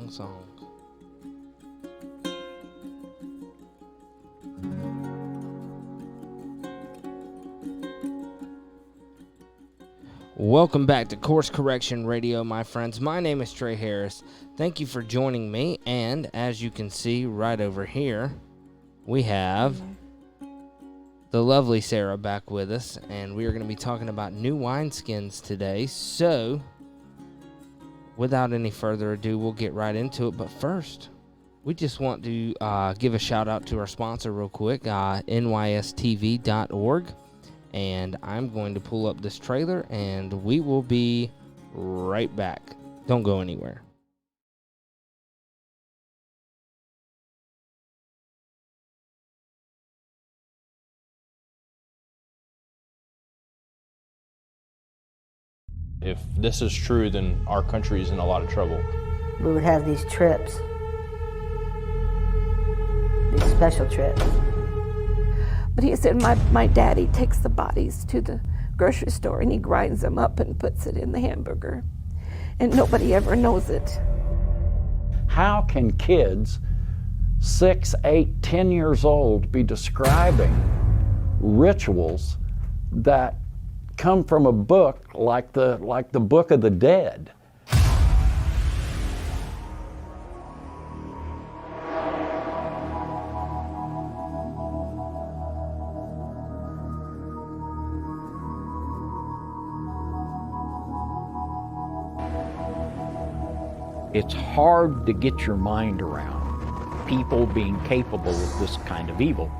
wrong song. Welcome back to Course Correction Radio, my friends. My name is Trey Harris. Thank you for joining me. And as you can see right over here, we have the lovely Sarah back with us. And we are going to be talking about new wineskins today. So, without any further ado, we'll get right into it. But first, we just want to give a shout out to our sponsor real quick, nystv.org. And I'm going to pull up this trailer, and we will be right back. Don't go anywhere. If this is true, then our country is in a lot of trouble. We would have these trips, these special trips. But he said my daddy takes the bodies to the grocery store and he grinds them up and puts it in the hamburger. And nobody ever knows it. How can kids 6, 8, 10 years old be describing rituals that come from a book like the Book of the Dead? It's hard to get your mind around people being capable of this kind of evil.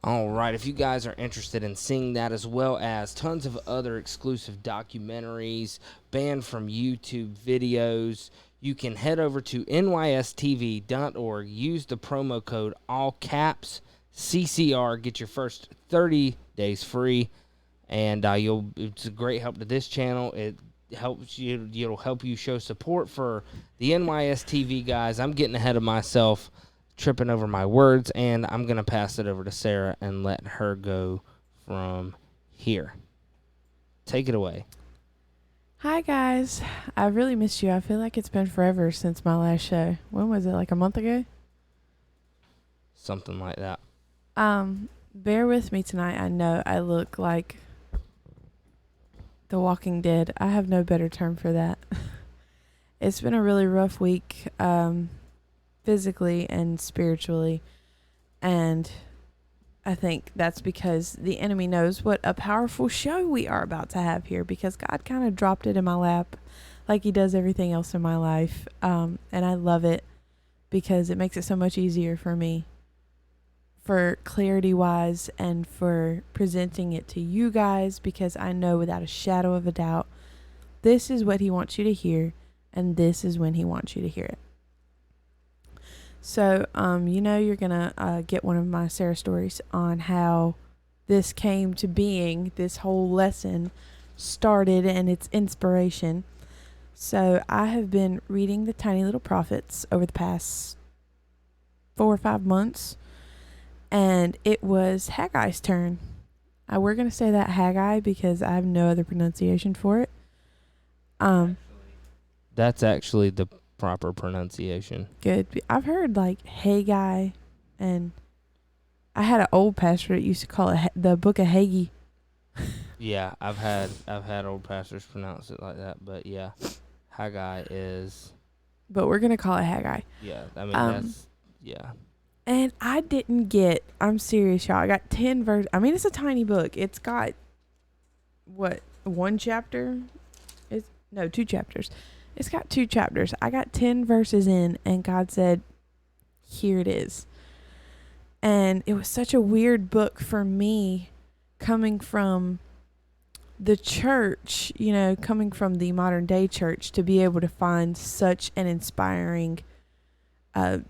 All right, if you guys are interested in seeing that, as well as tons of other exclusive documentaries, banned from YouTube videos, you can head over to nystv.org, use the promo code all caps CCR, get your first 30 days free, and it's a great help to this channel. It helps you, it'll help you show support for the NYSTV guys. I'm getting ahead of myself, tripping over my words, and I'm going to pass it over to Sarah and let her go from here. Take it away. Hi, guys. I really missed you. I feel like it's been forever since my last show. When was it, like a month ago? Something like that. Bear with me tonight. I know I look like The Walking Dead. I have no better term for that. It's been a really rough week. Physically and spiritually, and I think that's because the enemy knows what a powerful show we are about to have here, because God kind of dropped it in my lap like he does everything else in my life, and I love it because it makes it so much easier for me, for clarity wise, and for presenting it to you guys, because I know without a shadow of a doubt this is what he wants you to hear, and this is when he wants you to hear it. So, you're going to get one of my Sarah stories on how this came to being, this whole lesson started and its inspiration. So, I have been reading the Tiny Little Prophets over the past 4 or 5 months, and it was Haggai's turn. We're going to say that Haggai because I have no other pronunciation for it. That's actually the proper pronunciation. Good. I've heard like Haggai, and I had an old pastor that used to call it the Book of Haggai. Yeah, I've had old pastors pronounce it like that, but yeah, Haggai is. But we're gonna call it Haggai. Yeah, I mean that's And I didn't get. I'm serious, y'all. I got 10 verses. I mean, it's a tiny book. It's got what, 1 chapter? 2 chapters. It's got 2 chapters. I got 10 verses in, and God said, here it is. And it was such a weird book for me, coming from the church, coming from the modern day church, to be able to find such an inspiring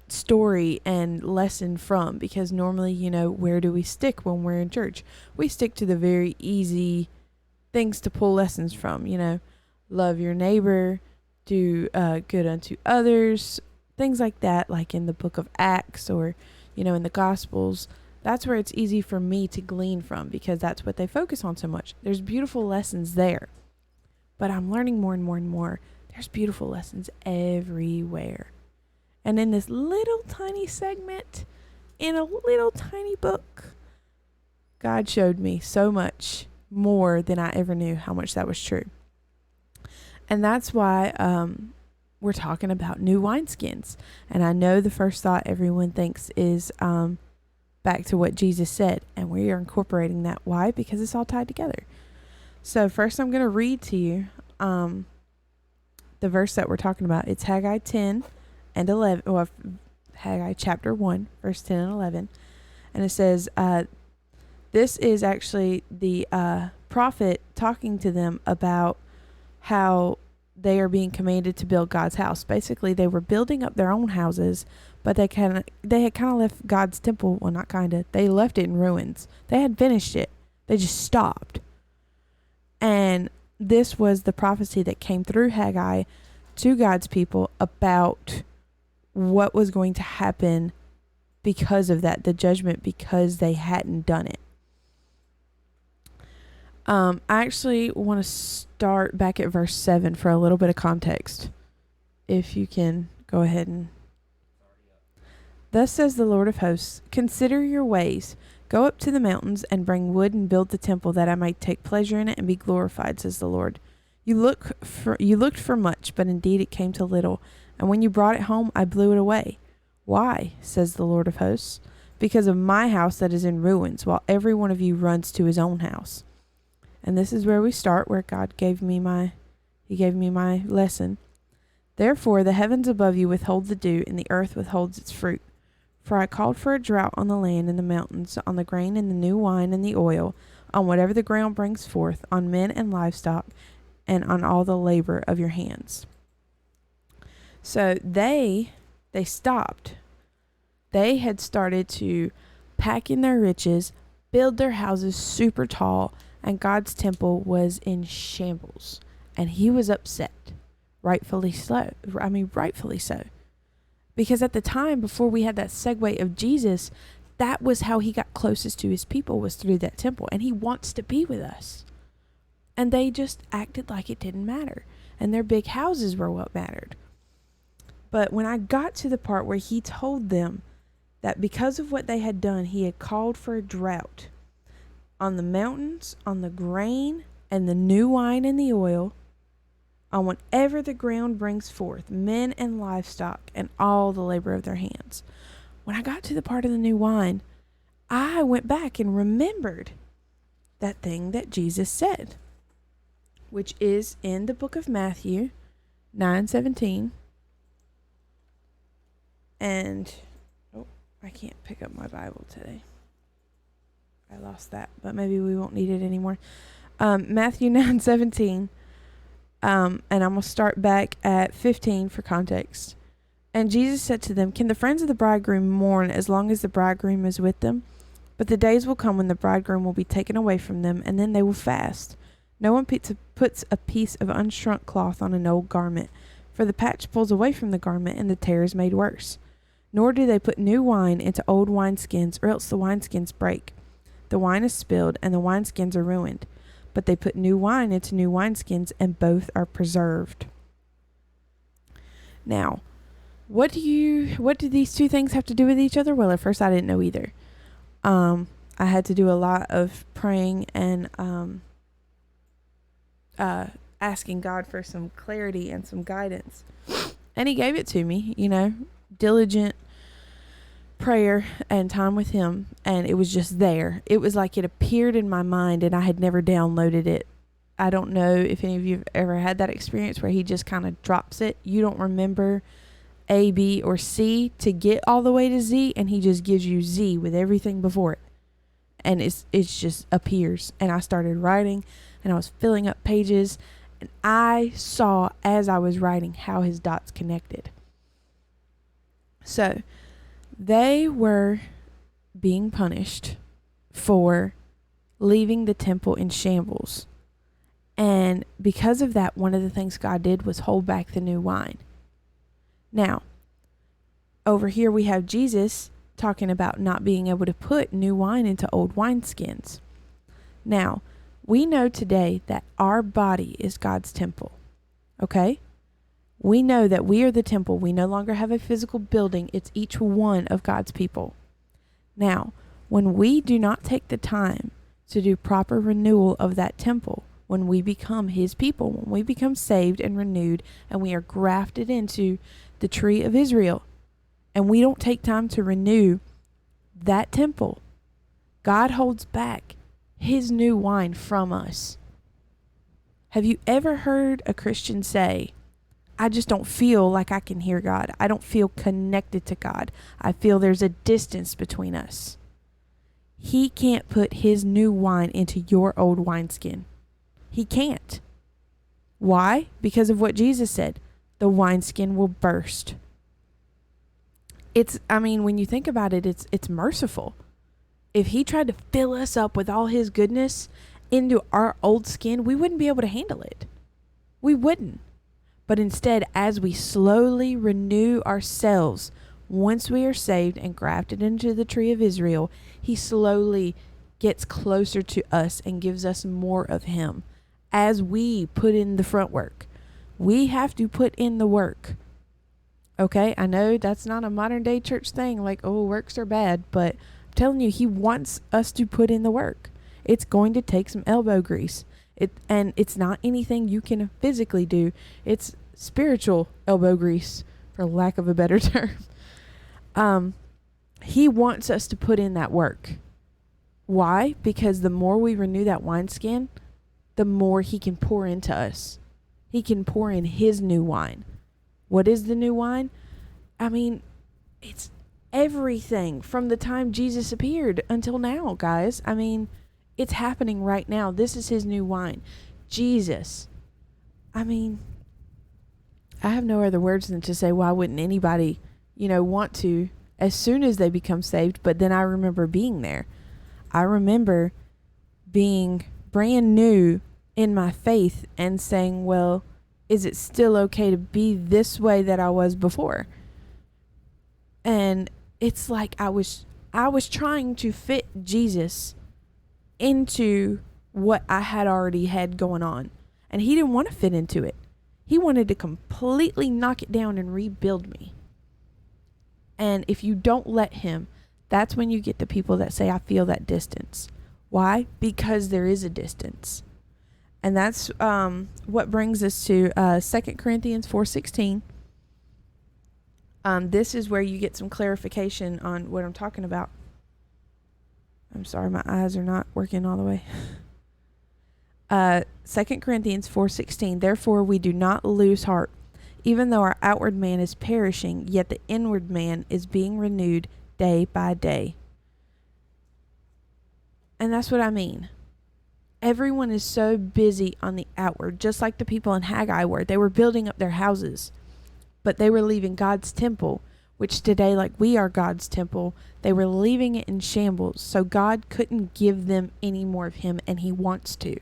story and lesson from, because normally, where do we stick when we're in church? We stick to the very easy things to pull lessons from, love your neighbor, do good unto others, things like that, like in the book of Acts or, in the Gospels. That's where it's easy for me to glean from, because that's what they focus on so much. There's beautiful lessons there. But I'm learning more and more and more. There's beautiful lessons everywhere. And in this little tiny segment, in a little tiny book, God showed me so much more than I ever knew how much that was true. And that's why we're talking about new wineskins. And I know the first thought everyone thinks is back to what Jesus said. And we are incorporating that. Why? Because it's all tied together. So first I'm going to read to you the verse that we're talking about. It's Haggai 10 and 11. Well, Haggai chapter 1, verse 10 and 11. And it says, this is actually the prophet talking to them about how they are being commanded to build God's house. Basically, they were building up their own houses, but they had kind of left God's temple. Well, not kind of. They left it in ruins. They had finished it. They just stopped. And this was the prophecy that came through Haggai to God's people about what was going to happen because of that, the judgment, because they hadn't done it. I actually want to start back at verse 7 for a little bit of context. If you can go ahead and... Thus says the Lord of hosts, consider your ways. Go up to the mountains and bring wood and build the temple, that I might take pleasure in it and be glorified, says the Lord. You looked for much, but indeed it came to little. And when you brought it home, I blew it away. Why, says the Lord of hosts? Because of my house that is in ruins, while every one of you runs to his own house. And this is where we start, where God gave me my lesson. Therefore, the heavens above you withhold the dew, and the earth withholds its fruit. For I called for a drought on the land and the mountains, on the grain and the new wine and the oil, on whatever the ground brings forth, on men and livestock, and on all the labor of your hands. So they stopped. They had started to pack in their riches, build their houses super tall, and God's temple was in shambles. And he was upset. Rightfully so. Because at the time, before we had that segue of Jesus, that was how he got closest to his people, was through that temple. And he wants to be with us. And they just acted like it didn't matter. And their big houses were what mattered. But when I got to the part where he told them that because of what they had done, he had called for a drought on the mountains, on the grain, and the new wine and the oil, on whatever the ground brings forth, men and livestock, and all the labor of their hands. When I got to the part of the new wine, I went back and remembered that thing that Jesus said, which is in the book of Matthew 9:17. And, I can't pick up my Bible today. I lost that, but maybe we won't need it anymore. Matthew 9:17. And I'm going to start back at 15 for context. And Jesus said to them, can the friends of the bridegroom mourn as long as the bridegroom is with them? But the days will come when the bridegroom will be taken away from them, and then they will fast. No one puts a piece of unshrunk cloth on an old garment, for the patch pulls away from the garment, and the tear is made worse. Nor do they put new wine into old wineskins, or else the wineskins break. The wine is spilled, and the wineskins are ruined. But they put new wine into new wineskins, and both are preserved. Now, what do these two things have to do with each other? Well, at first I didn't know either. I had to do a lot of praying and asking God for some clarity and some guidance. And he gave it to me, diligent prayer and time with him, and it was just there. It was like it appeared in my mind and I had never downloaded it. I don't know if any of you have ever had that experience where he just kind of drops it. You don't remember A, B, or C to get all the way to Z, and he just gives you Z with everything before it. And it just appears. And I started writing, and I was filling up pages, and I saw as I was writing how his dots connected. So they were being punished for leaving the temple in shambles. And because of that, one of the things God did was hold back the new wine. Now, over here we have Jesus talking about not being able to put new wine into old wineskins. Now, we know today that our body is God's temple. Okay? We know that we are the temple. We no longer have a physical building. It's each one of God's people. Now, when we do not take the time to do proper renewal of that temple, when we become his people, when we become saved and renewed, and we are grafted into the tree of Israel, and we don't take time to renew that temple, God holds back his new wine from us. Have you ever heard a Christian say, I just don't feel like I can hear God. I don't feel connected to God. I feel there's a distance between us. He can't put his new wine into your old wineskin. He can't. Why? Because of what Jesus said. The wineskin will burst. When you think about it, it's merciful. If he tried to fill us up with all his goodness into our old skin, we wouldn't be able to handle it. We wouldn't. But instead, as we slowly renew ourselves, once we are saved and grafted into the tree of Israel, he slowly gets closer to us and gives us more of him as we put in the front work. We have to put in the work. Okay, I know that's not a modern day church thing, like, oh, works are bad, but I'm telling you, he wants us to put in the work. It's going to take some elbow grease. And it's not anything you can physically do. It's spiritual elbow grease, for lack of a better term. He wants us to put in that work. Why? Because the more we renew that wineskin, the more he can pour into us. He can pour in his new wine. What is the new wine? It's everything from the time Jesus appeared until now, guys. It's happening right now. This is his new wine. Jesus. I have no other words than to say, why wouldn't anybody, want to as soon as they become saved? But then I remember being there. I remember being brand new in my faith and saying, well, is it still okay to be this way that I was before? And it's like I was trying to fit Jesus into what I had already had going on. And he didn't want to fit into it. He wanted to completely knock it down and rebuild me. And if you don't let him, that's when you get the people that say, I feel that distance. Why? Because there is a distance. And that's what brings us to 2 Corinthians 4:16. This is where you get some clarification on what I'm talking about. I'm sorry, my eyes are not working all the way. 2 Corinthians 4:16. Therefore we do not lose heart. Even though our outward man is perishing, yet the inward man is being renewed day by day. And that's what I mean. Everyone is so busy on the outward, just like the people in Haggai were. They were building up their houses, but they were leaving God's temple, which today, like we are God's temple, they were leaving it in shambles. So God couldn't give them any more of him, and he wants to.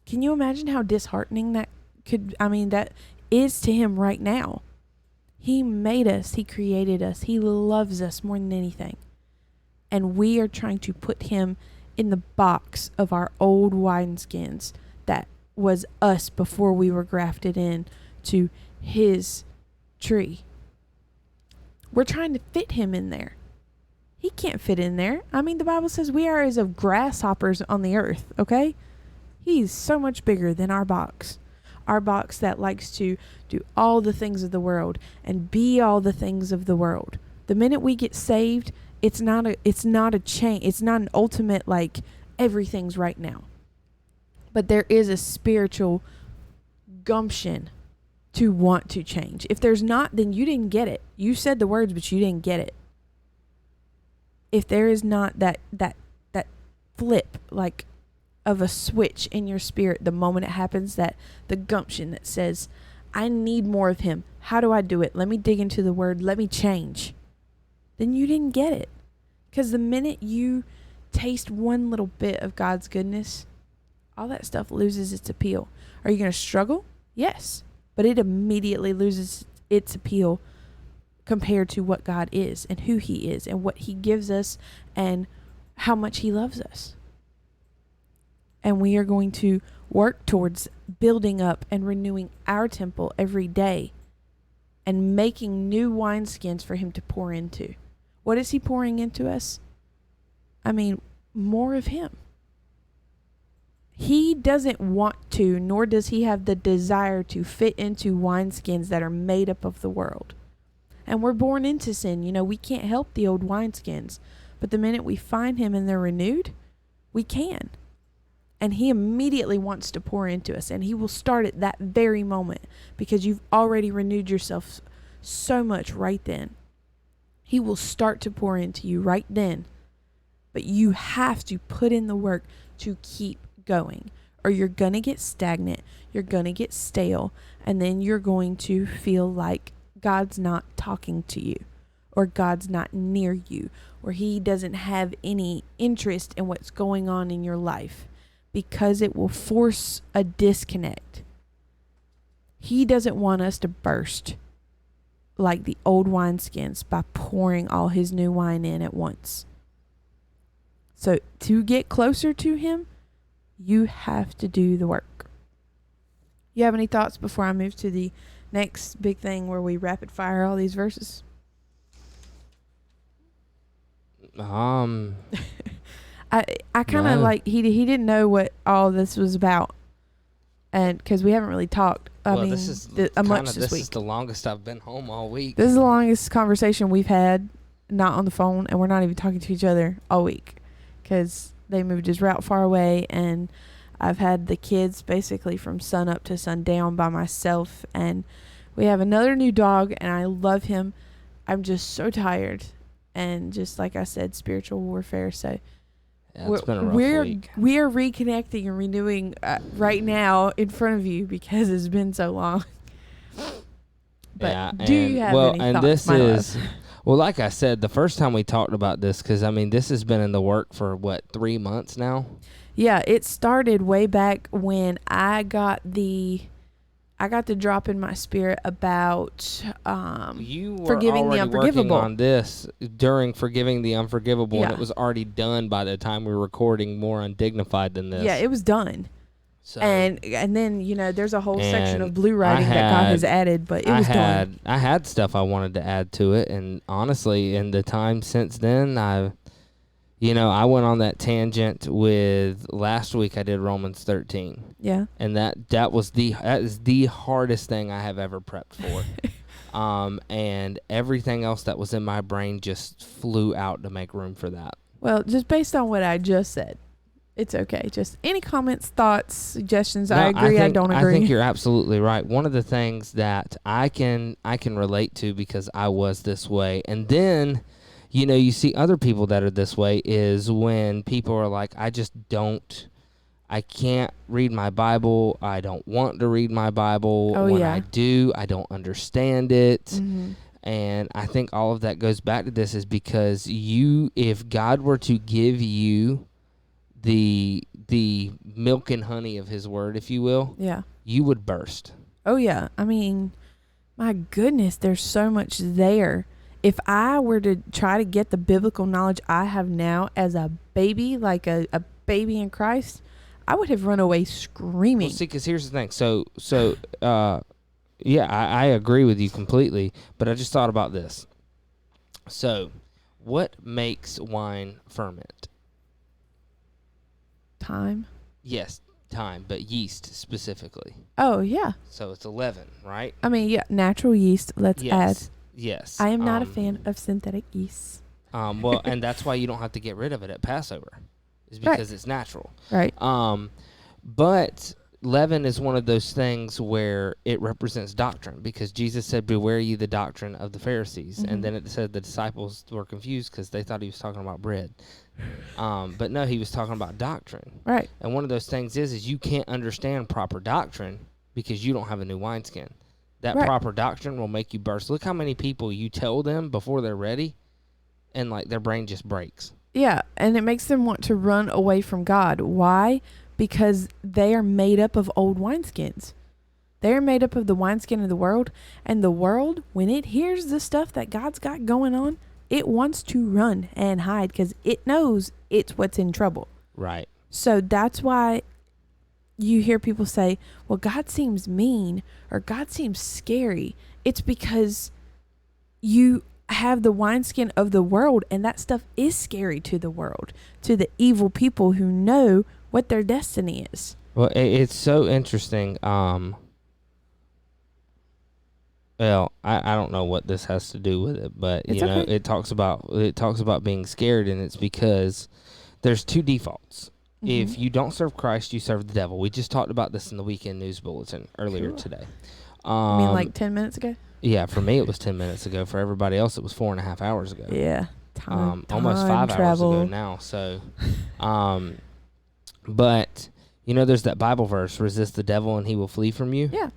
Can you imagine how disheartening that that is to him right now? He made us. He created us. He loves us more than anything. And we are trying to put him in the box of our old wineskins that was us before we were grafted in to his tree. We're trying to fit him in there. He can't fit in there. The Bible says we are as of grasshoppers on the earth, okay? He's so much bigger than our box. Our box that likes to do all the things of the world and be all the things of the world. The minute we get saved, it's not a chain. It's not an ultimate, like, everything's right now. But there is a spiritual gumption to want to change. If there's not, then you didn't get it. You said the words, but you didn't get it. If there is not that flip, like, of a switch in your spirit, the moment it happens, that the gumption that says, I need more of him. How do I do it? Let me dig into the word. Let me change. Then you didn't get it. Because the minute you taste one little bit of God's goodness, all that stuff loses its appeal. Are you going to struggle? Yes. But it immediately loses its appeal compared to what God is and who he is and what he gives us and how much he loves us. And we are going to work towards building up and renewing our temple every day and making new wineskins for him to pour into. What is he pouring into us? I mean, more of him. He doesn't want to, nor does he have the desire to fit into wineskins that are made up of the world. And we're born into sin. You know, we can't help the old wineskins. But the minute we find him and they're renewed, we can. And he immediately wants to pour into us. And he will start at that very moment because you've already renewed yourself so much right then. He will start to pour into you right then. But you have to put in the work to keep going, or you're going to get stagnant. You're going to get stale. And then you're going to feel like God's not talking to you, or God's not near you, or he doesn't have any interest in what's going on in your life, because it will force a disconnect. He doesn't want us to burst like the old wineskins by pouring all his new wine in at once. So to get closer to him, you have to do the work. You have any thoughts before I move to the next big thing where we rapid fire all these verses? I kind of like he didn't know what all this was about, and because we haven't really talked. This is the longest I've been home all week. This is the longest conversation we've had, not on the phone, and we're not even talking to each other all week, because they moved his route far away, and I've had the kids basically from sun up to sundown by myself, and we have another new dog, and I love him. I'm just so tired, and just like I said, spiritual warfare. So yeah, it's been a rough week. We are reconnecting and renewing right now in front of you because it's been so long. But yeah, do you have any thoughts, this my is love? well, like I said, the first time we talked about this, because I mean, this has been in the work for 3 months now. Yeah, it started way back when I got the drop in my spirit about you were forgiving the already unforgivable. working on this during forgiving the unforgivable, and Yeah. it was already done by the time we were recording More Undignified Than This. Yeah, it was done. So, And then, you know, there's a whole section of and blue writing that God has had- added, but it was done. I had stuff I wanted to add to it, and honestly, in the time since then, I went on that tangent with last week. I did Romans 13. Yeah. And that is the hardest thing I have ever prepped for. And everything else that was in my brain just flew out to make room for that. Well, just based on what I just said, it's okay. Just any comments, thoughts, suggestions. No, I agree. I don't agree. I think you're absolutely right. One of the things that I can relate to, because I was this way, and then, you see other people that are this way, is when people are like, I can't read my Bible. I don't want to read my Bible. Oh, when yeah. I do, I don't understand it. Mm-hmm. And I think all of that goes back to this, is because if God were to give you the milk and honey of his word, if you will, Yeah. you would burst. Oh, yeah. I mean, my goodness, there's so much there. If I were to try to get the biblical knowledge I have now as a baby, like a baby in Christ, I would have run away screaming. Well, see, because here's the thing. Yeah, I agree with you completely, but I just thought about this. So, what makes wine ferment? Time. Yes, time, but yeast specifically. Oh, yeah. So it's 11, right? I mean, yeah, natural yeast. Let's add. Yes. I am not a fan of synthetic yeast. Well, and that's why you don't have to get rid of it at Passover, is because it's natural. Right. But leaven is one of those things where it represents doctrine, because Jesus said, "Beware ye the doctrine of the Pharisees," and then it said the disciples were confused because they thought he was talking about bread. But no, he was talking about doctrine. Right. And one of those things is you can't understand proper doctrine because you don't have a new wineskin. That Right. proper doctrine will make you burst. Look how many people you tell them before they're ready, and like their brain just breaks. Yeah, and it makes them want to run away from God. Why? Because they are made up of old wineskins. They are made up of the wineskin of the world, and the world, when it hears the stuff that God's got going on, it wants to run and hide because it knows it's what's in trouble. Right. So that's why you hear people say, well, God seems mean or God seems scary. It's because you have the wineskin of the world, and that stuff is scary to the world, to the evil people who know what their destiny is. Well, it's so interesting. Well, I don't know what this has to do with it, but It's you know, okay. it talks about being scared, and it's because there's two defaults. If you don't serve Christ, you serve the devil. We just talked about this in the weekend news bulletin earlier today. I mean, like 10 minutes ago? Yeah, for me it was 10 minutes ago. For everybody else, it was 4.5 hours ago. Yeah. Almost 5 travel. hours ago now. So, but you know, there's that Bible verse: "Resist the devil, and he will flee from you." Yeah.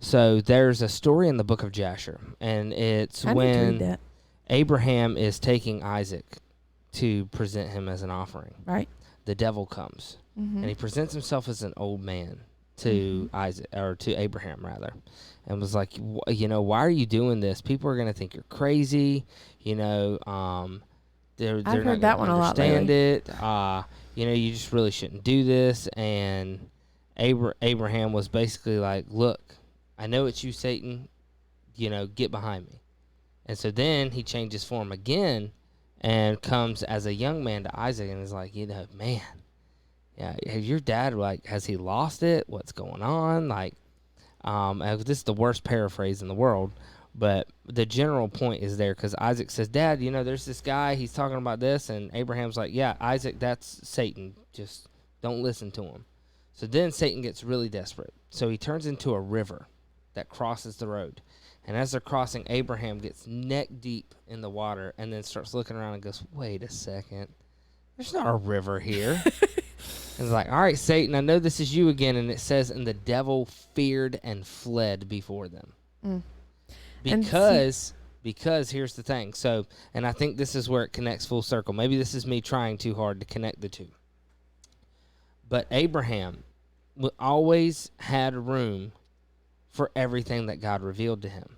So there's a story in the book of Jasher, and it's I need to read when that. Abraham is taking Isaac to present him as an offering. Right. The devil comes, and he presents himself as an old man to Isaac, or to Abraham rather, and was like, you know, why are you doing this? People are gonna think you're crazy. You know, they're I've not heard that gonna one a lot understand lately. it. You know, you just really shouldn't do this. And Abraham was basically like, look, I know it's you, Satan. You know, get behind me. And so then he changes form again and comes as a young man to Isaac and is like, you know, man, yeah, your dad, like, has he lost it? What's going on? Like, this is the worst paraphrase in the world, but the general point is there because Isaac says, Dad, you know, there's this guy, he's talking about this, and Abraham's like, yeah, Isaac, that's Satan. Just don't listen to him. So then Satan gets really desperate. So he turns into a river that crosses the road. And as they're crossing, Abraham gets neck deep in the water and then starts looking around and goes, wait a second. There's not a river here. And it's like, all right, Satan, I know this is you again. And it says, and the devil feared and fled before them. Because here's the thing. So, and I think this is where it connects full circle. Maybe this is me trying too hard to connect the two. But Abraham always had room for everything that God revealed to him.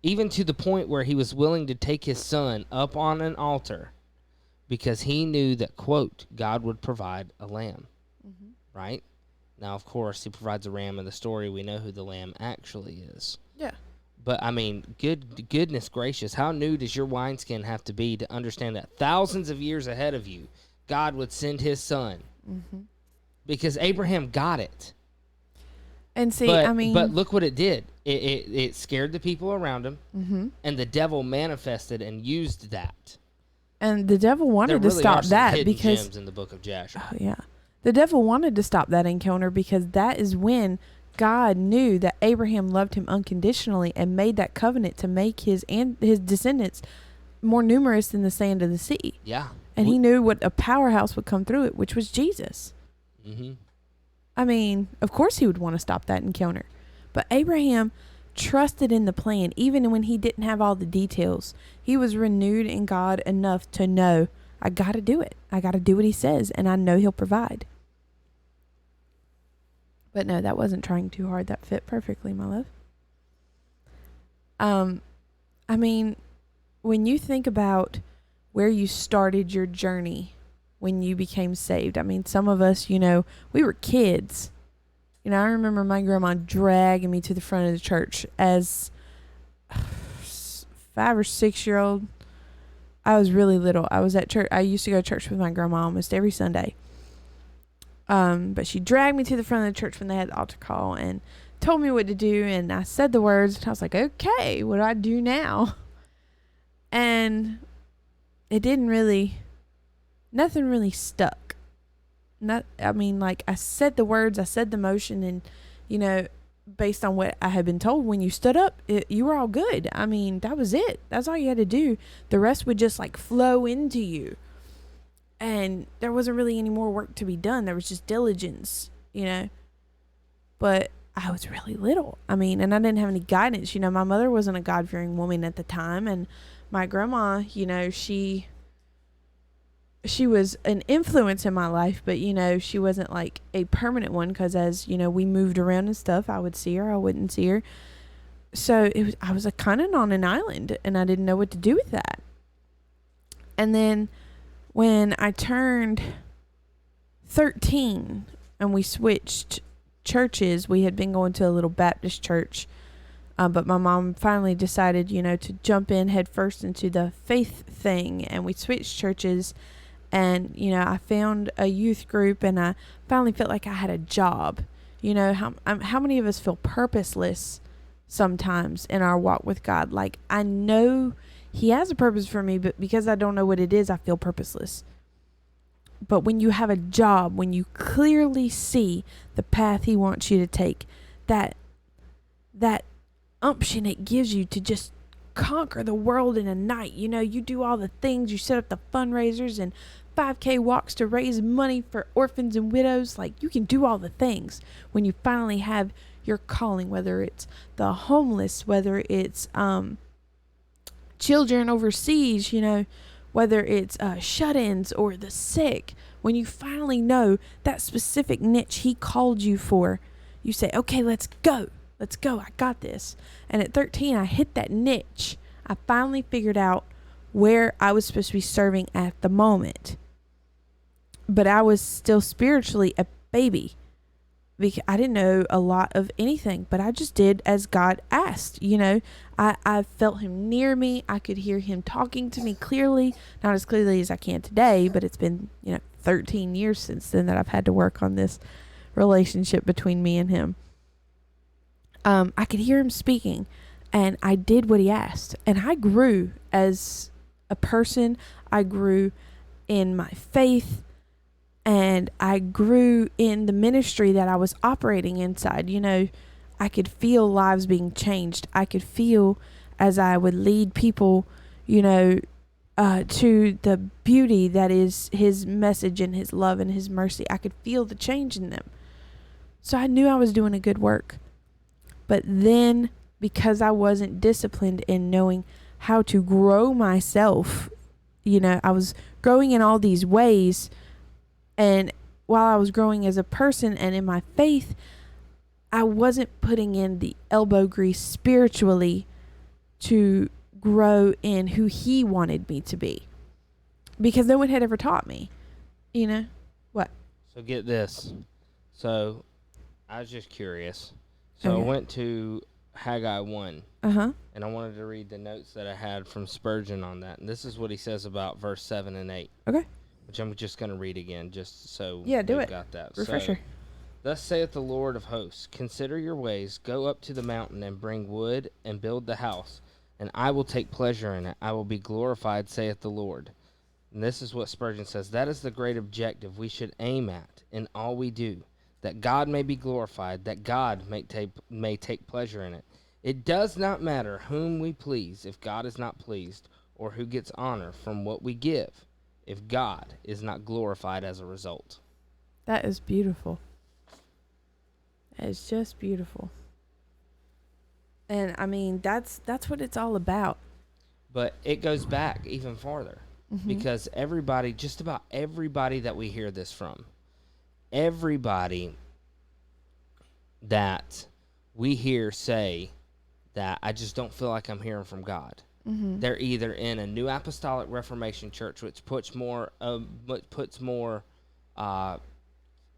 Even to the point where he was willing to take his son up on an altar because he knew that, quote, God would provide a lamb. Right? Now, of course, he provides a ram in the story. We know who the lamb actually is. Yeah. But, I mean, goodness gracious, how new does your wineskin have to be to understand that thousands of years ahead of you, God would send his son? Because Abraham got it. And see, But look what it did. It scared the people around him, and the devil manifested and used that. and the devil wanted There to really stop are some that hidden because gems in the book of Jasher. oh, yeah, the devil wanted to stop that encounter because that is when God knew that Abraham loved him unconditionally and made that covenant to make his descendants more numerous than the sand of the sea. Yeah. And he knew what a powerhouse would come through it, which was Jesus. Mm-hmm. I mean, of course he would want to stop that encounter. But Abraham trusted in the plan, even when he didn't have all the details. He was renewed in God enough to know, I got to do it. I got to do what he says, and I know he'll provide. But no, that wasn't trying too hard. That fit perfectly, my love. I mean, when you think about where you started your journey when you became saved, I mean, some of us, you know, we were kids. You know, I remember my grandma dragging me to the front of the church as 5 or 6 year old. I was really little. I was at church. I used to go to church with my grandma almost every Sunday. But she dragged me to the front of the church when they had the altar call and told me what to do. And I said the words and I was like, okay, what do I do now? And it didn't really, nothing really stuck. I said the words, I said the motion, and, you know, based on what I had been told, when you stood up, you were all good. I mean, that was it. That's all you had to do. The rest would just like flow into you. And there wasn't really any more work to be done. There was just diligence, you know. But I was really little. I mean, and I didn't have any guidance. You know, my mother wasn't a God-fearing woman at the time, and my grandma, you know, she was an influence in my life, but, you know, she wasn't like a permanent one, because as, you know, we moved around and stuff, I would see her, I wouldn't see her. So I was kind of on an island, and I didn't know what to do with that. And then when I turned 13 and we switched churches, we had been going to a little Baptist church, but my mom finally decided, you know, to jump in head first into the faith thing, and we switched churches. And, you know, I found a youth group, and I finally felt like I had a job. You know, how many of us feel purposeless sometimes in our walk with God? Like, I know He has a purpose for me, but because I don't know what it is, I feel purposeless. But when you have a job, when you clearly see the path He wants you to take, that umption it gives you to just conquer the world in a night. You know, you do all the things, you set up the fundraisers and 5K walks to raise money for orphans and widows. Like, you can do all the things when you finally have your calling, whether it's the homeless, whether it's children overseas, you know, whether it's shut-ins or the sick. When you finally know that specific niche He called you for, you say, okay, let's go, I got this. And at 13, I hit that niche. I finally figured out where I was supposed to be serving at the moment. But I was still spiritually a baby, because I didn't know a lot of anything, but I just did as God asked. You know, I felt Him near me. I could hear Him talking to me clearly, not as clearly as I can today, but it's been, you know, 13 years since then that I've had to work on this relationship between me and Him. I could hear Him speaking, and I did what He asked, and I grew as a person. I grew in my faith, and I grew in the ministry that I was operating inside. You know, I could feel lives being changed. I could feel, as I would lead people, you know, to the beauty that is His message and His love and His mercy, I could feel the change in them. So I knew I was doing a good work. But then, because I wasn't disciplined in knowing how to grow myself, you know, I was growing in all these ways. And while I was growing as a person and in my faith, I wasn't putting in the elbow grease spiritually to grow in who He wanted me to be. Because no one had ever taught me, you know? What? So get this. So I was just curious. So Okay. I went to Haggai 1. Uh-huh. And I wanted to read the notes that I had from Spurgeon on that. And this is what he says about verse 7 and 8. Okay. Which I'm just going to read again, just so Do we've it. got that. Refresher. So, thus saith the Lord of hosts, consider your ways, go up to the mountain and bring wood and build the house, and I will take pleasure in it. I will be glorified, saith the Lord. And this is what Spurgeon says. That is the great objective we should aim at in all we do, that God may be glorified, that God may take pleasure in it. It does not matter whom we please if God is not pleased, or who gets honor from what we give, if God is not glorified as a result. That is beautiful. It's just beautiful. And I mean, that's what it's all about. But it goes back even farther, because everybody, just about everybody that we hear this from, everybody that we hear say that I just don't feel like I'm hearing from God. They're either in a New Apostolic Reformation church, which puts more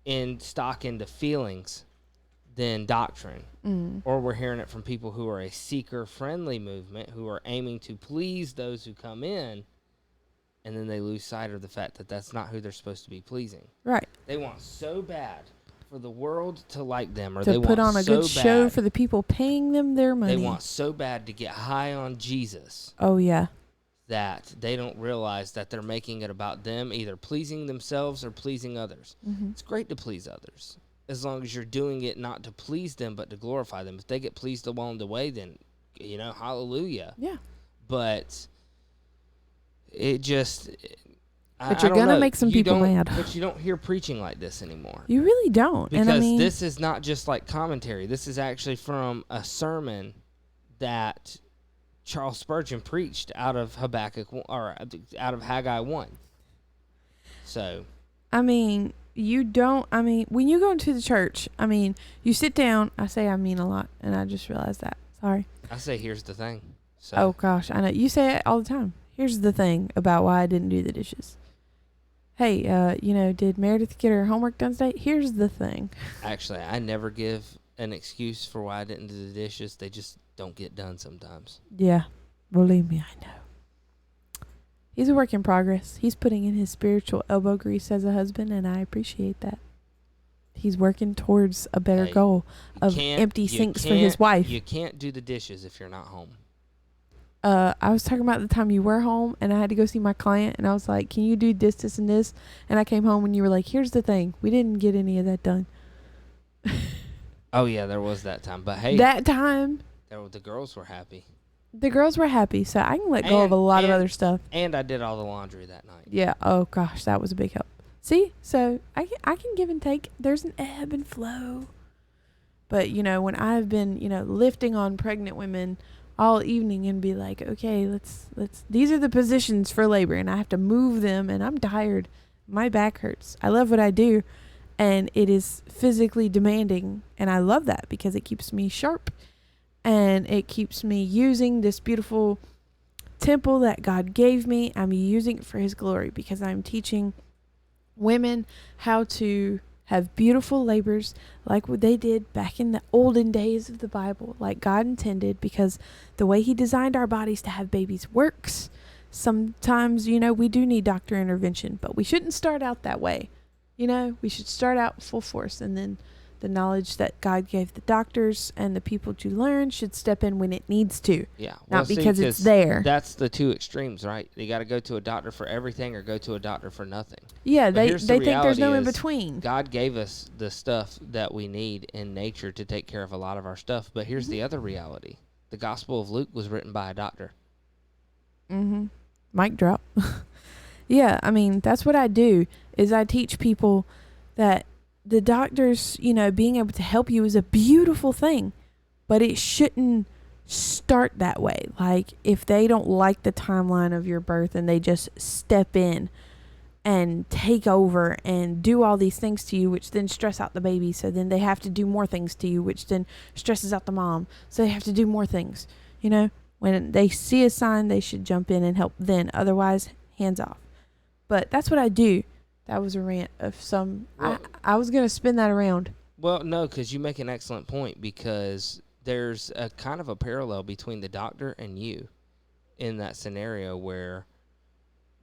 in stock into feelings than doctrine, or we're hearing it from people who are a seeker-friendly movement who are aiming to please those who come in, and then they lose sight of the fact that that's not who they're supposed to be pleasing. Right. They want so bad for the world to like them, or To they put want on a so good show bad- for the people paying them their money. They want so bad to get high on Jesus Oh, yeah. that they don't realize that they're making it about them, either pleasing themselves or pleasing others. It's great to please others, as long as you're doing it not to please them, but to glorify them. If they get pleased along the way, then, you know, hallelujah. Yeah. But it just, But you're I don't gonna know. make some You people don't- mad. But you don't hear preaching like this anymore. You really don't. Because And I mean, this is not just like commentary. This is actually from a sermon that Charles Spurgeon preached out of out of Haggai 1. So, I mean, you don't. I mean, when you go into the church, I mean, you sit down. I say I mean a lot, and I just realized that. Sorry. I say here's the thing. So, Oh gosh, I know you say it all the time. Here's the thing about why I didn't do the dishes. Hey, did Meredith get her homework done today? Here's the thing. actually, I never give an excuse for why I didn't do the dishes. They just don't get done sometimes. Yeah, believe me, I know. He's a work in progress. He's putting in his spiritual elbow grease as a husband, and I appreciate that. He's working towards a better Hey, goal of Can't- empty you sinks for his can't- wife. You can't do the dishes if you're not home. I was talking about the time you were home, and I had to go see my client, and I was like, "Can you do this, this, and this?" And I came home, and you were like, "Here's the thing: we didn't get any of that done." Oh yeah, there was that time. But hey, That time, the girls were happy, the girls were happy, so I can let go of a lot of other stuff. and I did all the laundry that night. Yeah. Oh gosh, that was a big help. See, so I can give and take. There's an ebb and flow. But when I've been lifting on pregnant women all evening and be like, okay, let's these are the positions for labor, and I have to move them, and I'm tired. My back hurts. I love what I do, and it is physically demanding, and I love that because it keeps me sharp, and it keeps me using this beautiful temple that God gave me. I'm using it for His glory because I'm teaching women how to have beautiful labors like what they did back in the olden days of the Bible, like God intended, because the way He designed our bodies to have babies works. Sometimes, we do need doctor intervention, but we shouldn't start out that way. We should start out full force, and then the knowledge that God gave the doctors and the people to learn should step in when it needs to. Yeah, Not because it's there. That's the two extremes, right? You got to go to a doctor for everything or go to a doctor for nothing. Yeah, But they here's the think there's no in reality is between. God gave us the stuff that we need in nature to take care of a lot of our stuff. But here's the other reality: the Gospel of Luke was written by a doctor. Mm-hmm. Mic drop. Yeah, I mean, that's what I do, is I teach people that the doctors, being able to help you is a beautiful thing, but it shouldn't start that way. Like, if they don't like the timeline of your birth and they just step in and take over and do all these things to you, which then stress out the baby, so then they have to do more things to you, which then stresses out the mom, so they have to do more things. When they see a sign, they should jump in and help then. Otherwise, hands off. But that's what I do. That was a rant of some. Well, I was going to spin that around. Well, no, because you make an excellent point, because there's a kind of a parallel between the doctor and you in that scenario where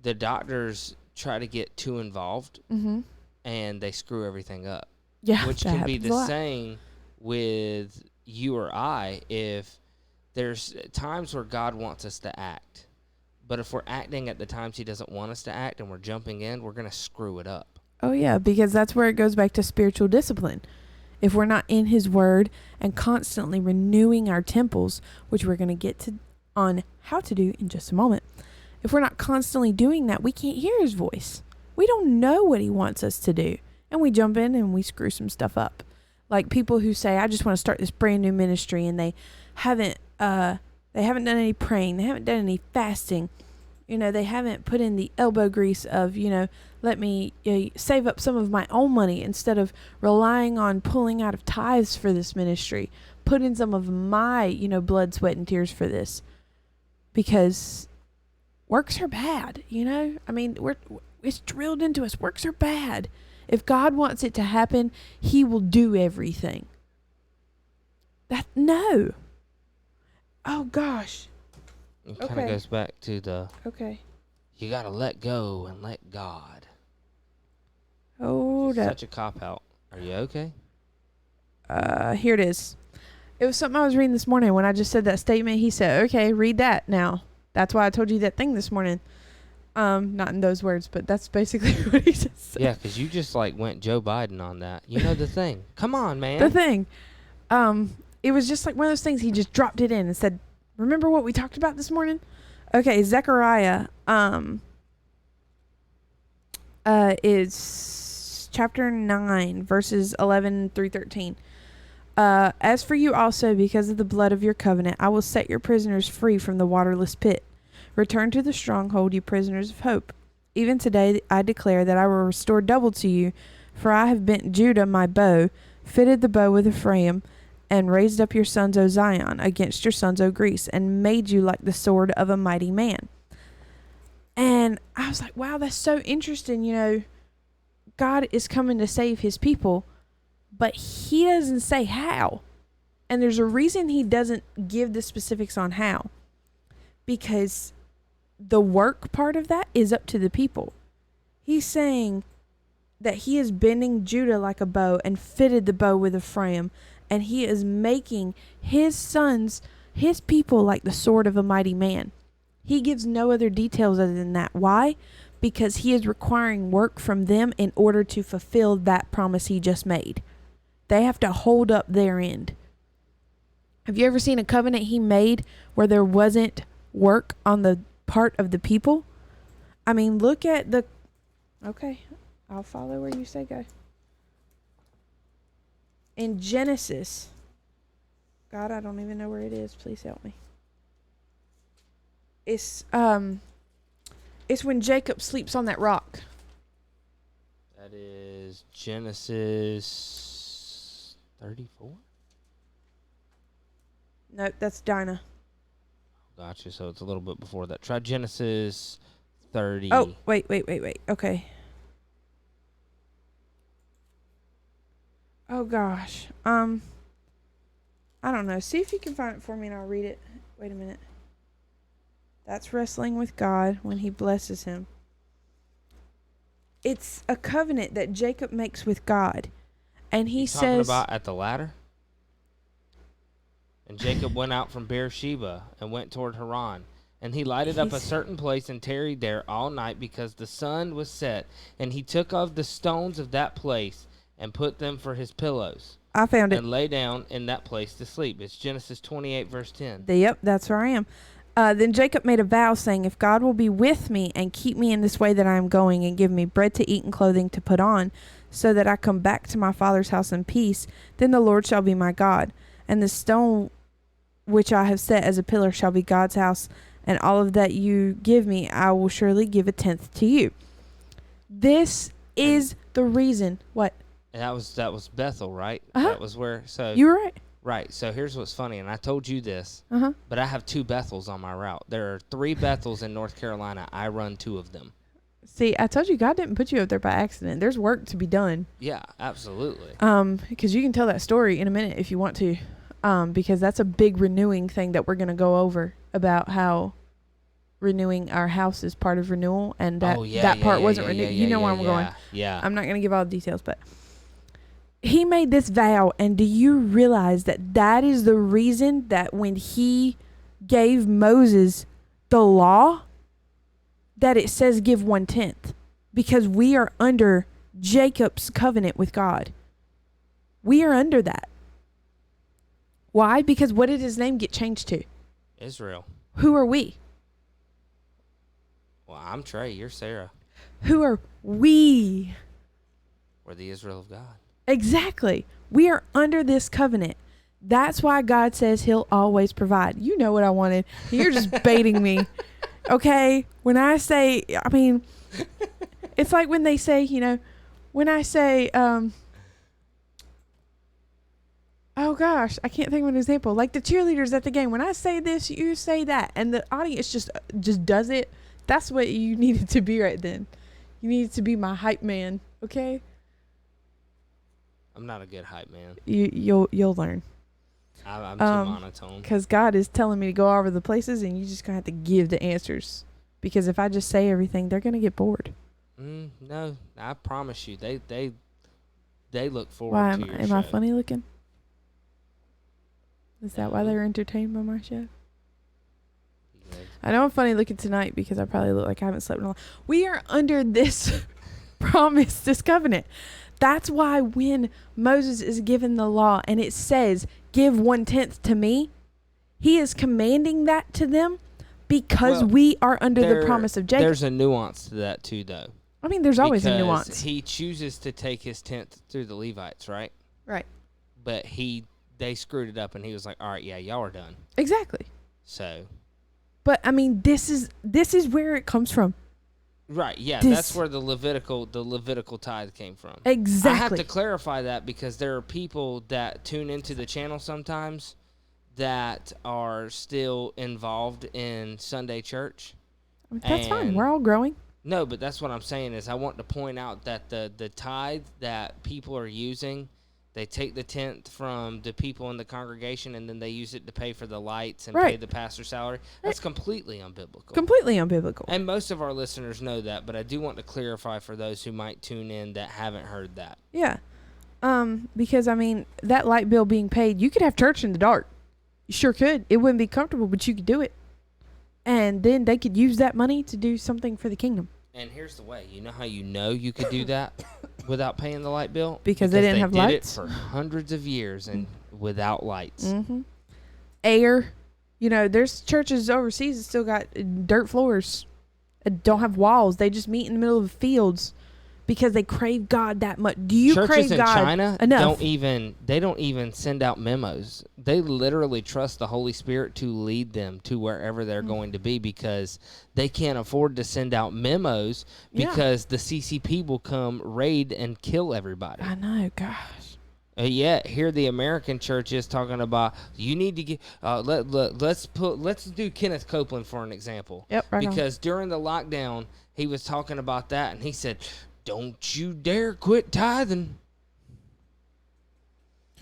the doctors try to get too involved Mm-hmm. and they screw everything up. Yeah, Which that can be happens a the lot. same with you or I if there's times where God wants us to act. But if we're acting at the times He doesn't want us to act and we're jumping in, we're going to screw it up. Oh, yeah, because that's where it goes back to spiritual discipline. If we're not in His Word and constantly renewing our temples, which we're going to get to on how to do in just a moment, if we're not constantly doing that, we can't hear His voice. We don't know what He wants us to do. And we jump in and we screw some stuff up. Like people who say, I just want to start this brand new ministry, and they haven't done any praying. They haven't done any fasting. They haven't put in the elbow grease of, let me save up some of my own money instead of relying on pulling out of tithes for this ministry. Put in some of my, blood, sweat, and tears for this. Because works are bad, I mean, it's drilled into us. Works are bad. If God wants it to happen, He will do everything. No. Oh, gosh. It kind of Okay. goes back to Okay. you got to let go and let God. Hold up. Such a cop-out. Are you okay? Here it is. It was something I was reading this morning when I just said that statement. He said, okay, read that now. That's why I told you that thing this morning. Not in those words, but that's basically what he just said. Yeah, because you just went Joe Biden on that. The thing. Come on, man. The thing. It was just like one of those things. He just dropped it in and said, remember what we talked about this morning? Okay, Zechariah. is chapter 9, verses 11 through 13. As for you also, because of the blood of your covenant, I will set your prisoners free from the waterless pit. Return to the stronghold, you prisoners of hope. Even today I declare that I will restore double to you, for I have bent Judah my bow, fitted the bow with Ephraim, and raised up your sons, O Zion, against your sons, O Greece, and made you like the sword of a mighty man. And I was like, wow, that's so interesting. You know, God is coming to save his people, but he doesn't say how. And there's a reason he doesn't give the specifics on how. Because the work part of that is up to the people. He's saying that he is bending Judah like a bow and fitted the bow with Ephraim. And he is making his sons, his people, like the sword of a mighty man. He gives no other details other than that. Why? Because he is requiring work from them in order to fulfill that promise he just made. They have to hold up their end. Have you ever seen a covenant he made where there wasn't work on the part of the people? I mean, look at the... Okay, I'll follow where you say go. In Genesis... God, I don't even know where it is. Please help me. It's when Jacob sleeps on that rock. That is Genesis 34? Nope, that's Dinah. Gotcha. So it's a little bit before that. Try Genesis 30. Oh, wait. Okay. Oh, gosh. I don't know. See if you can find it for me and I'll read it. Wait a minute. That's wrestling with God when he blesses him. It's a covenant that Jacob makes with God. And he says... Talking about at the ladder? And Jacob went out from Beersheba and went toward Haran. And he lighted up a certain place and tarried there all night because the sun was set. And he took of the stones of that place and put them for his pillows. I found it. And lay down in that place to sleep. It's Genesis 28, verse 10. Yep, that's where I am. Then Jacob made a vow, saying, if God will be with me and keep me in this way that I am going, and give me bread to eat and clothing to put on, so that I come back to my father's house in peace, then the Lord shall be my God. And the stone which I have set as a pillar shall be God's house, and all of that you give me, I will surely give a tenth to you. This is the reason. What? And that was Bethel, right? Uh-huh. That was where. So you were right. Right. So here's what's funny, and I told you this, but I have 2 Bethels on my route. There are 3 Bethels in North Carolina. I run 2 of them. See, I told you God didn't put you up there by accident. There's work to be done. Yeah, absolutely. Because you can tell that story in a minute if you want to, because that's a big renewing thing that we're going to go over about how renewing our house is part of renewal, and that part wasn't renewed. You know where I'm going. Yeah. I'm not going to give all the details, but he made this vow, and do you realize that that is the reason that when he gave Moses the law, that it says give 1/10, because we are under Jacob's covenant with God. We are under that. Why? Because what did his name get changed to? Israel. Who are we? Well, I'm Trey. You're Sarah. Who are we? We're the Israel of God. Exactly. We are under this covenant. That's why God says he'll always provide. You know what I wanted. You're just baiting me. Okay? When I say, I mean, it's like when they say, you know, when I say, oh gosh, I can't think of an example. Like the cheerleaders at the game. When I say this, you say that. And the audience just does it. That's what you needed to be right then. You needed to be my hype man. Okay? I'm not a good hype man. You'll learn. I'm too monotone. Because God is telling me to go over the places, and you just gonna have to give the answers. Because if I just say everything, they're gonna get bored. No, I promise you, they look forward Why to your am show. I funny looking? Is that why they're entertained by my show? Yeah. I know I'm funny looking tonight because I probably look like I haven't slept in a while. We are under this promise, this covenant. That's why when Moses is given the law and it says, give 1/10 to me, he is commanding that to them because we are under the promise of Jacob. There's a nuance to that too, though. I mean, there's always a because nuance. he chooses to take his tenth through the Levites, right? Right. But they screwed it up, and he was like, "All right, yeah, y'all are done." Exactly. So, But I mean, this is where it comes from. right, yeah, This- that's where the Levitical tithe came from. Exactly. I have to clarify that because there are people that tune into the channel sometimes that are still involved in Sunday church. That's fine. and- We're all growing. No, but that's what I'm saying is I want to point out that the tithe that people are using, they take the tenth from the people in the congregation and then they use it to pay for the lights and pay Right. the pastor's salary. That's completely unbiblical. Completely unbiblical. And most of our listeners know that, but I do want to clarify for those who might tune in that haven't heard that. Yeah. Because I mean, that light bill being paid, you could have church in the dark. You sure could. It wouldn't be comfortable, but you could do it. And then they could use that money to do something for the kingdom. And here's the way. You know how you could do that without paying the light bill? Because they didn't have did lights? it for hundreds of years and without lights. Mm-hmm. Air. You know, there's churches overseas that still got dirt floors. Don't have walls. They just meet in the middle of the fields because they crave God that much. Do you Churches crave in God China enough? they don't even send out memos. They literally trust the Holy Spirit to lead them to wherever they're going to be because they can't afford to send out memos Yeah. because the CCP will come raid and kill everybody. I know, gosh. Yet here the American church is talking about you need to get let's do Kenneth Copeland for an example. Yep, right on. Because during the lockdown he was talking about that and he said, "Don't you dare quit tithing."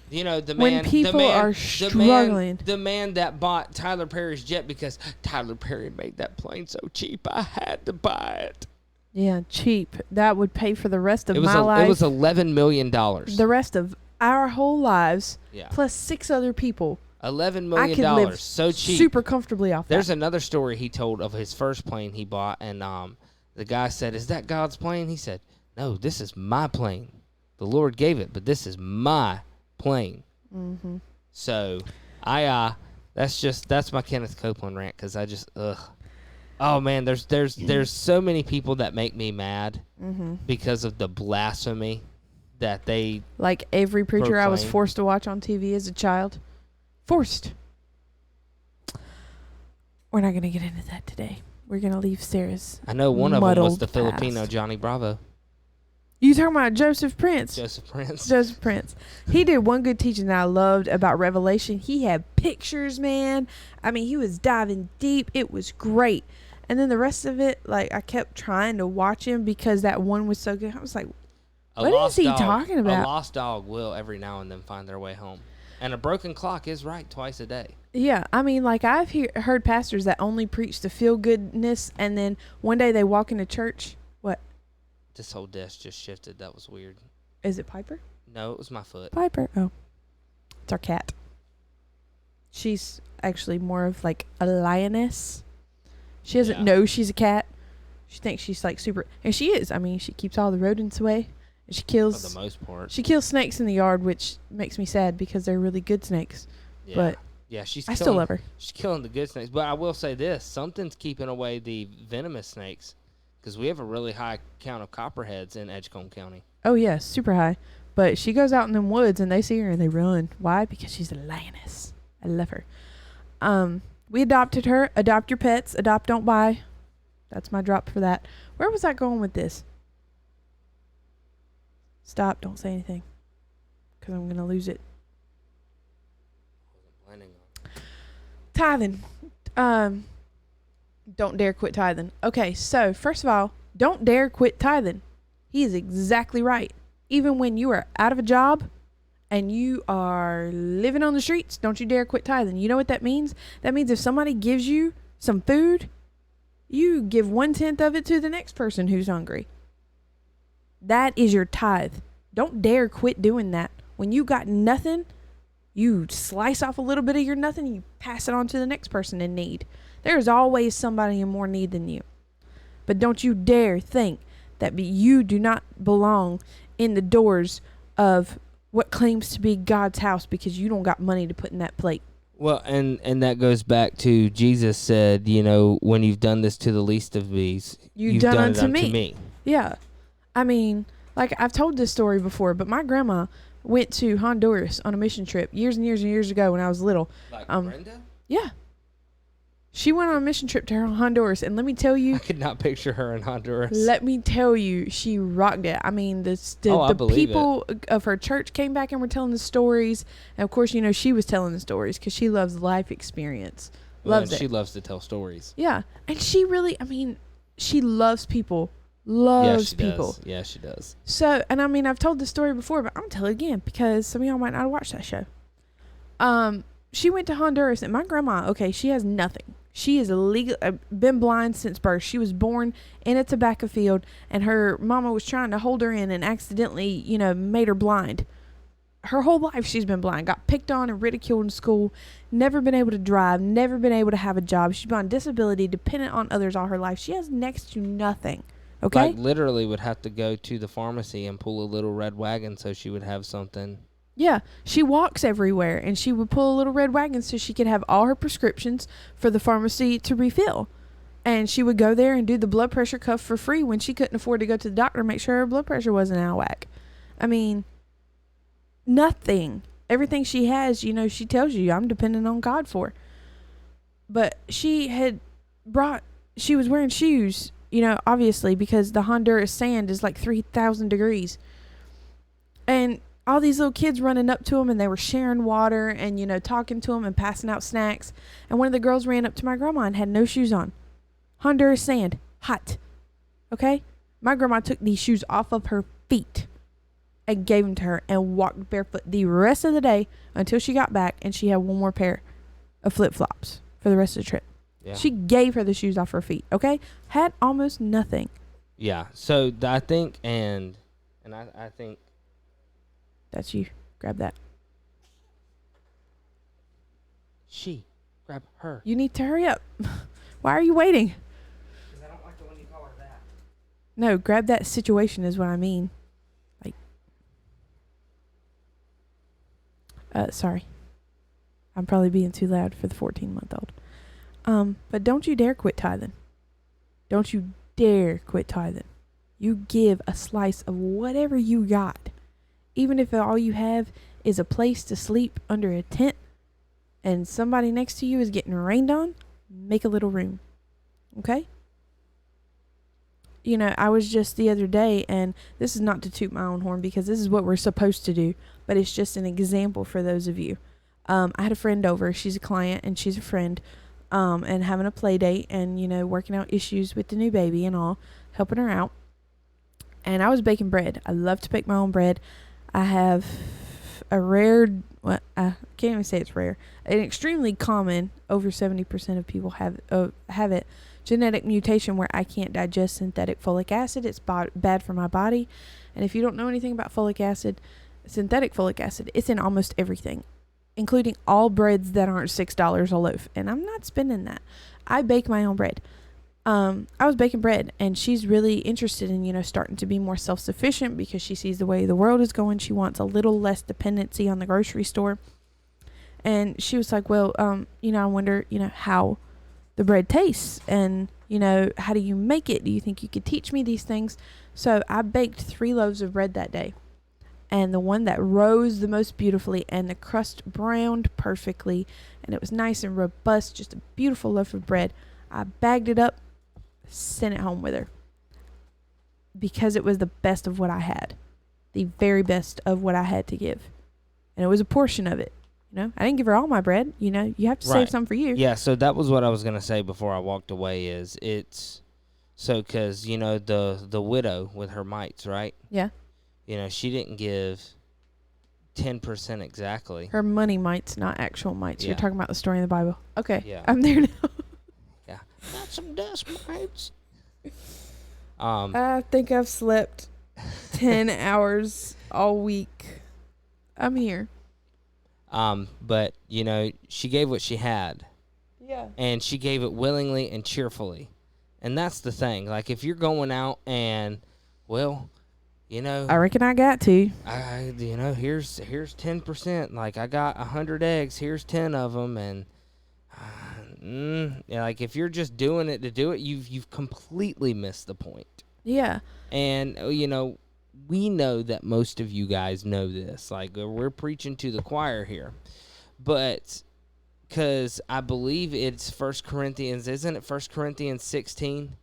You know, When people are struggling. the man that bought Tyler Perry's jet because Tyler Perry made that plane so cheap, I had to buy it. Yeah, cheap. That would pay for the rest of It was my life. it was $11 million. The rest of our whole lives, Yeah. plus 6 other people. $11 I million, could live so cheap. super comfortably off There's that. another story he told of his first plane he bought, and the guy said, "Is that God's plane?" He said, "No, this is my plane. The Lord gave it, but this is my plane." Mm-hmm. So, that's my Kenneth Copeland rant because I just oh man, there's so many people that make me mad because of the blasphemy that they Like every preacher I was proclaim. forced to watch on TV as a child. Forced. We're not going to get into that today. We're going to leave Sarah's. I know one of them was muddled the Filipino past. Johnny Bravo, You talking about Joseph Prince? Joseph Prince. Joseph Prince. He did one good teaching that I loved about Revelation. He had pictures, man. I mean, he was diving deep. It was great. And then the rest of it, like, I kept trying to watch him because that one was so good. I was like, What is lost he dog- talking about? A lost dog will every now and then find their way home. And a broken clock is right twice a day. yeah. I mean, like, I've heard pastors that only preach the feel-goodness, and then one day they walk into church. What? This whole desk just shifted. That was weird. Is it Piper? No, it was my foot. Piper. Oh. It's our cat. She's actually more of like a lioness. She doesn't Yeah. know she's a cat. She thinks she's like super, and she is. I mean, she keeps all the rodents away, and she For kills. the most part. She kills snakes in the yard, which makes me sad because they're really good snakes. Yeah. But yeah, she's I killing, still love her. She's killing the good snakes. But I will say this. Something's keeping away the venomous snakes. Because we have a really high count of copperheads in Edgecombe County. Oh yeah, super high. But she goes out in them woods and they see her and they run. Why? Because she's a lioness. I love her. We adopted her. Adopt your pets. Adopt, don't buy. That's my drop for that. Where was I going with this? Stop. Don't say anything. Because I'm going to lose it. Planning on. Tithing. Don't dare quit tithing. Okay, so first of all, don't dare quit tithing. He is exactly right. Even when you are out of a job and you are living on the streets, don't you dare quit tithing. You know what that means? That means if somebody gives you some food, you give 1/10 of it to the next person who's hungry. That is your tithe. Don't dare quit doing that. When you got nothing, you slice off a little bit of your nothing and you pass it on to the next person in need. There's always somebody in more need than you. But don't you dare think that you do not belong in the doors of what claims to be God's house because you don't got money to put in that plate. Well, and that goes back to Jesus said, you know, when you've done this to the least of these, You've done it unto unto me. me. Yeah. I mean, like I've told this story before, but my grandma went to Honduras on a mission trip years and years and years ago when I was little. Like Brenda? Yeah. She went on a mission trip to Honduras, and let me tell you, I could not picture her in Honduras. let me tell you, she rocked it. I mean, the I believe people of her church came back and were telling the stories. And of course, you know, she was telling the stories because she loves life experience. Loves it. She loves to tell stories. Yeah. And she really, I mean, she loves people. Yeah, Loves she people. does. Yeah, she does. So, and I mean, I've told this story before, but I'm going to tell it again because some of y'all might not have watched that show. She went to Honduras, and my grandma, okay, she has nothing. She is been blind since birth. She was born in a tobacco field, and her mama was trying to hold her in and accidentally, you know, made her blind. Her whole life she's been blind. Got picked on and ridiculed in school. Never been able to drive. Never been able to have a job. She's been on disability, dependent on others all her life. She has next to nothing. Okay? Like, literally would have to go to the pharmacy and pull a little red wagon so she would have something. Yeah, she walks everywhere, and she would pull a little red wagon so she could have all her prescriptions for the pharmacy to refill. And she would go there and do the blood pressure cuff for free when she couldn't afford to go to the doctor to make sure her blood pressure wasn't out of whack. I mean, nothing. Everything she has, you know, she tells you, I'm dependent on God for. But she was wearing shoes, you know, obviously, because the Honduras sand is like 3,000 degrees. And all these little kids running up to them, and they were sharing water and, you know, talking to them and passing out snacks. And one of the girls ran up to my grandma and had no shoes on. Honduras sand. Hot. Okay? My grandma took these shoes off of her feet and gave them to her and walked barefoot the rest of the day until she got back, and she had one more pair of flip-flops for the rest of the trip. Yeah. She gave her the shoes off her feet, okay? Had almost nothing. Yeah. So I think, and I think. That's you. Grab that. She. Grab her. You need to hurry up. Why are you waiting? Because I don't like the one you call her that. No, grab that situation is what I mean. Like, sorry. I'm probably being too loud for the 14-month-old. But don't you dare quit tithing. Don't you dare quit tithing. You give a slice of whatever you got. Even if all you have is a place to sleep under a tent and somebody next to you is getting rained on, make a little room. Okay? You know, I was just the other day, and this is not to toot my own horn because this is what we're supposed to do, but it's just an example for those of you. I had a friend over. She's a client and she's a friend, and having a play date and, you know, working out issues with the new baby and all, helping her out. And I was baking bread. I love to bake my own bread. I have a rare, well, I can't even say it's rare, an extremely common, over 70% of people have it, genetic mutation where I can't digest synthetic folic acid. It's bad for my body. And if you don't know anything about folic acid, synthetic folic acid, it's in almost everything, including all breads that aren't $6 a loaf. And I'm not spending that. I bake my own bread. I was baking bread, and she's really interested in, you know, starting to be more self-sufficient because she sees the way the world is going. She wants a little less dependency on the grocery store. And she was like, well, you know, I wonder, you know, how the bread tastes and, you know, how do you make it? Do you think you could teach me these things? So I baked 3 loaves of bread that day. And the one that rose the most beautifully and the crust browned perfectly and it was nice and robust, just a beautiful loaf of bread. I bagged it up, sent it home with her because it was the best of what I had, the very best of what I had to give. And it was a portion of it. You know, I didn't give her all my bread. You know, you have to save some for you. Yeah, so that was what I was going to say before I walked away is it's so because, you know, the widow with her mites, right? Yeah. You know, she didn't give 10% exactly. Her money mites, not actual mites. Yeah. You're talking about the story in the Bible. Okay. Yeah. I'm there now. Yeah. Got some dust mites. I think I've slept 10 hours all week. I'm here. But, you know, she gave what she had. Yeah. And she gave it willingly and cheerfully. And that's the thing. Like, if you're going out and, well, you know, I reckon I got to. you know, here's 10%. Like, I got 100 eggs. Here's 10 of them. And, yeah, like, if you're just doing it to do it, you've completely missed the point. Yeah. And, we know that most of you guys know this. Like, we're preaching to the choir here. But because I believe it's 1 Corinthians, isn't it 1 Corinthians 16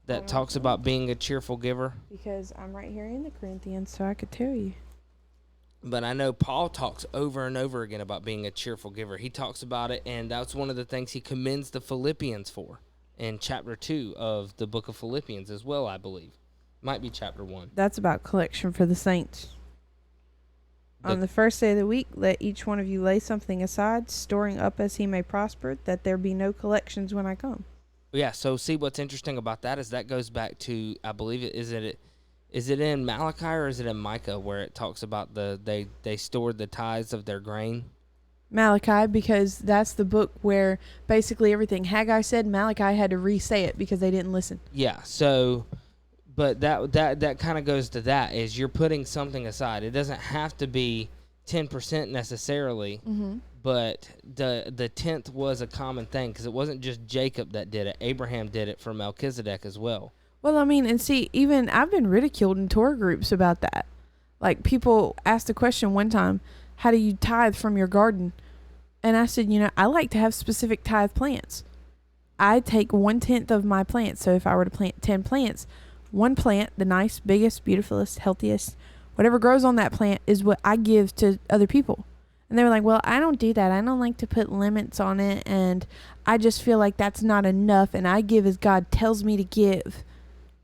that talks about being a cheerful giver? Because I'm right here in the Corinthians, so I could tell you. But I know Paul talks over and over again about being a cheerful giver. He talks about it, and that's one of the things he commends the Philippians for in chapter 2 of the book of Philippians as well, I believe. Might be chapter 1. That's about collection for the saints. On the first day of the week, let each one of you lay something aside, storing up as he may prosper, that there be no collections when I come. Yeah, so see what's interesting about that is that goes back to, I believe is it in Malachi or is it in Micah where it talks about they stored the tithes of their grain? Malachi, because that's the book where basically everything Haggai said, Malachi had to re-say it because they didn't listen. Yeah, so but that kind of goes to that is you're putting something aside. It doesn't have to be 10% necessarily, but the 10th was a common thing because it wasn't just Jacob that did it. Abraham did it for Melchizedek as well. Well, I mean, and see, even I've been ridiculed in tour groups about that. Like, people asked the question one time, how do you tithe from your garden? And I said, I like to have specific tithe plants. I take 1/10 of my plants. So if I were to plant 10 plants, one plant, the nice, biggest, beautifulest, healthiest, whatever grows on that plant is what I give to other people. And they were like, well, I don't do that. I don't like to put limits on it. And I just feel like that's not enough. And I give as God tells me to give.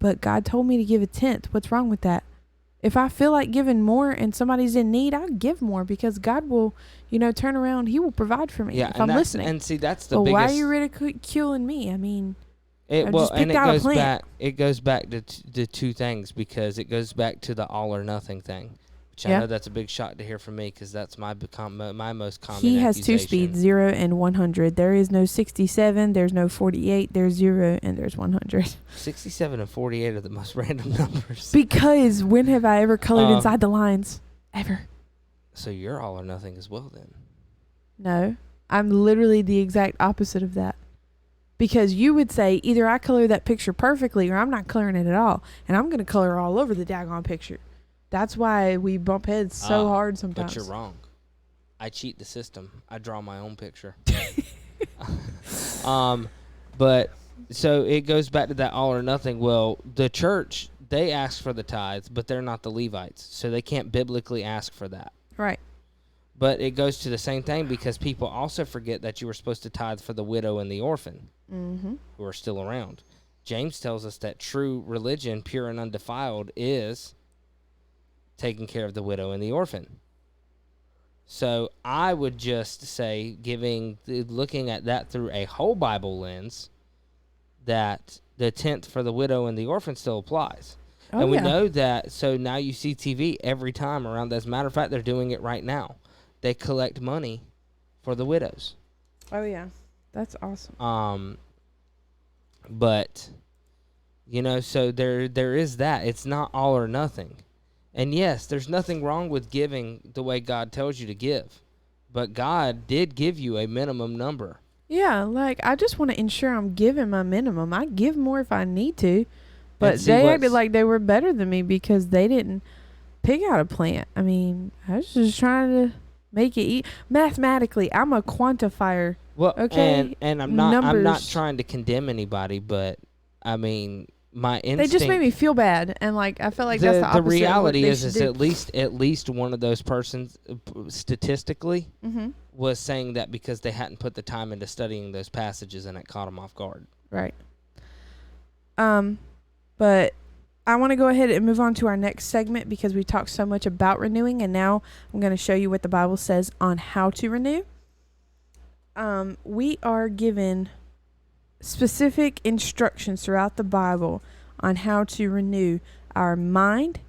But God told me to give 1/10. What's wrong with that? If I feel like giving more and somebody's in need, I'll give more because God will, turn around. He will provide for me if I'm listening. And see, that's the biggest. Why are you ridiculing me? I mean, it goes back to the two things because it goes back to the all or nothing thing. Which I know that's a big shock to hear from me because that's my most common He has accusation. 2 speeds, 0 and 100. There is no 67, there's no 48, there's 0, and there's 100. 67 and 48 are the most random numbers. Because when have I ever colored inside the lines? Ever. So you're all or nothing as well then. No, I'm literally the exact opposite of that. Because you would say either I color that picture perfectly or I'm not coloring it at all. And I'm going to color all over the daggone picture. That's why we bump heads so hard sometimes. But you're wrong. I cheat the system. I draw my own picture. But so it goes back to that all or nothing. Well, the church, they ask for the tithes, but they're not the Levites. So they can't biblically ask for that. Right. But it goes to the same thing because people also forget that you were supposed to tithe for the widow and the orphan who are still around. James tells us that true religion, pure and undefiled, is taking care of the widow and the orphan. So I would just say, looking at that through a whole Bible lens, that the 10th for the widow and the orphan still applies. And we know that, so now you see TV every time around. As a matter of fact, they're doing it right now. They collect money for the widows. Oh, yeah. That's awesome. But, so there is that. It's not all or nothing. And yes, there's nothing wrong with giving the way God tells you to give. But God did give you a minimum number. Yeah, like, I just want to ensure I'm giving my minimum. I give more if I need to. But they acted like they were better than me because they didn't pick out a plant. I mean, I was just trying to make it eat. Mathematically, I'm a quantifier. Well, okay, and I'm not trying to condemn anybody, but I mean, my instinct. They just made me feel bad, and like I felt like that's the opposite. The reality is at least one of those persons, statistically, was saying that because they hadn't put the time into studying those passages, and it caught them off guard. Right. But I want to go ahead and move on to our next segment because we talked so much about renewing, and now I'm going to show you what the Bible says on how to renew. We are given specific instructions throughout the Bible on how to renew our mind,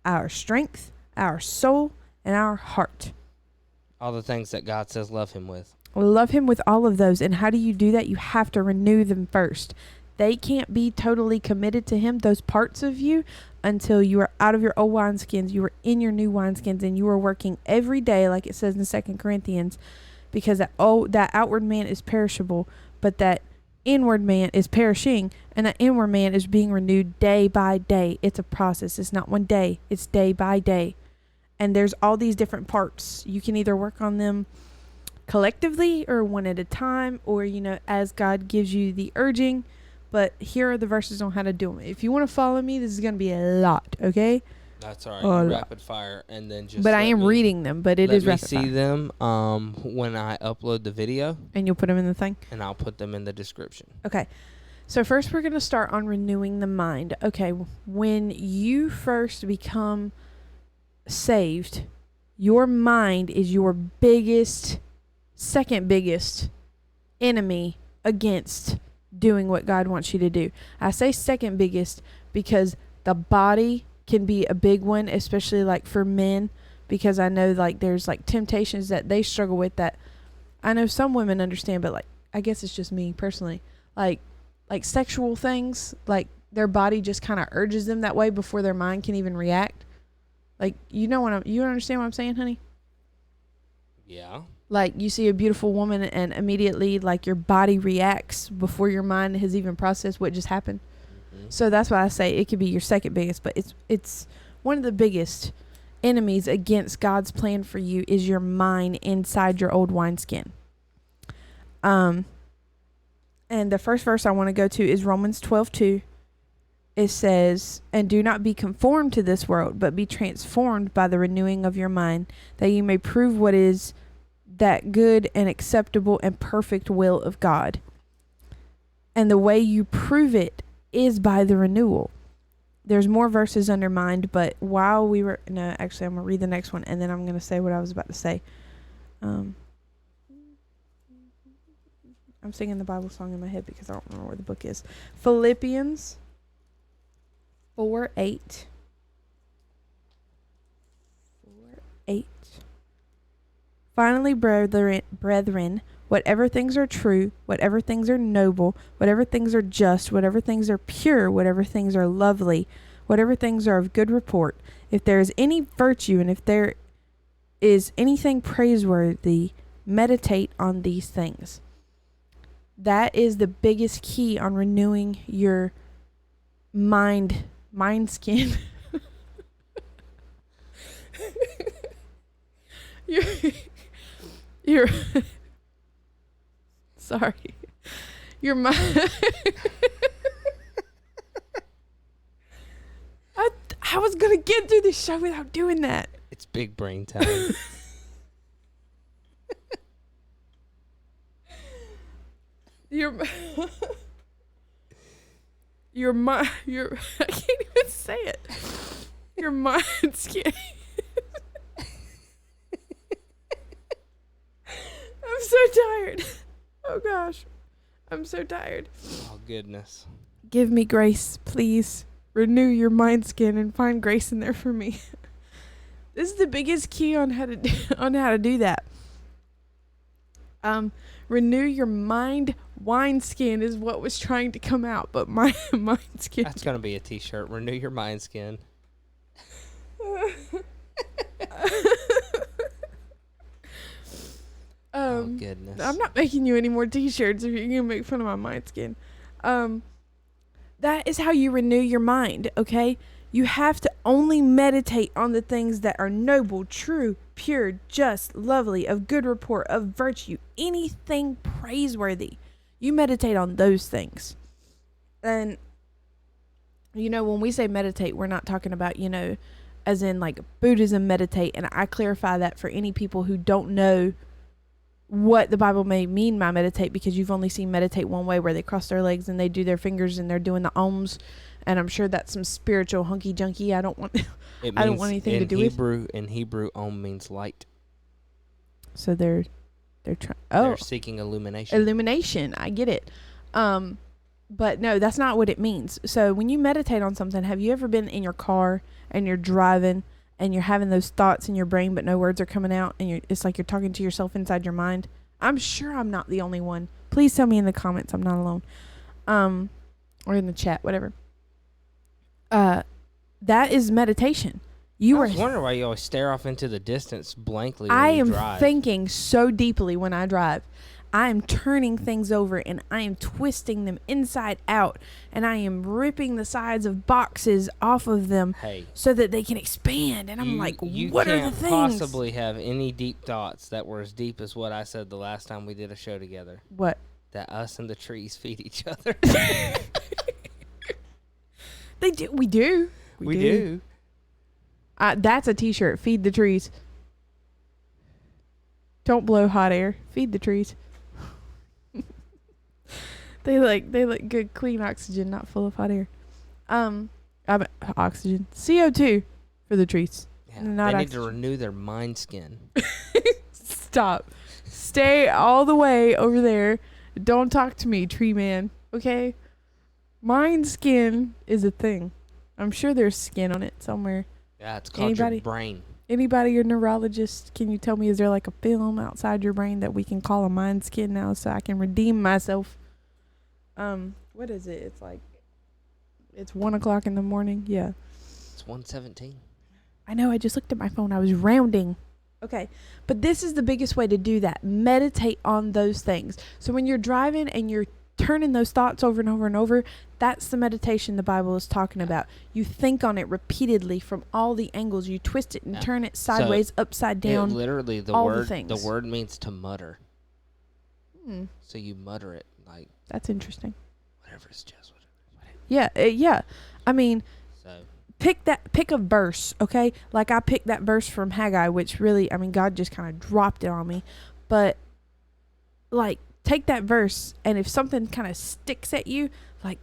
our strength, our soul, and our heart. All the things that God says love him with. Love him with all of those. And how do you do that? You have to renew them first. They can't be totally committed to him, those parts of you, until you are out of your old wineskins, you are in your new wineskins, and you are working every day, like it says in 2 Corinthians, because that outward man is perishable, but that inward man is perishing, and that inward man is being renewed day by day. It's a process. It's not one day. It's day by day. And there's all these different parts. You can either work on them collectively or one at a time, or, as God gives you the urging. But here are the verses on how to do them. If you want to follow me, this is going to be a lot, okay? That's all right. Rapid fire, and then just. But I am reading them, but it is rapid fire. Let me see them when I upload the video. And you'll put them in the thing? And I'll put them in the description. Okay. So first we're going to start on renewing the mind. Okay, when you first become saved, your mind is your second biggest enemy against doing what God wants you to do. I say second biggest because the body can be a big one, especially like for men, because I know like there's like temptations that they struggle with that I know some women understand, but like I guess it's just me personally, like sexual things, like their body just kind of urges them that way before their mind can even react. Like, you understand what I'm saying, honey? Yeah. Like you see a beautiful woman and immediately like your body reacts before your mind has even processed what just happened. So that's why I say it could be your second biggest, but it's one of the biggest enemies against God's plan for you is your mind inside your old wineskin. And the first verse I want to go to is Romans 12:2. It says, "And do not be conformed to this world, but be transformed by the renewing of your mind, that you may prove what is that good and acceptable and perfect will of God." And the way you prove it is by the renewal. There's more verses under mind, but while we were... No, actually, I'm going to read the next one, and then I'm going to say what I was about to say. I'm singing the Bible song in my head because I don't remember where the book is. Philippians 4:8. 4:8. "Finally, brethren, whatever things are true, whatever things are noble, whatever things are just, whatever things are pure, whatever things are lovely, whatever things are of good report, if there is any virtue and if there is anything praiseworthy, meditate on these things." That is the biggest key on renewing your mind skin. You're sorry. Your mind. I was gonna get through this show without doing that. It's big brain time. I can't even say it. Your mind skin. I'm so tired. Oh gosh. I'm so tired. Oh goodness. Give me grace, please. Renew your mind skin and find grace in there for me. This is the biggest key on how to do that. Renew your mind wineskin is what was trying to come out, but my mind skin. That's gonna be a t-shirt. Renew your mind skin. Oh goodness. I'm not making you any more t-shirts if you're gonna make fun of my mind skin. That is how you renew your mind, okay? You have to only meditate on the things that are noble, true, pure, just, lovely, of good report, of virtue, anything praiseworthy. You meditate on those things. And, when we say meditate, we're not talking about, as in like Buddhism meditate. And I clarify that for any people who don't know what the Bible may mean by meditate, because you've only seen meditate one way, where they cross their legs and they do their fingers and they're doing the ohms. And I'm sure that's some spiritual hunky junky. I don't want anything to do with. In Hebrew, Om means light. So they're trying. They're seeking illumination. Illumination. I get it. But no, that's not what it means. So when you meditate on something, have you ever been in your car and you're driving and you're having those thoughts in your brain, but no words are coming out, and it's like you're talking to yourself inside your mind? I'm sure I'm not the only one. Please tell me in the comments I'm not alone. Or in the chat, whatever. That is meditation. I was wondering why you always stare off into the distance blankly when I you am drive. thinking so deeply when I drive. I am turning things over and I am twisting them inside out and I am ripping the sides of boxes off of them so that they can expand. And I'm like, what are the things? You can't possibly have any deep thoughts that were as deep as what I said the last time we did a show together. What? That us and the trees feed each other. They do. We do. We do. That's a t-shirt. Feed the trees. Don't blow hot air. Feed the trees. They like good, clean oxygen, not full of hot air. Oxygen, CO2 for the trees. Yeah, they need to renew their Wineskin. Stop. Stay all the way over there. Don't talk to me, tree man. Okay. Wineskin is a thing. I'm sure there's skin on it somewhere. Yeah, it's called your brain. Anybody, your neurologist, can you tell me, is there like a film outside your brain that we can call a Wineskin now so I can redeem myself? What is it? It's like, it's 1 o'clock in the morning. Yeah. It's 1:17. I know. I just looked at my phone. I was rounding. Okay. But this is the biggest way to do that. Meditate on those things. So when you're driving and you're turning those thoughts over and over and over, that's the meditation the Bible is talking about. You think on it repeatedly from all the angles. You twist it and turn it sideways, upside down. Literally, the word means to mutter. So you mutter it like. That's interesting. Whatever it's just. Yeah, yeah. I mean, pick a verse, okay? Like I picked that verse from Haggai, which really, I mean, God just kind of dropped it on me. But like, take that verse, and if something kind of sticks at you, like,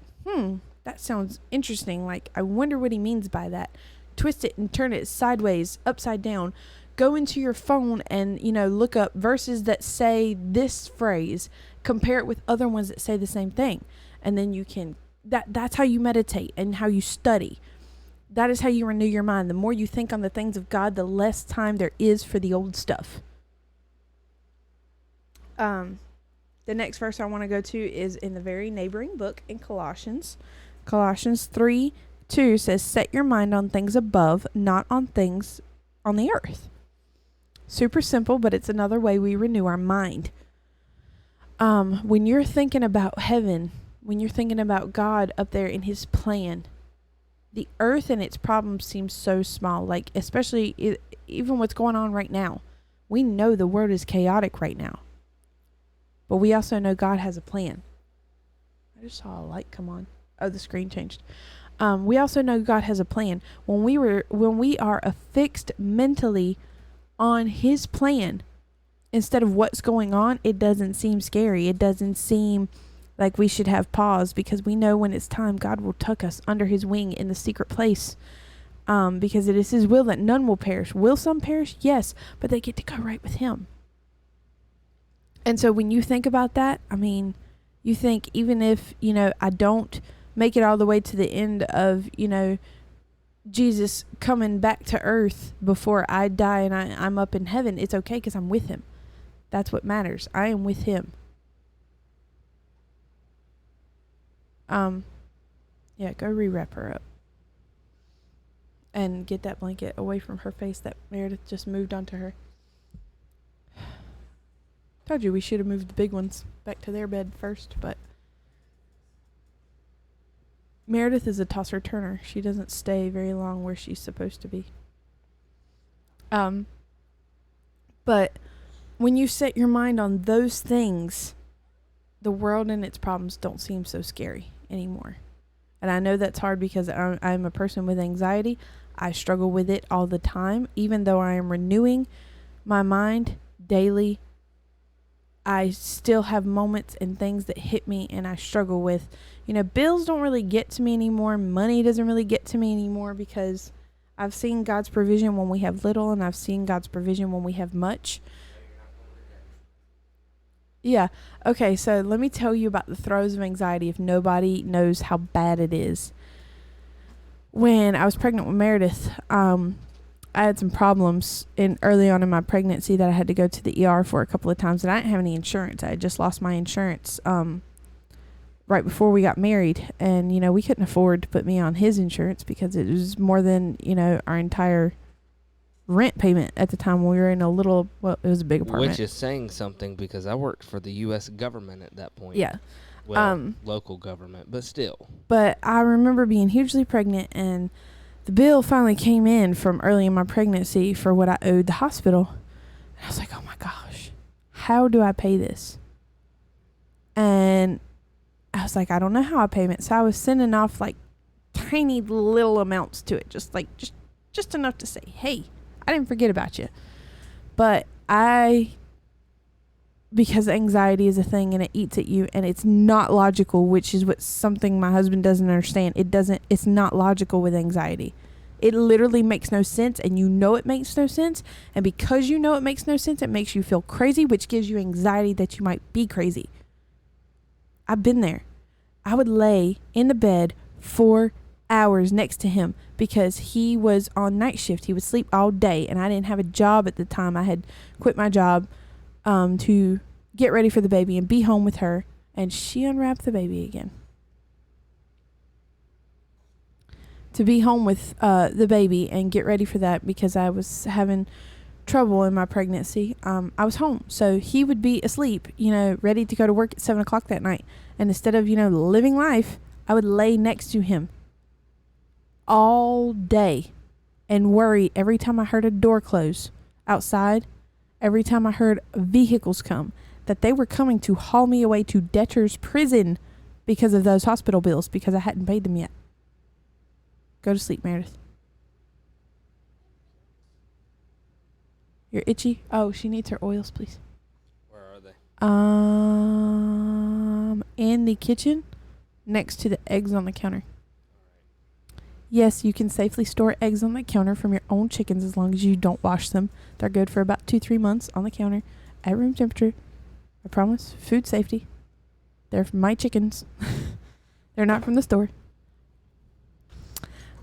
that sounds interesting. Like, I wonder what he means by that. Twist it and turn it sideways, upside down. Go into your phone and, look up verses that say this phrase. Compare it with other ones that say the same thing. And then you can, that's how you meditate and how you study. That is how you renew your mind. The more you think on the things of God, the less time there is for the old stuff. The next verse I want to go to is in the very neighboring book in Colossians. Colossians 3:2 says, set your mind on things above, not on things on the earth. Super simple, but it's another way we renew our mind. When you're thinking about heaven, when you're thinking about God up there in his plan, the earth and its problems seem so small. Like, especially even what's going on right now. We know the world is chaotic right now. But we also know God has a plan. I just saw a light come on. Oh, the screen changed. We also know God has a plan. When we are affixed mentally on his plan, instead of what's going on, it doesn't seem scary. It doesn't seem like we should have pause, because we know when it's time, God will tuck us under his wing in the secret place. Because it is his will that none will perish. Will some perish? Yes, but they get to go right with him. And so when you think about that, I mean, you think even if, I don't make it all the way to the end of, Jesus coming back to earth before I die and I'm up in heaven, it's okay because I'm with him. That's what matters. I am with him. Yeah, go rewrap her up. And get that blanket away from her face that Meredith just moved onto her. Told you we should have moved the big ones back to their bed first, but Meredith is a tosser-turner. She doesn't stay very long where she's supposed to be. But when you set your mind on those things, the world and its problems don't seem so scary anymore. And I know that's hard because I'm a person with anxiety. I struggle with it all the time. Even though I am renewing my mind daily, I still have moments and things that hit me and I struggle with. Bills don't really get to me anymore. Money doesn't really get to me anymore because I've seen God's provision when we have little, and I've seen God's provision when we have much. Yeah. Okay, so let me tell you about the throes of anxiety if nobody knows how bad it is. When I was pregnant with Meredith, I had some problems early on in my pregnancy that I had to go to the ER for a couple of times, and I didn't have any insurance. I had just lost my insurance right before we got married, and we couldn't afford to put me on his insurance because it was more than our entire rent payment at the time when we were in a little, well, it was a big apartment. Which is saying something because I worked for the U.S. government at that point. Yeah. Well, local government, but still. But I remember being hugely pregnant, and the bill finally came in from early in my pregnancy for what I owed the hospital. And I was like, oh my gosh, how do I pay this? And I was like, I don't know how I pay it. So I was sending off like tiny little amounts to it, just enough to say, hey, I didn't forget about you. But because anxiety is a thing and it eats at you and it's not logical, which is what something my husband doesn't understand. It's not logical with anxiety. It literally makes no sense, and you know it makes no sense. And because you know it makes no sense, it makes you feel crazy, which gives you anxiety that you might be crazy. I've been there. I would lay in the bed for hours next to him because he was on night shift. He would sleep all day, and I didn't have a job at the time. I had quit my job to get ready for the baby and be home with her, and she unwrapped the baby again. To be home with the baby and get ready for that because I was having trouble in my pregnancy. I was home, so he would be asleep, ready to go to work at 7 o'clock that night, and instead of living life, I would lay next to him all day and worry every time I heard a door close outside, every time I heard vehicles come, that they were coming to haul me away to debtor's prison because of those hospital bills because I hadn't paid them yet. Go to sleep, Meredith. You're itchy? Oh, she needs her oils, please. Where are they? In the kitchen next to the eggs on the counter. Yes, you can safely store eggs on the counter from your own chickens as long as you don't wash them. They're good for about 2-3 months on the counter at room temperature. I promise. Food safety. They're from my chickens. They're not from the store.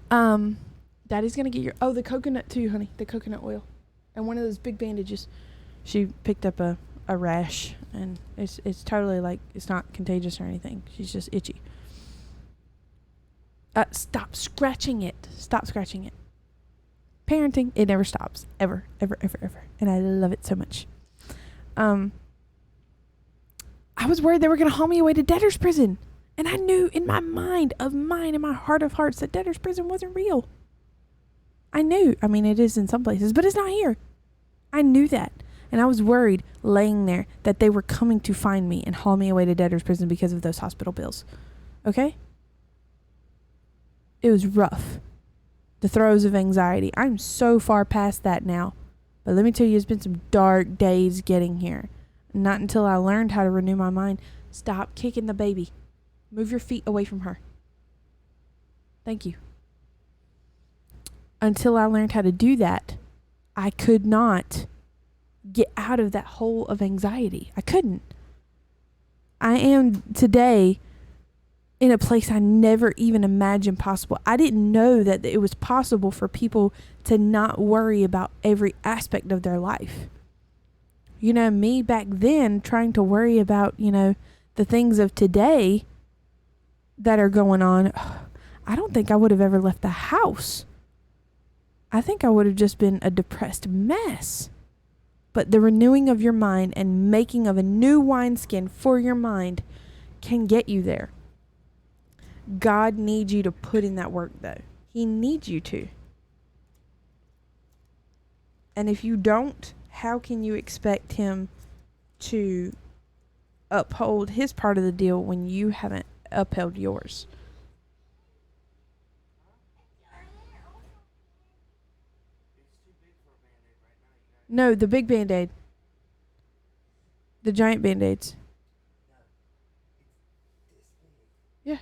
Daddy's gonna get the coconut too, honey. The coconut oil. And one of those big bandages. She picked up a rash, and it's totally like, it's not contagious or anything. She's just itchy. Stop scratching it. Stop scratching it. Parenting, it never stops. Ever, ever, ever, ever. And I love it so much. I was worried they were going to haul me away to debtor's prison. And I knew in my mind of mine, in my heart of hearts, that debtor's prison wasn't real. I knew. I mean, it is in some places, but it's not here. I knew that. And I was worried laying there that they were coming to find me and haul me away to debtor's prison because of those hospital bills. Okay? It was rough. The throes of anxiety. I'm so far past that now. But let me tell you, it's been some dark days getting here. Not until I learned how to renew my mind. Stop kicking the baby. Move your feet away from her. Thank you. Until I learned how to do that, I could not get out of that hole of anxiety. I couldn't. I am today in a place I never even imagined possible. I didn't know that it was possible for people to not worry about every aspect of their life. Me back then trying to worry about, the things of today that are going on. I don't think I would have ever left the house. I think I would have just been a depressed mess. But the renewing of your mind and making of a new wineskin for your mind can get you there. God needs you to put in that work, though. He needs you to. And if you don't, how can you expect him to uphold his part of the deal when you haven't upheld yours? No, the big Band-Aid. The giant Band-Aids. Yeah.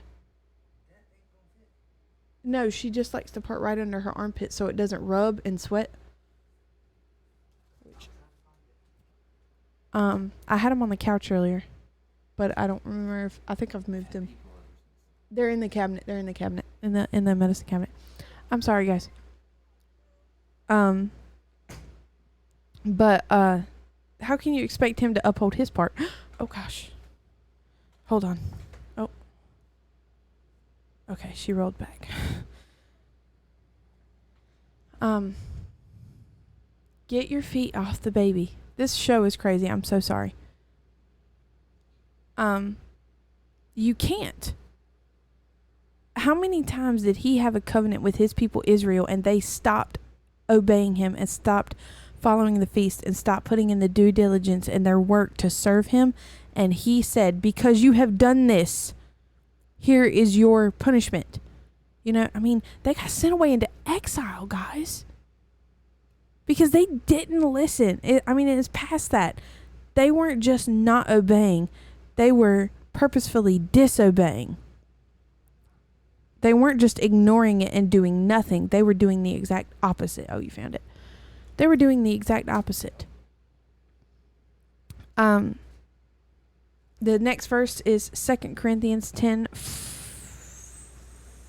No, she just likes the part right under her armpit so it doesn't rub and sweat. I had them on the couch earlier, but I don't remember if I think I've moved them. They're in the cabinet. In the medicine cabinet. I'm sorry, guys. But how can you expect him to uphold his part? Oh gosh. Hold on. Oh. Okay, she rolled back. Get your feet off the baby. This show is crazy. I'm so sorry. You can't. How many times did he have a covenant with his people Israel and they stopped obeying him and stopped following the feast and stopped putting in the due diligence and their work to serve him? And he said, because you have done this, here is your punishment. You know, I mean, they got sent away into exile, guys. Because they didn't listen. It's past that. They weren't just not obeying. They were purposefully disobeying. They weren't just ignoring it and doing nothing. They were doing the exact opposite. Oh, you found it. They were doing the exact opposite. The next verse is 2 Corinthians 10,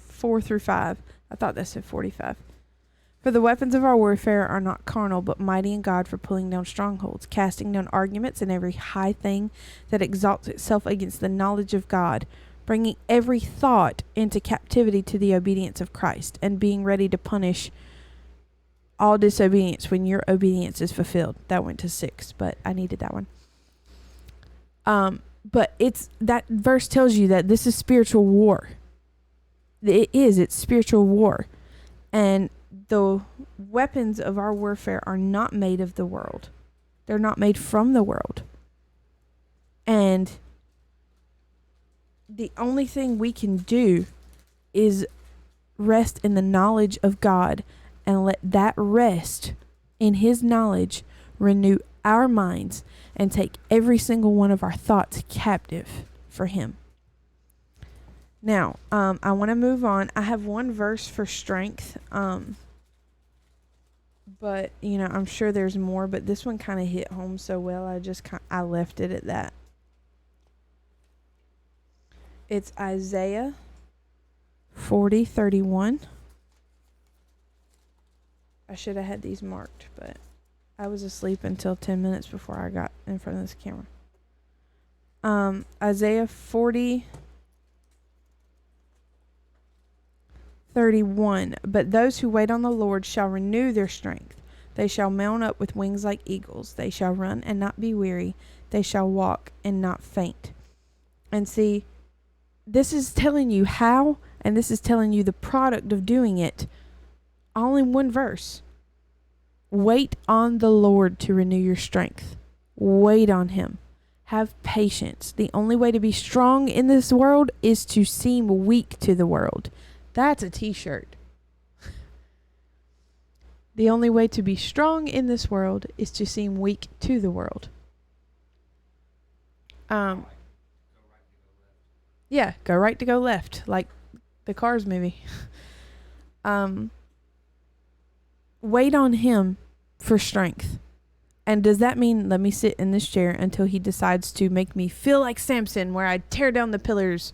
4 through 5. I thought that said 45. For the weapons of our warfare are not carnal, but mighty in God for pulling down strongholds, casting down arguments and every high thing that exalts itself against the knowledge of God, bringing every thought into captivity to the obedience of Christ, and being ready to punish all disobedience when your obedience is fulfilled. That went to 6, but I needed that one. But that verse tells you that this is spiritual war. It's spiritual war. And the weapons of our warfare are not made of the world. They're not made from the world. And the only thing we can do is rest in the knowledge of God and let that rest in His knowledge renew our minds and take every single one of our thoughts captive for Him. Now, I want to move on. I have one verse for strength, but I'm sure there's more. But this one kind of hit home so well. I left it at that. It's Isaiah 40:31. I should have had these marked, but I was asleep until 10 minutes before I got in front of this camera. Isaiah 40:31. But those who wait on the Lord shall renew their strength. They shall mount up with wings like eagles. They shall run and not be weary. They shall walk and not faint. And see, this is telling you how, and this is telling you the product of doing it, all in one verse. Wait on the Lord to renew your strength. Wait on Him. Have patience. The only way to be strong in this world is to seem weak to the world. That's a t-shirt. The only way to be strong in this world is to seem weak to the world. Yeah, go right to go left, like the Cars movie. Wait on Him for strength. And does that mean let me sit in this chair until He decides to make me feel like Samson, where I tear down the pillars?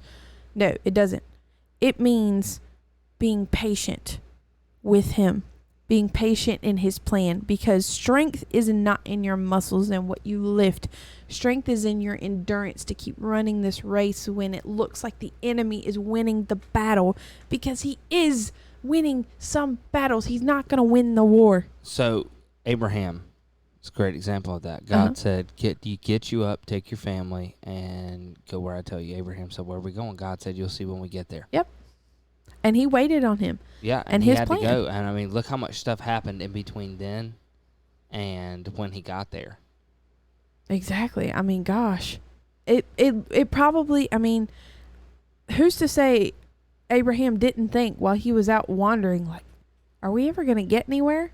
No, it doesn't. It means being patient with Him, being patient in His plan, because strength is not in your muscles and what you lift. Strength is in your endurance to keep running this race when it looks like the enemy is winning the battle, because he is winning some battles. He's not going to win the war. So Abraham is a great example of that. God said, get you up, take your family, and go where I tell you. Abraham said, where are we going? God said, you'll see when we get there. Yep. And he waited on Him. Yeah, and he had to go. And look how much stuff happened in between then and when he got there. Exactly. Gosh. It probably, who's to say Abraham didn't think while he was out wandering, like, are we ever going to get anywhere?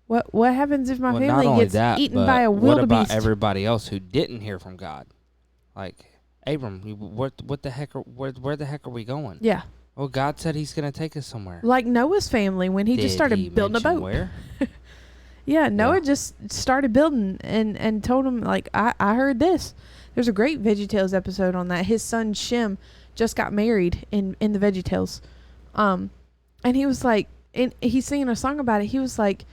What happens if my family gets eaten by a wildebeest? What about everybody else who didn't hear from God? Like, Abram, where the heck are we going? Yeah. Well, God said He's going to take us somewhere. Like Noah's family when he just started building a boat. Where? Yeah, Noah just started building and told him, like, I heard this. There's a great VeggieTales episode on that. His son Shem just got married in the VeggieTales. And he was like, and he's singing a song about it. He was like,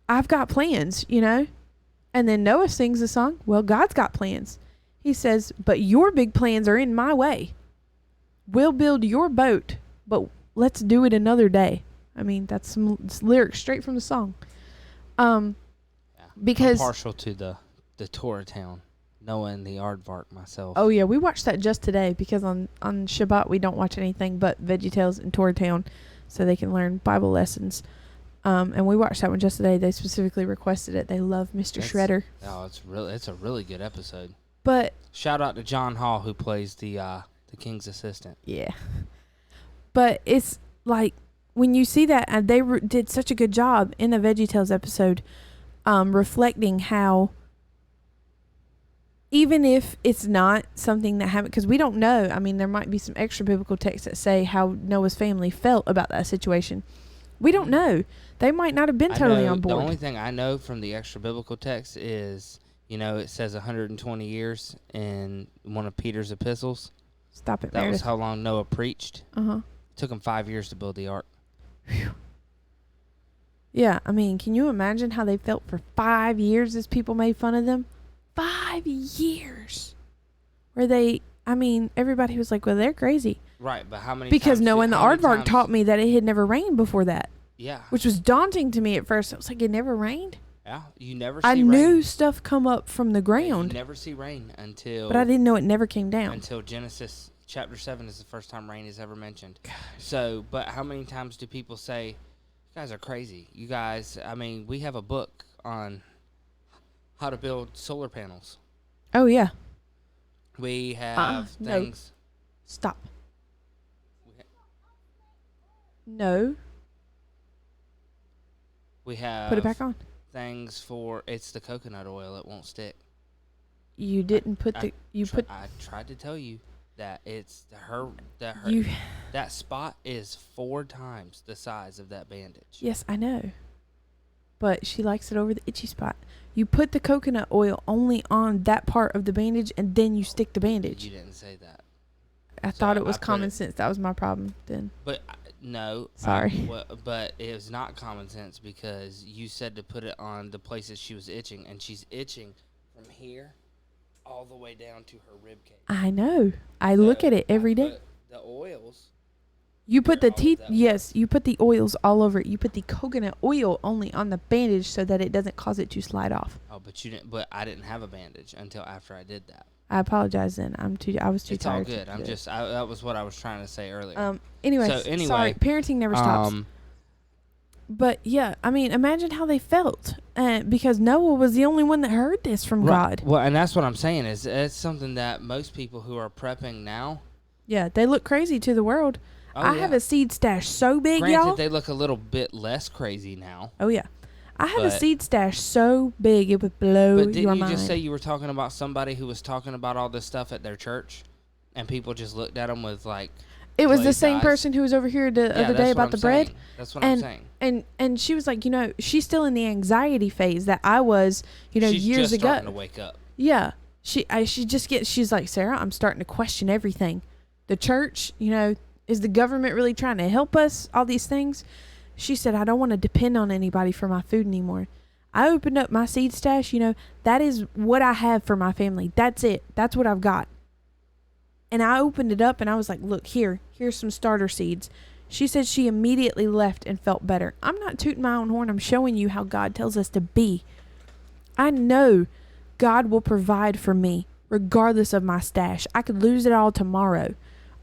I've got plans, And then Noah sings a song. Well, God's got plans. He says, but your big plans are in my way. We'll build your boat, but let's do it another day. That's some lyrics straight from the song. Yeah. Because I'm partial to the tour of town, knowing the aardvark myself. oh yeah, we watched that just today because on Shabbat we don't watch anything but VeggieTales and Tour of Town, so they can learn Bible lessons. And we watched that one just today. They specifically requested it. They love Mr. Shredder. Oh, it's a really good episode. But Shout out to John Hall, who plays the king's assistant. yeah, but it's like when you see that, and they did such a good job in the VeggieTales episode, reflecting how even if it's not something that happened, because we don't know. I mean, there might be some extra biblical texts that say how Noah's family felt about that situation. We don't know. They might not have been totally on board. The only thing I know from the extra biblical text is, it says 120 years in one of Peter's epistles. Stop it, That Meredith. was how long Noah preached. Uh-huh. It took him 5 years to build the ark. Yeah, I mean, can you imagine how they felt for 5 years as people made fun of them? 5 years. Everybody was like, well, they're crazy. Right, but how many Because times knowing the how many aardvark times- taught me that it had never rained before that. Yeah. Which was daunting to me at first. I was like, it never rained? Yeah, you never see I rain. knew stuff come up from the You ground, never see rain until... but I didn't know it never came down. Until Genesis chapter 7 is the first time rain is ever mentioned. So, but how many times do people say, you guys are crazy? You guys, we have a book on how to build solar panels. Oh, yeah. We have no. things... Stop. No. We have... Put it back on. Things for... It's the coconut oil. It won't stick. You didn't put the... I tried to tell you that it's You... that spot is 4 times the size of that bandage. Yes, I know. But she likes it over the itchy spot. You put the coconut oil only on that part of the bandage, and then you stick the bandage. You didn't say that. I thought it was common sense. That was my problem then. But no. Sorry. But it was not common sense because you said to put it on the places she was itching, and she's itching from here all the way down to her rib cage. I know. I look at it every day. Put the oils. You put the all of teeth, that yes, you put the oils all over it. You put the coconut oil only on the bandage so that it doesn't cause it to slide off. Oh, but you didn't. But I didn't have a bandage until after I did that. I apologize then. I was too It's all tired. good. That was what I was trying to say earlier. Anyway, anyway, sorry. Parenting never stops. But yeah, imagine how they felt, because Noah was the only one that heard this from God. Well, and that's what I'm saying is it's something that most people who are prepping now. Yeah, they look crazy to the world. I have a seed stash so big, Granted, y'all. they look a little bit less crazy now. Oh yeah, I have a seed stash so big it would blow your mind. But didn't you just say you were talking about somebody who was talking about all this stuff at their church, and people just looked at them with like? It was the glazed same eyes? person who was over here the other day about the bread. That's what I'm saying. And she was like, she's still in the anxiety phase that I was, She's years just ago. starting to wake up. Yeah, she's like, Sarah, I'm starting to question everything. The church, is the government really trying to help us? All these things. She said, I don't want to depend on anybody for my food anymore. I opened up my seed stash. That is what I have for my family. That's it. That's what I've got. And I opened it up and I was like, look, here's some starter seeds. She said she immediately left and felt better. I'm not tooting my own horn. I'm showing you how God tells us to be. I know God will provide for me regardless of my stash. I could lose it all tomorrow.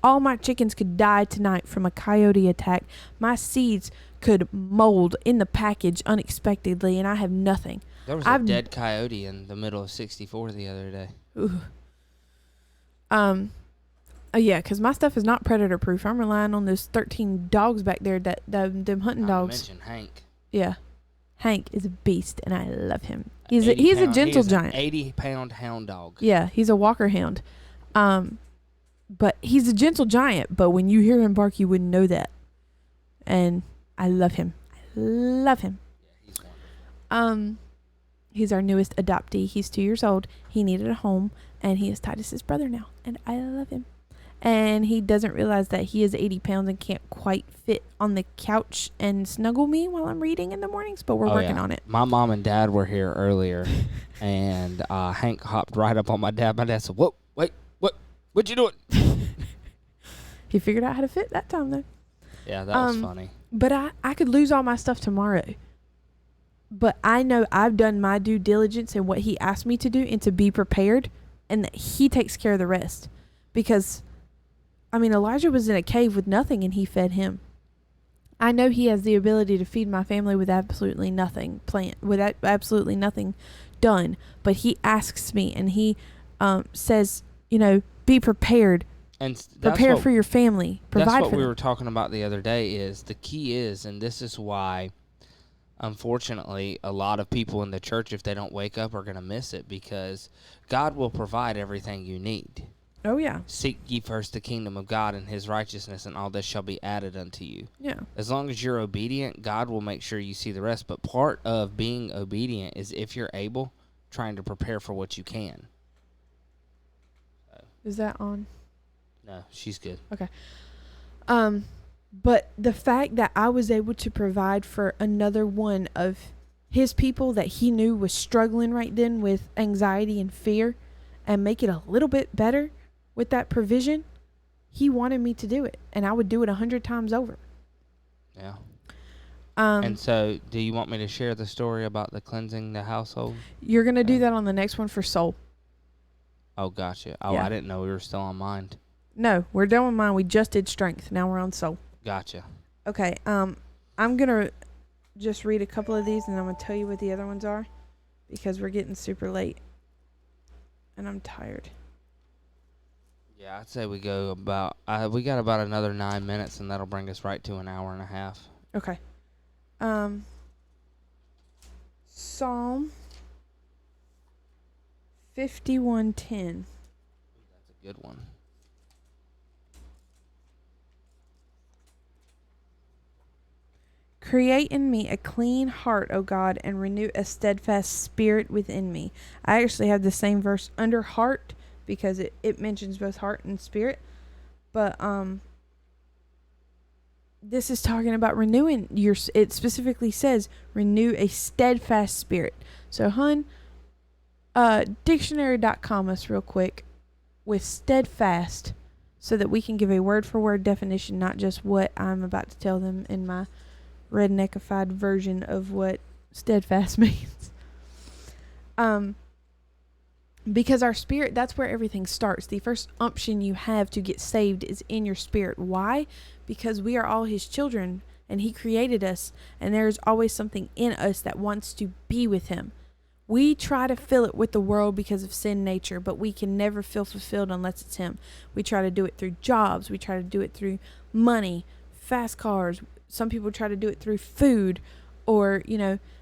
All my chickens could die tonight from a coyote attack. My seeds could mold in the package unexpectedly, and I have nothing. There was a dead coyote in the middle of 64 the other day. Ooh. Yeah, because my stuff is not predator proof. I'm relying on those 13 dogs back there, them hunting dogs. Mention Hank. Yeah, Hank is a beast, and I love him. He's a gentle giant. 80-pound hound dog. Yeah, he's a walker hound. But he's a gentle giant. But when you hear him bark, you wouldn't know that. And I love him. I love him. Yeah, he's wonderful. He's our newest adoptee. He's 2 years old. He needed a home, and he is Titus's brother now. And I love him. And he doesn't realize that he is 80 pounds and can't quite fit on the couch and snuggle me while I'm reading in the mornings, but we're working on it. My mom and dad were here earlier, and Hank hopped right up on my dad. My dad said, "Whoa, wait, what you doing?" He figured out how to fit that time, though. Yeah, that was funny. But I could lose all my stuff tomorrow. but I know I've done my due diligence in what he asked me to do and to be prepared, and that he takes care of the rest. Because, I mean, Elijah was in a cave with nothing and he fed him. I know he has the ability to feed my family with absolutely nothing absolutely nothing done. But he asks me, and he says, be prepared. And Prepare for your family. Provide that's what for we them. were talking about the other day. Is the key is, and this is why, unfortunately, a lot of people in the church, if they don't wake up, are going to miss it, because God will provide everything you need. Oh, yeah. Seek ye first the kingdom of God and his righteousness, and all this shall be added unto you. Yeah. As long as you're obedient, God will make sure you see the rest. But part of being obedient is, if you're able, trying to prepare for what you can. Is that on? No, she's good. Okay. But the fact that I was able to provide for another one of his people that he knew was struggling right then with anxiety and fear, and make it a little bit better with that provision, he wanted me to do it, and I would do it 100 times over. Yeah. And so, do you want me to share the story about the cleansing the household? You're going to do that on the next one for soul. Oh, gotcha. Oh, Yeah. I didn't know we were still on mind. No, we're done with mine. We just did strength. Now we're on soul. Gotcha. Okay. I'm going to just read a couple of these, and I'm going to tell you what the other ones are, because we're getting super late, and I'm tired. Yeah, I'd say we go about, we got about another 9 minutes, and that'll bring us right to an hour and a half. Okay. Psalm 51:10. That's a good one. Create in me a clean heart, O God, and renew a steadfast spirit within me. I actually have the same verse under heart, because it mentions both heart and spirit. But this is talking about renewing it specifically says renew a steadfast spirit. So dictionary.com us real quick with steadfast, so that we can give a word for word definition, not just what I'm about to tell them in my redneckified version of what steadfast means. Because our spirit, that's where everything starts. The first unction you have to get saved is in your spirit. Why? Because we are all his children, and he created us, and there's always something in us that wants to be with him. We try to fill it with the world because of sin nature, but we can never feel fulfilled unless it's him. We try to do it through jobs. We try to do it through money, fast cars. Some people try to do it through food, or,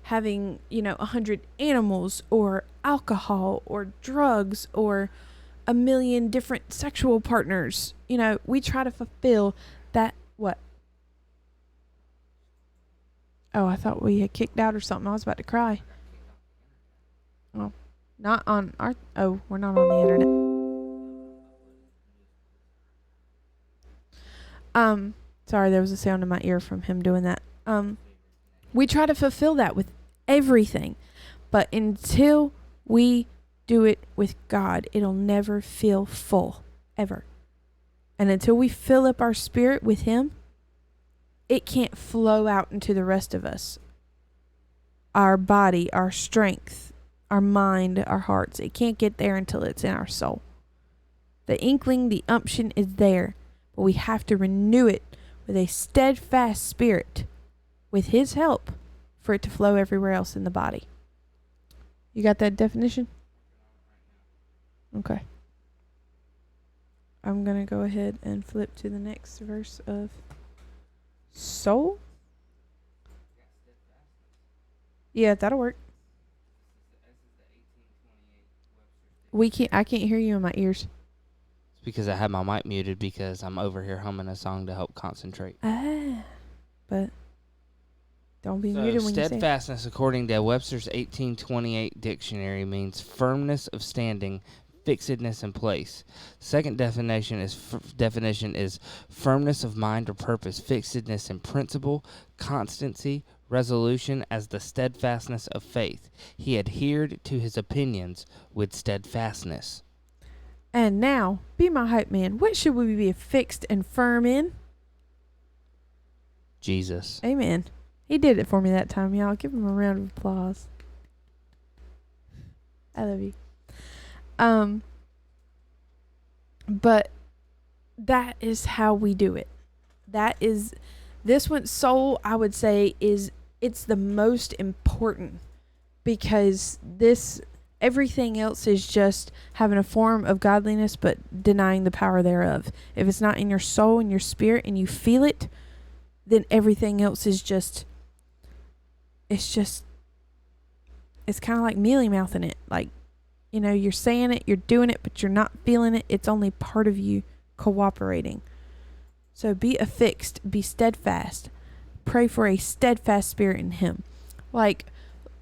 having, 100 animals, or alcohol, or drugs, or a million different sexual partners. We try to fulfill that. What? Oh, I thought we had kicked out or something. I was about to cry. Oh, not on our. Oh, we're not on the internet. Sorry, there was a sound in my ear from him doing that. We try to fulfill that with everything, but until we do it with God, it'll never feel full, ever. And until we fill up our spirit with him, it can't flow out into the rest of us. Our body, our strength, our mind, our hearts. It can't get there until it's in our soul. The inkling, the umption is there, but we have to renew it with a steadfast spirit, with his help, for it to flow everywhere else in the body. You got that definition? Okay. I'm going to go ahead and flip to the next verse of soul. Yeah, that'll work. I can't hear you in my ears. It's because I had my mic muted, because I'm over here humming a song to help concentrate. But don't be muted when you say it. Steadfastness, according to Webster's 1828 dictionary, means firmness of standing, fixedness in place. Second definition is firmness of mind or purpose, fixedness in principle, constancy, resolution, as the steadfastness of faith. He adhered to his opinions with steadfastness. And now, be my hype man. What should we be fixed and firm in? Jesus. Amen. He did it for me that time, y'all. Give him a round of applause. I love you. But that is how we do it. That is, this one, soul, I would say, it's the most important, because everything else is just having a form of godliness but denying the power thereof. If it's not in your soul and your spirit and you feel it, then everything else is just, it's kind of like mealy mouthing it. Like, you're saying it, you're doing it, but you're not feeling it. It's only part of you cooperating. So be affixed, be steadfast. Pray for a steadfast spirit in him. Like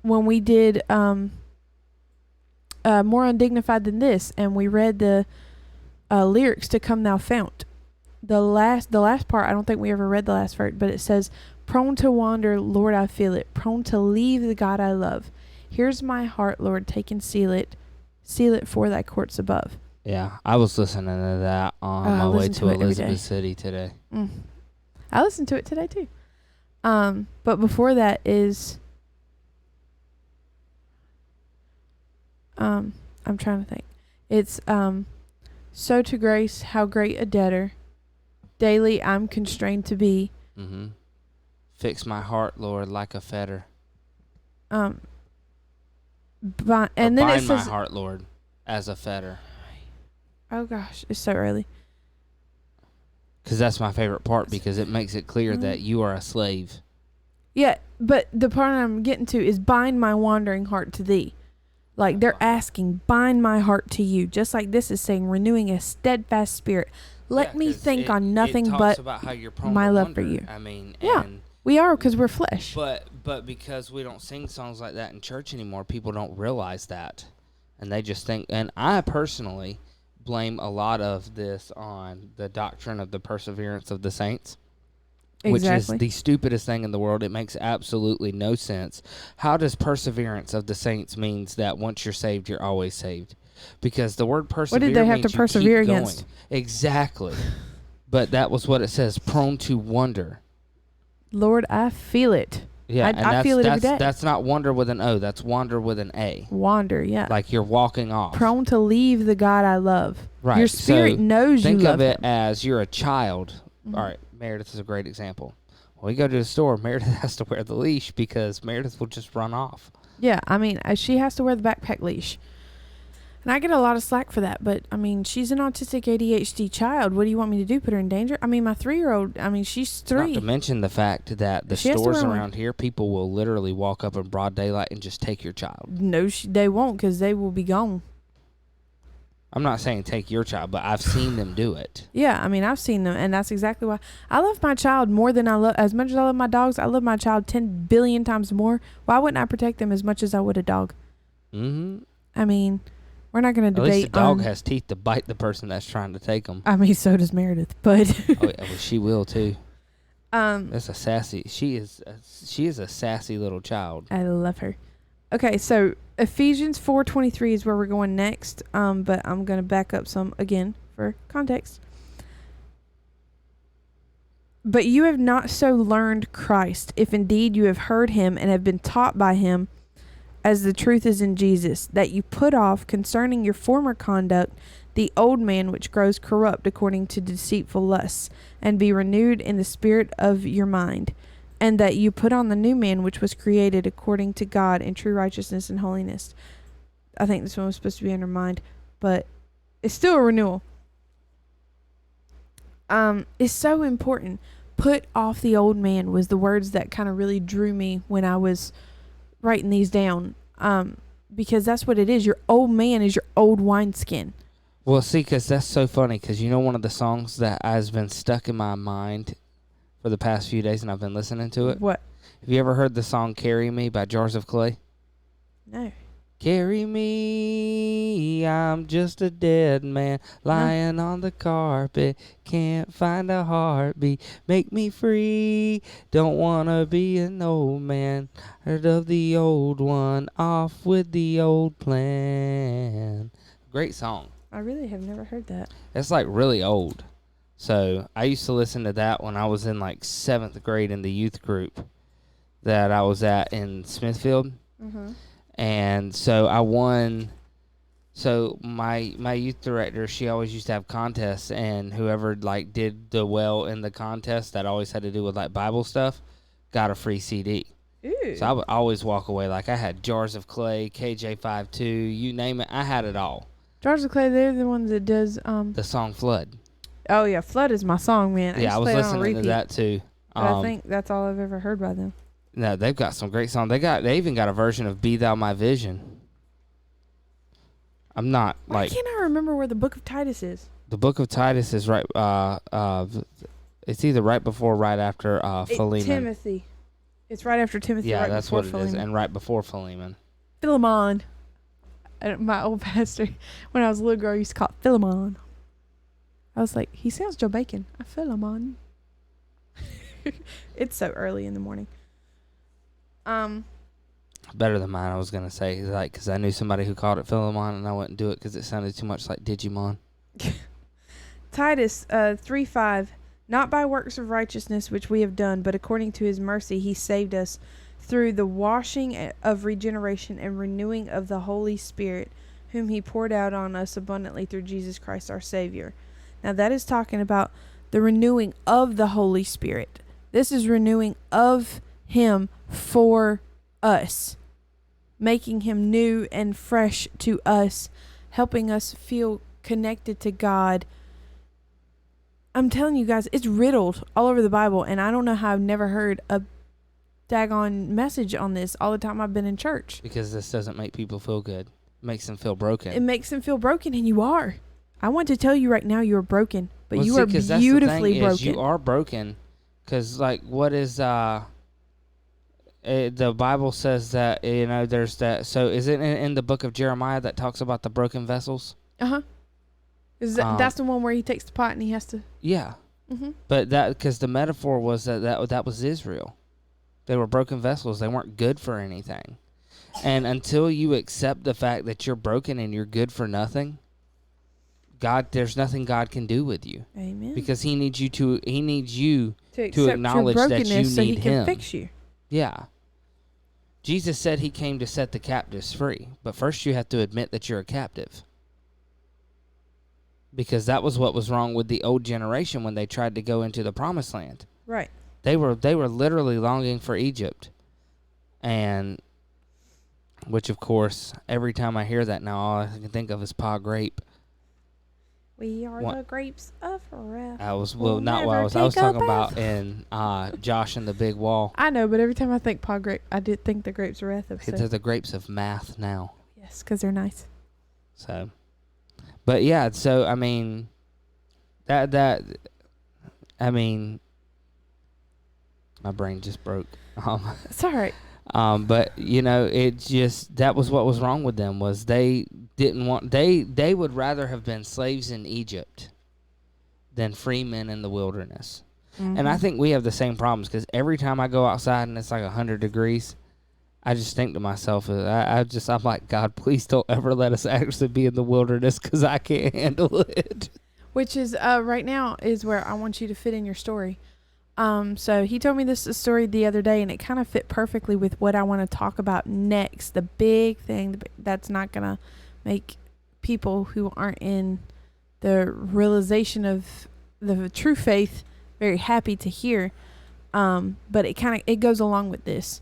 when we did More Undignified Than This, and we read the lyrics to Come Thou Fount. The last part, I don't think we ever read the last part, but it says, prone to wander, Lord, I feel it. Prone to leave the God I love. Here's my heart, Lord, take and seal it. Seal it for thy courts above. Yeah, I was listening to that on my way to Elizabeth City today. I listened to it today too. But before that is, I'm trying to think. It's, so to grace, how great a debtor, daily I'm constrained to be. Mm-hmm. Fix my heart, Lord, like a fetter. And then it bind says, my heart, Lord, as a fetter. Oh gosh, it's so early. Because that's my favorite part, because it makes it clear that you are a slave. Yeah, but the part I'm getting to is bind my wandering heart to thee. Like they're asking, bind my heart to you. Just like this is saying, renewing a steadfast spirit. Let me think on nothing but about how you're prone my to love wonder. for you. I mean, yeah, we are, because we're flesh. But because we don't sing songs like that in church anymore, people don't realize that. And they just think, and I personally blame a lot of this on the doctrine of the perseverance of the saints. Exactly. Which is the stupidest thing in the world. It makes absolutely no sense. How does perseverance of the saints means that once you're saved, you're always saved? Because the word persevere what did they have means to persevere against? Going. Exactly. But that was what it says, prone to wonder. Lord, I feel it. Yeah, I feel it every day. That's not wonder with an O. That's wander with an A. Wander, yeah. Like you're walking off. Prone to leave the God I love. Right. Your spirit knows you love him. Think of it as you're a child. Mm-hmm. All right, Meredith is a great example. When we go to the store, Meredith has to wear the leash because Meredith will just run off. Yeah, I mean, she has to wear the backpack leash. And I get a lot of slack for that, but, I mean, she's an autistic ADHD child. What do you want me to do, put her in danger? I mean, my 3-year-old, I mean, she's 3. Not to mention the fact that the stores around here, people will literally walk up in broad daylight and just take your child. No, they won't, because they will be gone. I'm not saying take your child, but I've seen them do it. Yeah, I mean, I've seen them, and that's exactly why. I love my child more than as much as I love my dogs, I love my child 10 billion times more. Why wouldn't I protect them as much as I would a dog? Mm-hmm. I mean, we're not going to debate. At least the dog has teeth to bite the person that's trying to take them. I mean, so does Meredith, but oh yeah, well, she will too. That's a sassy. She is a sassy little child. I love her. Okay, so Ephesians 4:23 is where we're going next. But I'm going to back up some again for context. But you have not so learned Christ, if indeed you have heard him and have been taught by him, as the truth is in Jesus, that you put off concerning your former conduct the old man which grows corrupt according to deceitful lusts, and be renewed in the spirit of your mind, and that you put on the new man which was created according to God in true righteousness and holiness. I think this one was supposed to be under mind, but it's still a renewal. It's so important. Put off the old man was the words that kind of really drew me when I was writing these down, because that's what it is. Your old man is your old wineskin. Well, see, because that's so funny, because you know one of the songs that has been stuck in my mind for the past few days, and I've been listening to it? What? Have you ever heard the song Carry Me by Jars of Clay? No. Carry me, I'm just a dead man, lying on the carpet, can't find a heartbeat, make me free, don't wanna be an old man, heard of the old one, off with the old plan. Great song. I really have never heard that. It's like really old. So I used to listen to that when I was in like 7th grade in the youth group. that I was at in Smithfield. Mm-hmm. And so I won. So my youth director, she always used to have contests, and whoever like did the well in the contest that always had to do with like Bible stuff, got a free CD. Ooh. So I would always walk away like I had Jars of Clay, KJ52, you name it, I had it all. Jars of Clay, they're the ones that does The song Flood. Oh yeah, Flood is my song, man. Yeah, I was listening to that too. But I think that's all I've ever heard by them. No, they've got some great songs. They even got a version of Be Thou My Vision. I'm not Why can't I remember where the Book of Titus is? The Book of Titus is right. It's either right before or right after Philemon. Timothy. It's right after Timothy. Yeah, right that's before what Philemon. it is, and right before Philemon. Philemon. My old pastor, when I was a little girl, used to call it Philemon. I was like, he sounds Joe Bacon. Philemon. It's so early in the morning. Better than mine, I was gonna say, like, because I knew somebody who called it Philemon, and I wouldn't do it because it sounded too much like Digimon. Titus 3:5. Not by works of righteousness which we have done, but according to his mercy he saved us through the washing of regeneration and renewing of the Holy Spirit, whom he poured out on us abundantly through Jesus Christ our Savior. Now that is talking about the renewing of the Holy Spirit. This is renewing of him for us, making him new and fresh to us, helping us feel connected to God. I'm telling you guys, it's riddled all over the Bible, and I don't know how I've never heard a daggone message on this all the time I've been in church. Because this doesn't make people feel good. It makes them feel broken. It makes them feel broken, and you are. I want to tell you right now, you are broken, but Well, you see, are 'cause that's the beautifully thing broken. is you are broken, because like what is the Bible says that, you know, there's that. So is it in the book of Jeremiah that talks about the broken vessels? Uh-huh. That's the one where he takes the pot and he has to... Yeah. Mm-hmm. But that, because the metaphor was that was Israel. They were broken vessels. They weren't good for anything. And until you accept the fact that you're broken and you're good for nothing, there's nothing God can do with you. Amen. Because he needs you to accept acknowledge your that you brokenness so he need can him. fix you. Yeah. Jesus said he came to set the captives free, but first you have to admit that you're a captive. Because that was what was wrong with the old generation when they tried to go into the promised land. Right. They were literally longing for Egypt. And which of course, every time I hear that now, all I can think of is Pa Grape. We are the grapes of wrath. I was We'll not what never I was take a talking bath. about in Josh and the Big Wall. I know, but every time I think Pa Grape, I did think the grapes of wrath They're episode. the grapes of math now. Yes, because they're nice. So, but yeah, so I mean, I mean, my brain just broke. It's all right. But you know, it just, that was what was wrong with them, was they didn't want, they would rather have been slaves in Egypt than free men in the wilderness. Mm-hmm. And I think we have the same problems, because every time I go outside and it's like 100 degrees, I just think to myself, I'm like, God, please don't ever let us actually be in the wilderness, because I can't handle it. Which is right now is where I want you to fit in your story. So he told me this story the other day, and it kind of fit perfectly with what I want to talk about next. The big thing that's not going to make people who aren't in the realization of the true faith very happy to hear. But it goes along with this.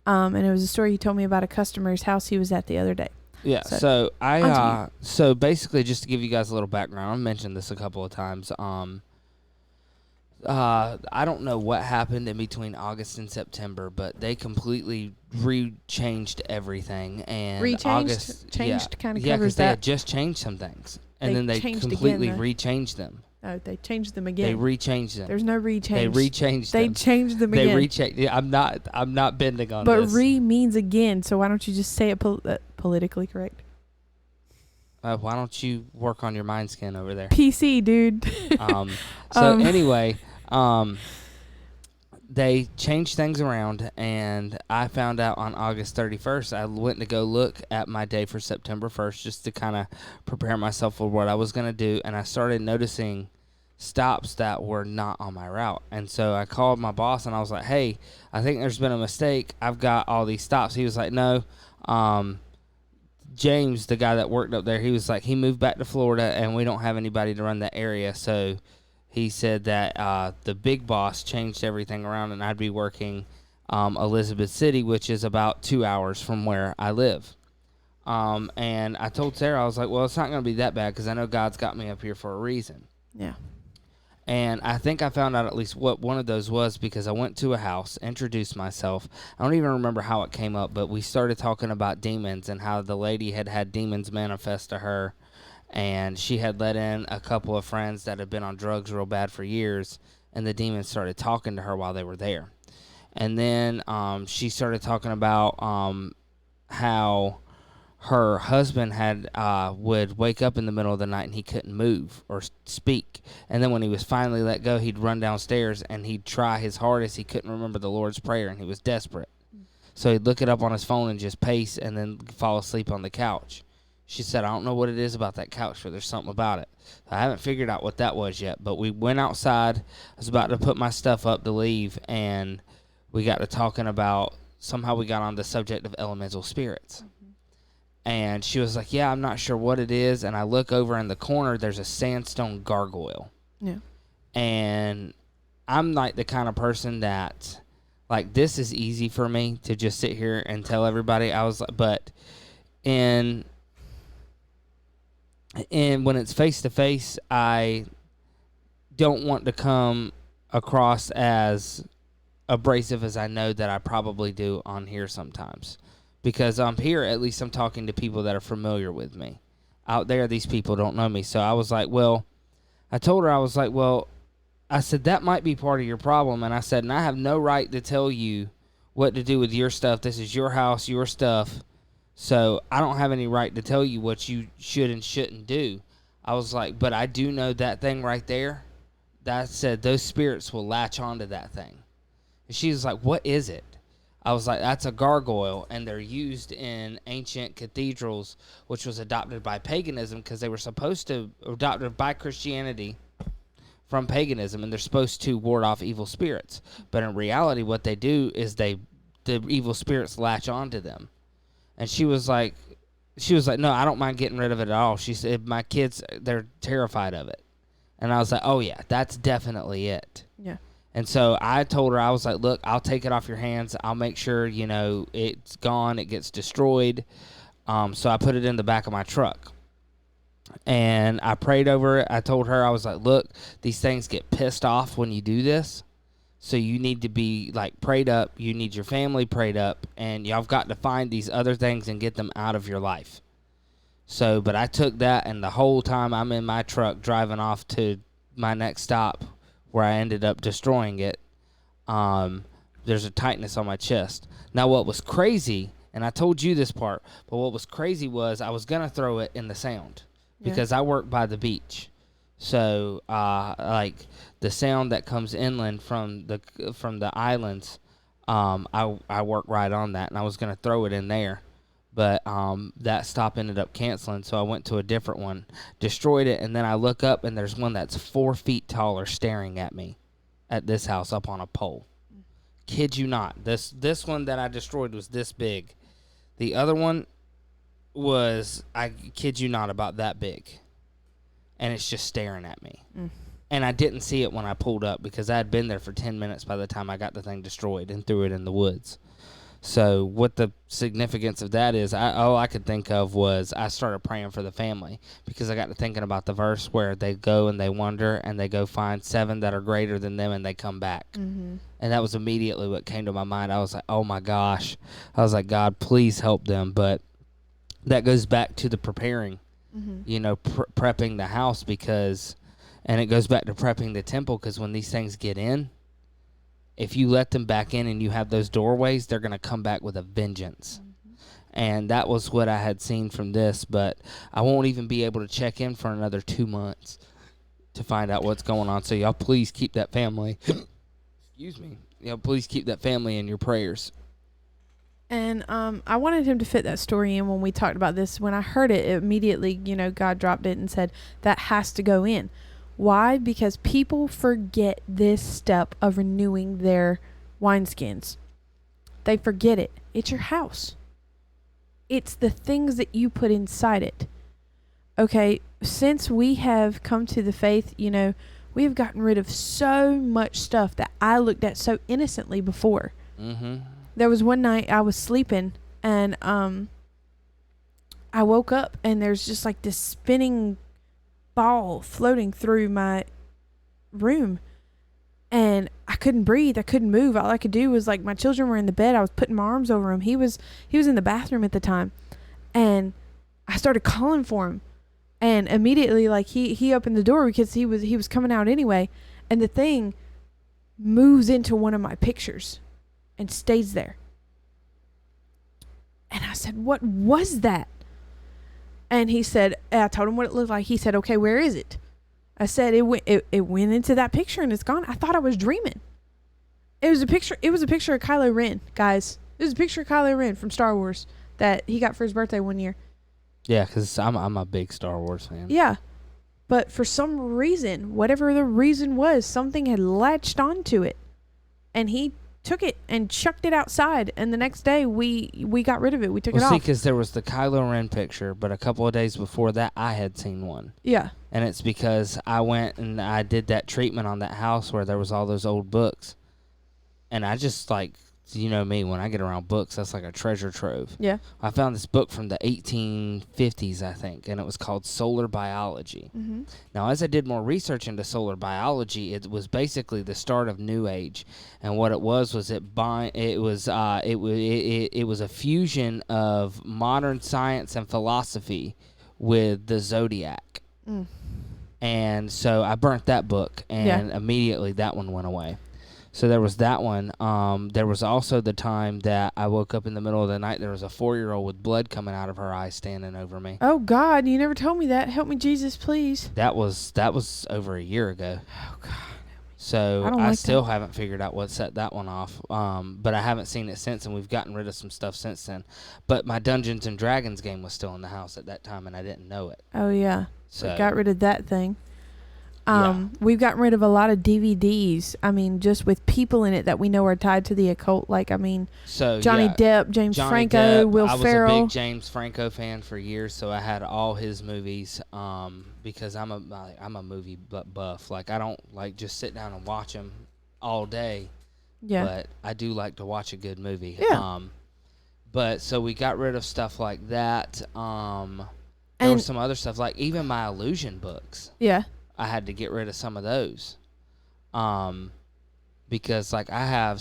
And it was a story he told me about a customer's house he was at the other day. Yeah, so so basically, just to give you guys a little background, I mentioned this a couple of times. I don't know what happened in between August and September, but they completely changed everything. And August changed kind of because covers they that. had just changed some things, and then they changed completely again, though. rechanged them. Oh, they changed them again. They rechanged them. There's no rechange. They rechanged them. They changed them They again. rechanged. Yeah, I'm not bending on But this. re means again, so why don't you just say it politically correct? Why don't you work on your mind skin over there? PC, dude. Anyway, they changed things around, and I found out on August 31st. I went to go look at my day for September 1st just to kind of prepare myself for what I was going to do, and I started noticing stops that were not on my route. And so I called my boss and I was like, hey, I think there's been a mistake. I've got all these stops. He was like, no. James, the guy that worked up there, he was like, he moved back to Florida and we don't have anybody to run that area. So he said that the big boss changed everything around and I'd be working Elizabeth City, which is about 2 hours from where I live. And I told Sarah, I was like, well, it's not going to be that bad because I know God's got me up here for a reason. Yeah. And I think I found out at least what one of those was because I went to a house, introduced myself. I don't even remember how it came up, but we started talking about demons and how the lady had demons manifest to her. And she had let in a couple of friends that had been on drugs real bad for years. And the demons started talking to her while they were there. And then she started talking about how her husband would wake up in the middle of the night and he couldn't move or speak. And then when he was finally let go, he'd run downstairs and he'd try his hardest. He couldn't remember the Lord's Prayer and he was desperate. So he'd look it up on his phone and just pace and then fall asleep on the couch. She said, I don't know what it is about that couch, but there's something about it. I haven't figured out what that was yet. But we went outside. I was about to put my stuff up to leave, and we got to talking about, somehow we got on the subject of elemental spirits. And she was like, yeah, I'm not sure what it is. And I look over in the corner, there's a sandstone gargoyle. Yeah. And I'm like the kind of person that, like, this is easy for me to just sit here and tell everybody. I was like, but and when it's face to face, I don't want to come across as abrasive as I know that I probably do on here sometimes. Because I'm here, at least I'm talking to people that are familiar with me. Out there, these people don't know me. So I was like, well, I told her, I was like, well, I said, that might be part of your problem. And I said, and I have no right to tell you what to do with your stuff. This is your house, your stuff. So I don't have any right to tell you what you should and shouldn't do. I was like, but I do know that thing right there. That said, those spirits will latch onto that thing. And she was like, what is it? I was like, that's a gargoyle, and they're used in ancient cathedrals, which was adopted by paganism because they were supposed to, adopted by Christianity from paganism, and they're supposed to ward off evil spirits. But in reality, what they do is the evil spirits latch onto them. And she was like, no, I don't mind getting rid of it at all. She said, my kids, they're terrified of it. And I was like, oh, yeah, that's definitely it. Yeah. And so I told her, I was like, look, I'll take it off your hands. I'll make sure, it's gone. It gets destroyed. So I put it in the back of my truck. And I prayed over it. I told her, I was like, look, these things get pissed off when you do this. So you need to be, like, prayed up. You need your family prayed up. And y'all have got to find these other things and get them out of your life. So, but I took that, and the whole time I'm in my truck driving off to my next stop, where I ended up destroying it, there's a tightness on my chest. Now, what was crazy, and I told you this part, but what was crazy was I was going to throw it in the Sound because I work by the beach. So, like, the Sound that comes inland from the islands, I work right on that, and I was going to throw it in there. But that stop ended up canceling, so I went to a different one, destroyed it, and then I look up, and there's one that's 4 feet taller staring at me at this house up on a pole. Kid you not. This one that I destroyed was this big. The other one was, I kid you not, about that big. And it's just staring at me. And I didn't see it when I pulled up because I had been there for 10 minutes by the time I got the thing destroyed and threw it in the woods. So what the significance of that is, all I could think of was I started praying for the family because I got to thinking about the verse where they go and they wander and they go find 7 that are greater than them and they come back. And that was immediately what came to my mind. I was like, oh my gosh. I was like, God, please help them. But that goes back to the preparing, prepping the house and it goes back to prepping the temple because when these things get in, if you let them back in and you have those doorways, they're going to come back with a vengeance. And that was what I had seen from this, but I won't even be able to check in for another 2 months to find out what's going on. So y'all please keep that family, please keep that family in your prayers. And I wanted him to fit that story in when we talked about this. When I heard it, immediately, God dropped it and said, that has to go in. Why? Because people forget this step of renewing their wineskins. They forget it. It's your house. It's the things that you put inside it. Okay, since we have come to the faith, you know, we have gotten rid of so much stuff that I looked at so innocently before. Mm-hmm. There was one night I was sleeping and I woke up and there's just like this spinning ball floating through my room and I couldn't breathe. I couldn't move. All I could do was, like, my children were in the bed. I was putting my arms over him. He was in the bathroom at the time, and I started calling for him, and immediately, like, he opened the door because he was coming out anyway, and the thing moves into one of my pictures and stays there. And I said, "What was that?" And he said, I told him what it looked like. He said, "Okay, where is it?" I said, it went into that picture and it's gone. I thought I was dreaming. It was a picture of Kylo Ren, guys. It was a picture of Kylo Ren from Star Wars that he got for his birthday one year. Yeah, because I'm a big Star Wars fan. Yeah. But for some reason, whatever the reason was, something had latched onto it. And he took it and chucked it outside, and the next day we got rid of it. We took it off. See, because there was the Kylo Ren picture, but a couple of days before that, I had seen one. Yeah. And it's because I went and I did that treatment on that house where there was all those old books. And I just, like, you know me, when I get around books, that's like a treasure trove. Yeah. I found this book from the 1850s, I think, and it was called Solar Biology. Mm-hmm. Now, as I did more research into solar biology, it was basically the start of New Age, and what it was it was a fusion of modern science and philosophy with the zodiac. Mm. And so I burnt that book, and immediately that one went away. So there was that one. There was also the time that I woke up in the middle of the night. There was a 4-year-old with blood coming out of her eye standing over me. Oh, God, you never told me that. Help me, Jesus, please. That was over a year ago. Oh, God. So I still haven't figured out what set that one off. But I haven't seen it since, and we've gotten rid of some stuff since then. But my Dungeons and Dragons game was still in the house at that time, and I didn't know it. Oh, yeah. So We got rid of that thing. Yeah. We've gotten rid of a lot of DVDs. I mean, just with people in it that we know are tied to the occult. Like, I mean, So Johnny Depp, James Franco, Will Ferrell. I was a big James Franco fan for years, so I had all his movies. Because I'm a movie buff. Like, I don't like just sit down and watch them all day. Yeah. But I do like to watch a good movie. Yeah. But so we got rid of stuff like that. There was some other stuff, like even my Illusion books. Yeah. I had to get rid of some of those. Because like I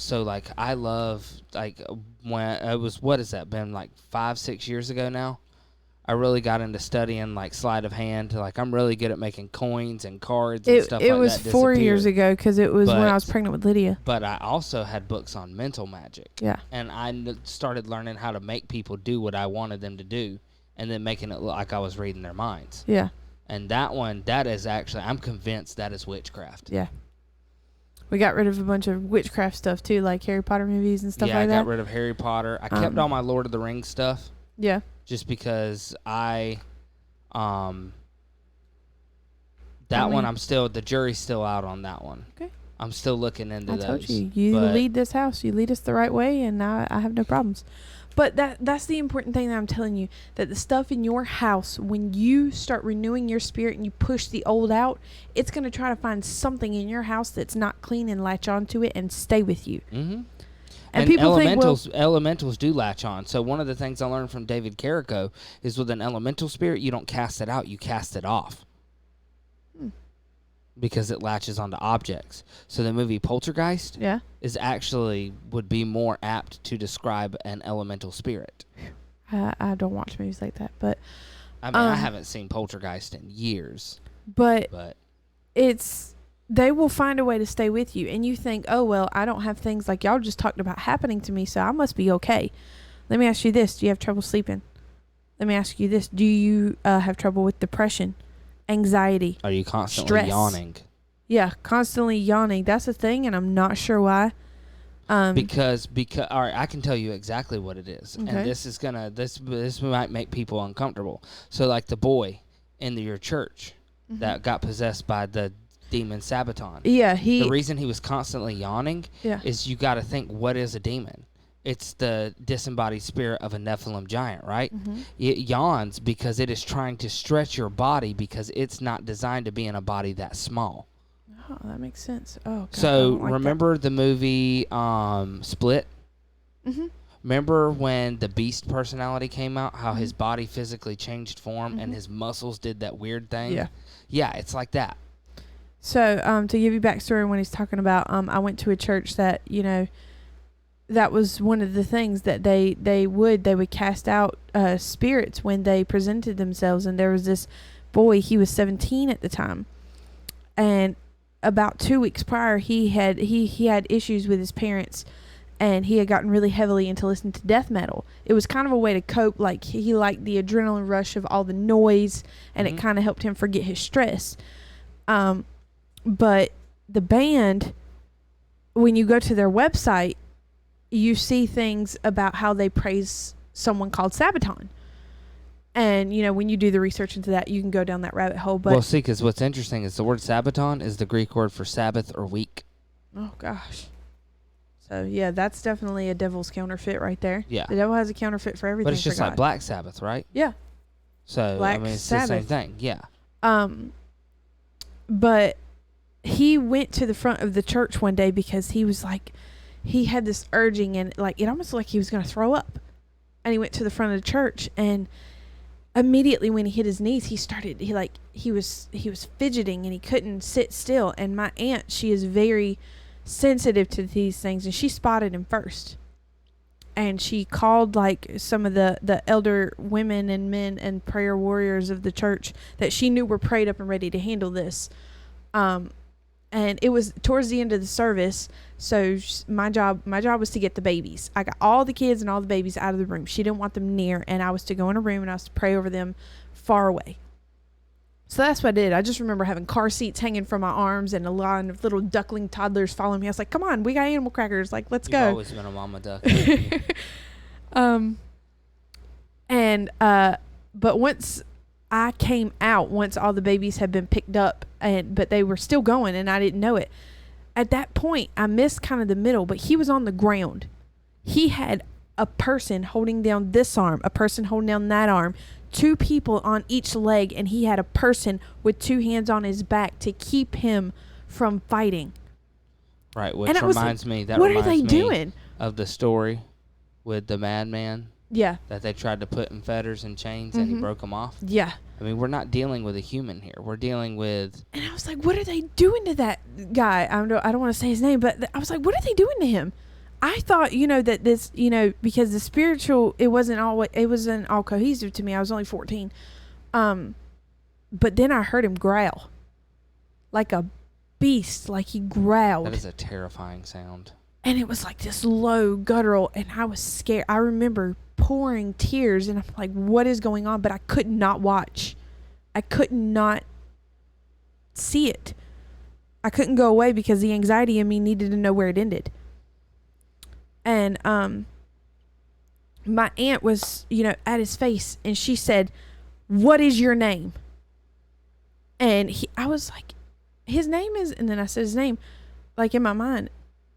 love, like, when it was, what has that been, like 5-6 years ago now? I really got into studying like sleight of hand. Like, I'm really good at making coins and cards and stuff like that. It was 4 years ago because it was when I was pregnant with Lydia. But I also had books on mental magic. Yeah. And I started learning how to make people do what I wanted them to do, and then making it look like I was reading their minds. Yeah. And that is actually, I'm convinced that is witchcraft. Yeah. We got rid of a bunch of witchcraft stuff too, like Harry Potter movies and stuff like that. Yeah, I got rid of Harry Potter. I kept all my Lord of the Rings stuff. Yeah. Just because the jury's still out on that one. Okay. I'm still looking into those. I told you, you lead this house. You lead us the right way, and I have no problems. But that's the important thing that I'm telling you, that the stuff in your house, when you start renewing your spirit and you push the old out, it's going to try to find something in your house that's not clean and latch onto it and stay with you. Mm-hmm. And people elementals do latch on. So one of the things I learned from David Carrico is with an elemental spirit, you don't cast it out, you cast it off. Because it latches onto objects. So the movie Poltergeist would be more apt to describe an elemental spirit. I don't watch movies like that, but I mean, I haven't seen Poltergeist in years. But they will find a way to stay with you, and you think, oh well, I don't have things like y'all just talked about happening to me, so I must be okay. Let me ask you this: do you have trouble sleeping? Let me ask you this: do you have trouble with depression? Anxiety? Are you constantly stress? Yawning? Yeah, constantly yawning. That's a thing, and I'm not sure why. Because all right, I can tell you exactly what it is, okay. And this might make people uncomfortable. So, like the boy in your church that got possessed by the demon Sabaton. Yeah, The reason he was constantly yawning Yeah. is you got to think, what is a demon? It's the disembodied spirit of a Nephilim giant, right? Mm-hmm. It yawns because it is trying to stretch your body because it's not designed to be in a body that small. Oh, that makes sense. Oh, God, I So don't like remember the movie Split? that. Mm-hmm. Remember when the Beast personality came out, how his body physically changed form and his muscles did that weird thing? Yeah. Yeah, it's like that. So, to give you backstory, when he's talking about, I went to a church that, that was one of the things that they would cast out spirits when they presented themselves. And there was this boy, he was 17 at the time, and about 2 weeks prior, he had issues with his parents, and he had gotten really heavily into listening to death metal. It was kind of a way to cope. Like, he liked the adrenaline rush of all the noise, and it kind of helped him forget his stress. But the band, when you go to their website, you see things about how they praise someone called Sabaton. And, when you do the research into that, you can go down that rabbit hole. But Well, see, because what's interesting is the word Sabaton is the Greek word for Sabbath or week. oh, gosh. So, yeah, that's definitely a devil's counterfeit right there. Yeah. The devil has a counterfeit for everything. But it's just for like God. Black Sabbath, right? Yeah. So, Black it's the same Sabbath. thing. Yeah. But he went to the front of the church one day because he was like, he had this urging, and like it almost like he was going to throw up. And he went to the front of the church, and immediately when he hit his knees, he was fidgeting, and he couldn't sit still. And my aunt, she is very sensitive to these things, and she spotted him first. And she called like some of the elder women and men and prayer warriors of the church that she knew were prayed up and ready to handle this. And it was towards the end of the service. So my job was to get the babies. I got all the kids and all the babies out of the room. She didn't want them near, and I was to go in a room and I was to pray over them far away. So that's what I did. I just remember having car seats hanging from my arms and a line of little duckling toddlers following me. I was like, come on, we got animal crackers. Like, let's You've go. always been a mama duck. But once I came out, once all the babies had been picked up, but they were still going, and I didn't know it. At that point, I missed kind of the middle, but he was on the ground. He had a person holding down this arm, a person holding down that arm, 2 people on each leg, and he had a person with 2 hands on his back to keep him from fighting. Right, which And I was reminds like, me, that what are reminds they me doing? of the story with the madman Yeah. that they tried to put in fetters and chains and he broke them off. Yeah. I mean, we're not dealing with a human here. We're dealing with... And I was like, what are they doing to that guy? I don't want to say his name, but I was like, what are they doing to him? I thought, that this, because the spiritual, it wasn't all cohesive to me. I was only 14. But then I heard him growl like a beast, like he growled. That is a terrifying sound. And it was like this low guttural, and I was scared. I remember pouring tears, and I'm like, what is going on? But I could not watch. I could not see it. I couldn't go away because the anxiety in me needed to know where it ended. And my aunt was, at his face, and she said, what is your name? And I was like, his name is, and then I said his name, like in my mind.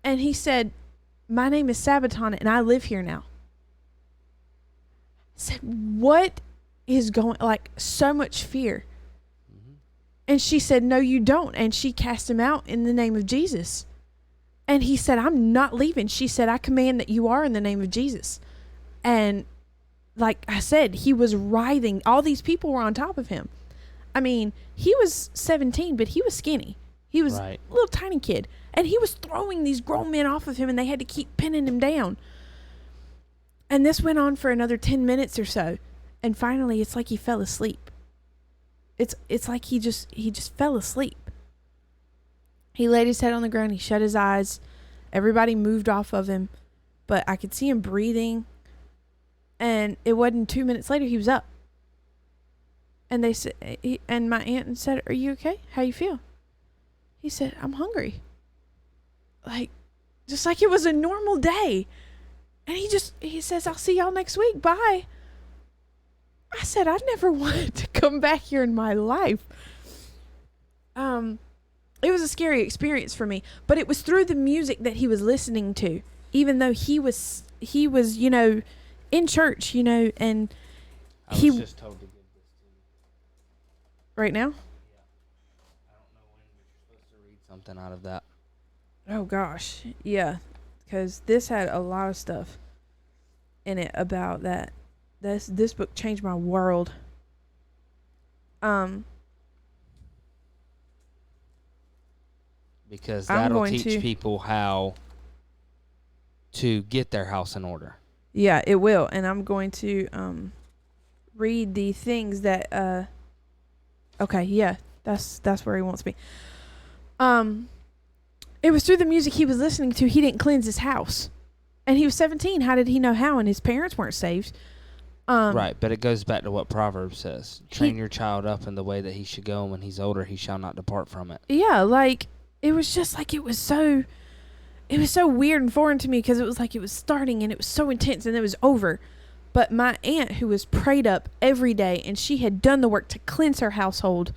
And he said, my name is Sabaton, and I live here now. I said, what is going, like, so much fear. And she said, no, you don't. And she cast him out in the name of Jesus. And he said, I'm not leaving. She said, I command that you are in the name of Jesus. And like I said, he was writhing. All these people were on top of him. I mean, he was 17, but he was skinny. He was a little tiny kid. And he was throwing these grown men off of him, and they had to keep pinning him down. And this went on for another 10 minutes or so. And finally, it's like he fell asleep. It's like he just fell asleep. He laid his head on the ground. He shut his eyes. Everybody moved off of him. But I could see him breathing. And it wasn't 2 minutes later, he was up. And they said, and my aunt said, are you okay? How you feel? He said, I'm hungry. Like, just like it was a normal day. And he says, I'll see y'all next week. Bye. I said, I never wanted to come back here in my life. it was a scary experience for me, but it was through the music that he was listening to, even though he was, you know, in church, you know, and I was just told to give this to you. Right now? I don't know when, but you're supposed to read something out of that. Oh gosh. Yeah. Because this had a lot of stuff in it about that. This book changed my world. Because I'm that'll going teach to- people how to get their house in order. Yeah, it will. And I'm going to read the things that okay, yeah. That's where he wants me. It was through the music he was listening to, he didn't cleanse his house. And he was 17. How did he know how? And his parents weren't saved. Right, but it goes back to what Proverbs says. Train your child up in the way that he should go, and when he's older, he shall not depart from it. Yeah, like, it was just like, it was so weird and foreign to me, because it was like it was starting and it was so intense and it was over. But my aunt, who was prayed up every day and she had done the work to cleanse her household,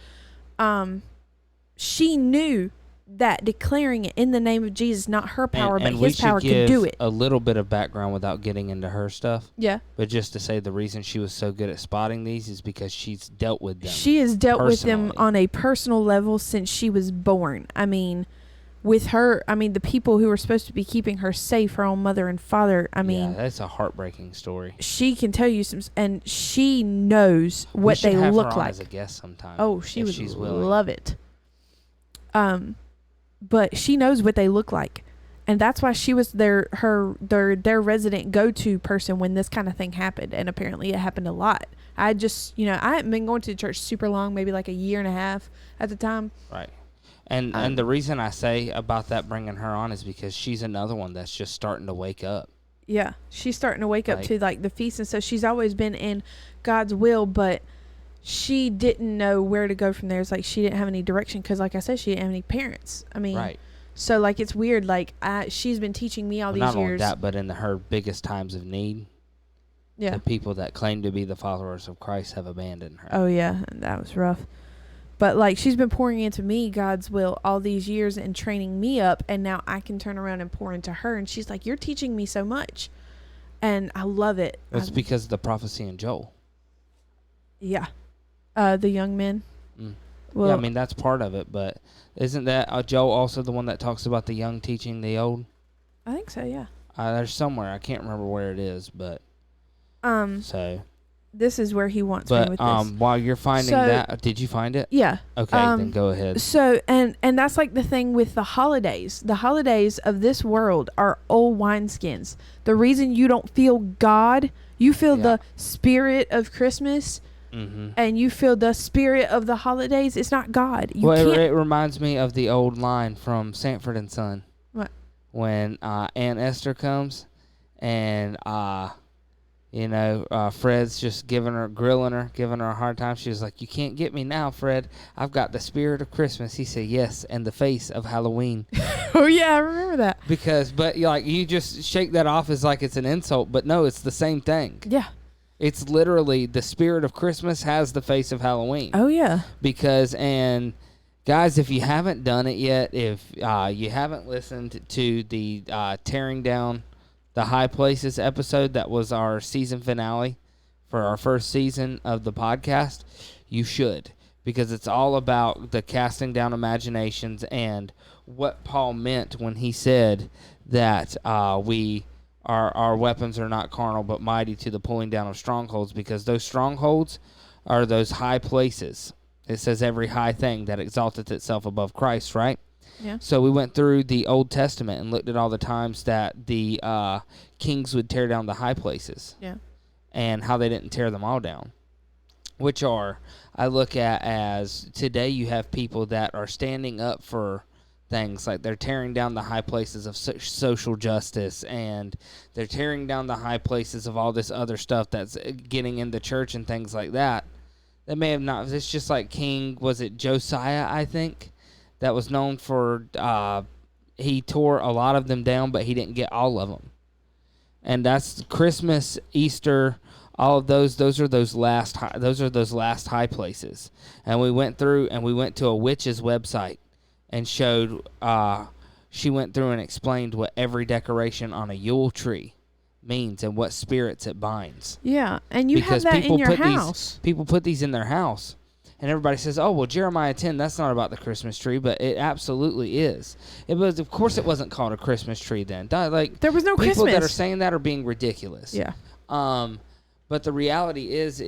she knew that declaring it in the name of Jesus, not her power, but his power, could do it. A little bit of background without getting into her stuff. Yeah. But just to say the reason she was so good at spotting these is because she's dealt with them. She has dealt with them personally. on a personal level since she was born. I mean, with her, I mean, the people who were supposed to be keeping her safe, her own mother and father, I mean, yeah, that's a heartbreaking story. she can tell you some, and she knows We what should they have look her on like. as a guest sometime. Oh, she if would she's willing. love it. But she knows what they look like, and that's why she was their resident go-to person when this kind of thing happened. And apparently, it happened a lot. I just, you know, I hadn't been going to church super long, maybe like a year and a half at the time. Right. And the reason I say about that bringing her on is because she's another one that's just starting to wake up. Yeah, she's starting to wake up Like- to like the feast, and so she's always been in God's will, but she didn't know where to go from there. It's like she didn't have any direction because, like I said, she didn't have any parents. I mean, Right. so like it's weird. Like she's been teaching me all Well, these not only years. that, but in her biggest times of need, Yeah. the people that claim to be the followers of Christ have abandoned her. Oh yeah, that was rough. But like she's been pouring into me God's will all these years and training me up, and now I can turn around and pour into her, and she's like, "You're teaching me so much," and I love it. It's because of the prophecy in Joel. Yeah, the young men. Mm. Well, Yeah, I mean, that's part of it, but isn't that Joel also the one that talks about the young teaching the old? I think so. Yeah. There's somewhere, I can't remember where it is, but so. This is where he wants me But with this. while you're finding So- that, did you find it? Yeah. Okay, then go ahead. So and that's like the thing with the holidays. The holidays of this world are old wineskins. The reason you don't feel God, you feel Yeah. the spirit of Christmas, Mm-hmm. and you feel the spirit of the holidays. It's not God. You Well, can't. it reminds me of the old line from Sanford and Son. What? When Aunt Esther comes, and Fred's just giving her a hard time. She was like, "You can't get me now, Fred. I've got the spirit of Christmas." He said, "Yes, and the face of Halloween." Oh yeah, I remember that. But you just shake that off as like it's an insult, but no, it's the same thing. Yeah. It's literally the spirit of Christmas has the face of Halloween. Oh yeah. And guys, if you haven't done it yet, if you haven't listened to the Tearing Down the High Places episode, that was our season finale for our first season of the podcast, you should, because it's all about the casting down imaginations and what Paul meant when he said that our weapons are not carnal but mighty to the pulling down of strongholds, because those strongholds are those high places. It says every high thing that exalteth itself above Christ, right? Yeah. So we went through the Old Testament and looked at all the times that the kings would tear down the high places. Yeah. And how they didn't tear them all down. Which I look at as today you have people that are standing up for things, like they're tearing down the high places of social justice, and they're tearing down the high places of all this other stuff that's getting in the church and things like that. That may have not. It's just like was it Josiah, I think, that was known for he tore a lot of them down, but he didn't get all of them. And that's Christmas, Easter, all of those. Those are those last high places. And we went through and we went to a witch's website, and showed. She went through and explained what every decoration on a Yule tree means and what spirits it binds. Yeah, and you Because have that in people your put house. people put these in their house, and everybody says, "Oh, well, Jeremiah 10, that's not about the Christmas tree," but it absolutely is. It was, of course, it wasn't called a Christmas tree then. Like, There was no people that are Christmas. saying that are being ridiculous. Yeah. But the reality is,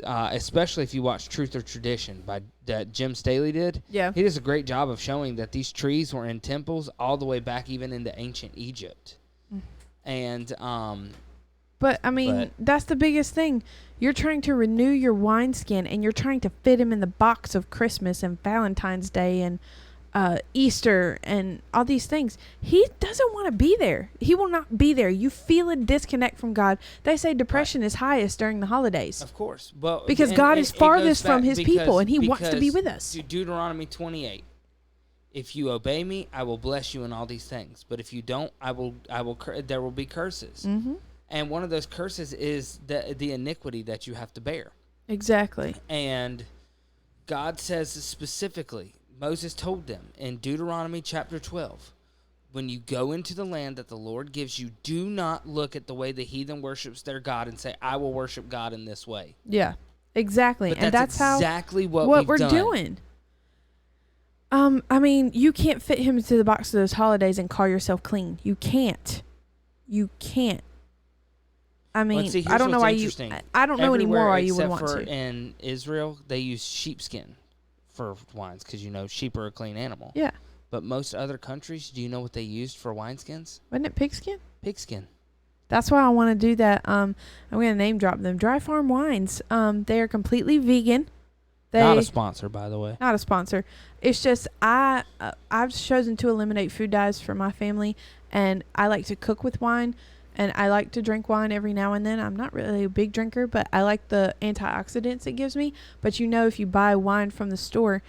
especially if you watch Truth or Tradition that Jim Staley did. Yeah. He does a great job of showing that these trees were in temples all the way back even into ancient Egypt. And But I mean, that's the biggest thing. You're trying to renew your wineskin, and you're trying to fit him in the box of Christmas and Valentine's Day and Easter and all these things. He doesn't want to be there. He will not be there. You feel a disconnect from God. They say depression is highest during the holidays. of course, but Because God is farthest from his people, and he wants to be with us. Deuteronomy 28. If you obey me, I will bless you in all these things. But if you don't, there will be curses. Mm-hmm. And one of those curses is the iniquity that you have to bear. Exactly. And God says specifically, Moses told them in Deuteronomy chapter 12, when you go into the land that the Lord gives you, do not look at the way the heathen worships their God and say, I will worship God in this way. Yeah, exactly. But And that's exactly what we've we're done. doing. I mean, you can't fit him into the box of those holidays and call yourself clean. You can't. You can't. I mean, See, I don't know why you. I don't know anymore why you would Except want for to. in Israel, they use sheepskin for wines because sheep are a clean animal. Yeah. But most other countries, do you know what they used for wineskins? Wasn't it pigskin? Pigskin. That's why I want to do that. I'm going to name drop them. Dry Farm Wines. They are completely vegan. Not a sponsor, by the way. Not a sponsor. It's just I've chosen to eliminate food dyes for my family, and I like to cook with wine, and I like to drink wine every now and then. I'm not really a big drinker, but I like the antioxidants it gives me. But if you buy wine from the store,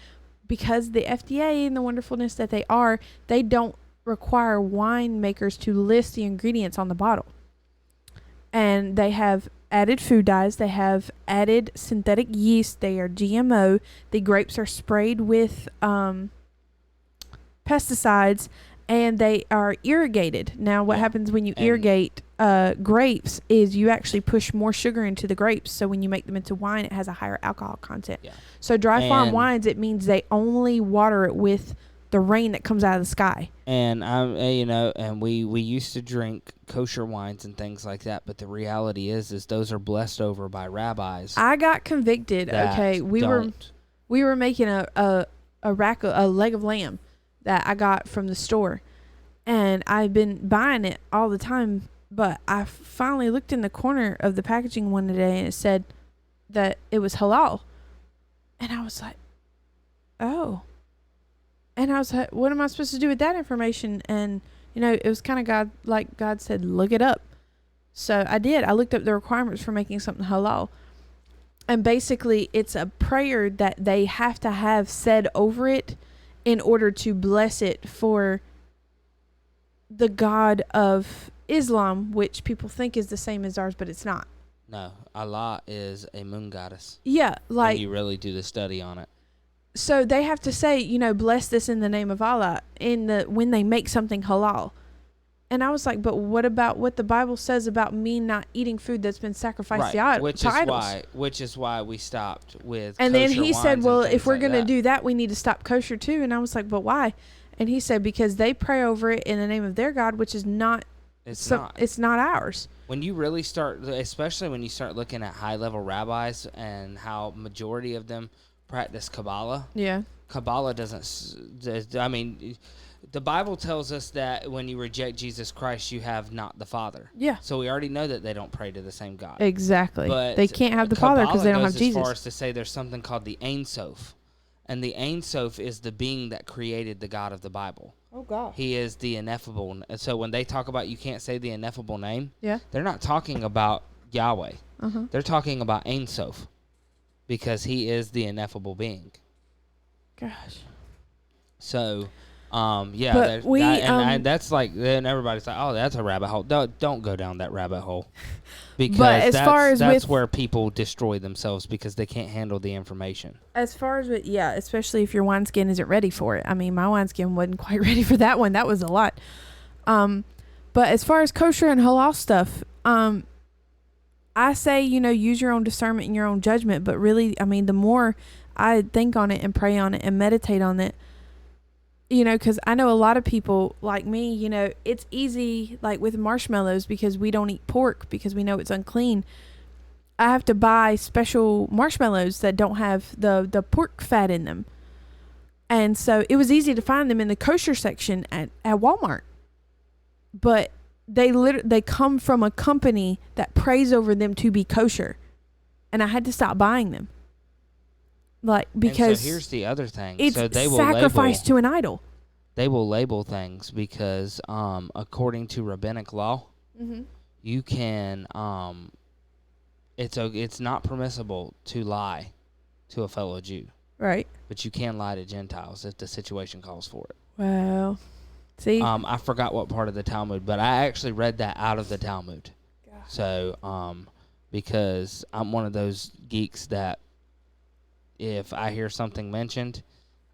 because the FDA and the wonderfulness that they are, they don't require winemakers to list the ingredients on the bottle. And they have added food dyes. They have added synthetic yeast. They are GMO. The grapes are sprayed with pesticides, and they are irrigated. Now, what happens when you irrigate grapes is you actually push more sugar into the grapes. So when you make them into wine, it has a higher alcohol content. Yeah. So dry farm wines, it means they only water it with the rain that comes out of the sky. And and we used to drink kosher wines and things like that, but the reality is those are blessed over by rabbis. I got convicted. Okay, we were making a leg of lamb that I got from the store, and I've been buying it all the time. But I finally looked in the corner of the packaging one day, and it said that it was halal, and I was like, oh. And I was like, what am I supposed to do with that information? And, it was kind of God said, look it up. So I did. I looked up the requirements for making something halal. And basically, it's a prayer that they have to have said over it in order to bless it for the God of Islam, which people think is the same as ours, but it's not. No, Allah is a moon goddess. Yeah, when you really do the study on it. So they have to say, bless this in the name of Allah when they make something halal. And I was like, but what about what the Bible says about me not eating food that's been sacrificed to idols? Which is why we stopped with And kosher then he wines said, well, if we're like going to that. do that, we need to stop kosher too. And I was like, but why? And he said, because they pray over it in the name of their God, which is not, it's not ours. When you really start, especially when you start looking at high-level rabbis and how majority of them practice Kabbalah. Yeah. Kabbalah doesn't, I mean, the Bible tells us that when you reject Jesus Christ, you have not the Father. Yeah. So we already know that they don't pray to the same God. Exactly. But they can't have the Father because they don't have Jesus. As far as to say there's something called the Ein Sof. And the Ein Sof is the being that created the God of the Bible. Oh, God. He is the ineffable. So when they talk about you can't say the ineffable name, yeah, they're not talking about Yahweh. Uh-huh. They're talking about Ein Sof because he is the ineffable being. Gosh. So Yeah, But that's like, then everybody's like, oh, that's a rabbit hole. Don't go down that rabbit hole, because But as far as that's with- where people destroy themselves because they can't handle the information. As far as with, yeah, especially if your wineskin isn't ready for it. I mean, my wineskin wasn't quite ready for that one. That was a lot. But as far as kosher and halal stuff, I say, use your own discernment and your own judgment. But really, I mean, the more I think on it and pray on it and meditate on it, because I know a lot of people like me, it's easy, like with marshmallows, because we don't eat pork because we know it's unclean. I have to buy special marshmallows that don't have the pork fat in them. And so it was easy to find them in the kosher section at Walmart. But they come from a company that prays over them to be kosher. And I had to stop buying them. Because and so here's the other thing. It's so they will sacrificed to an idol. They will label things because, according to rabbinic law, you can. It's not permissible to lie to a fellow Jew, right? But you can lie to Gentiles if the situation calls for it. Well, see, I forgot what part of the Talmud, but I actually read that out of the Talmud. God. So, because I'm one of those geeks that if I hear something mentioned,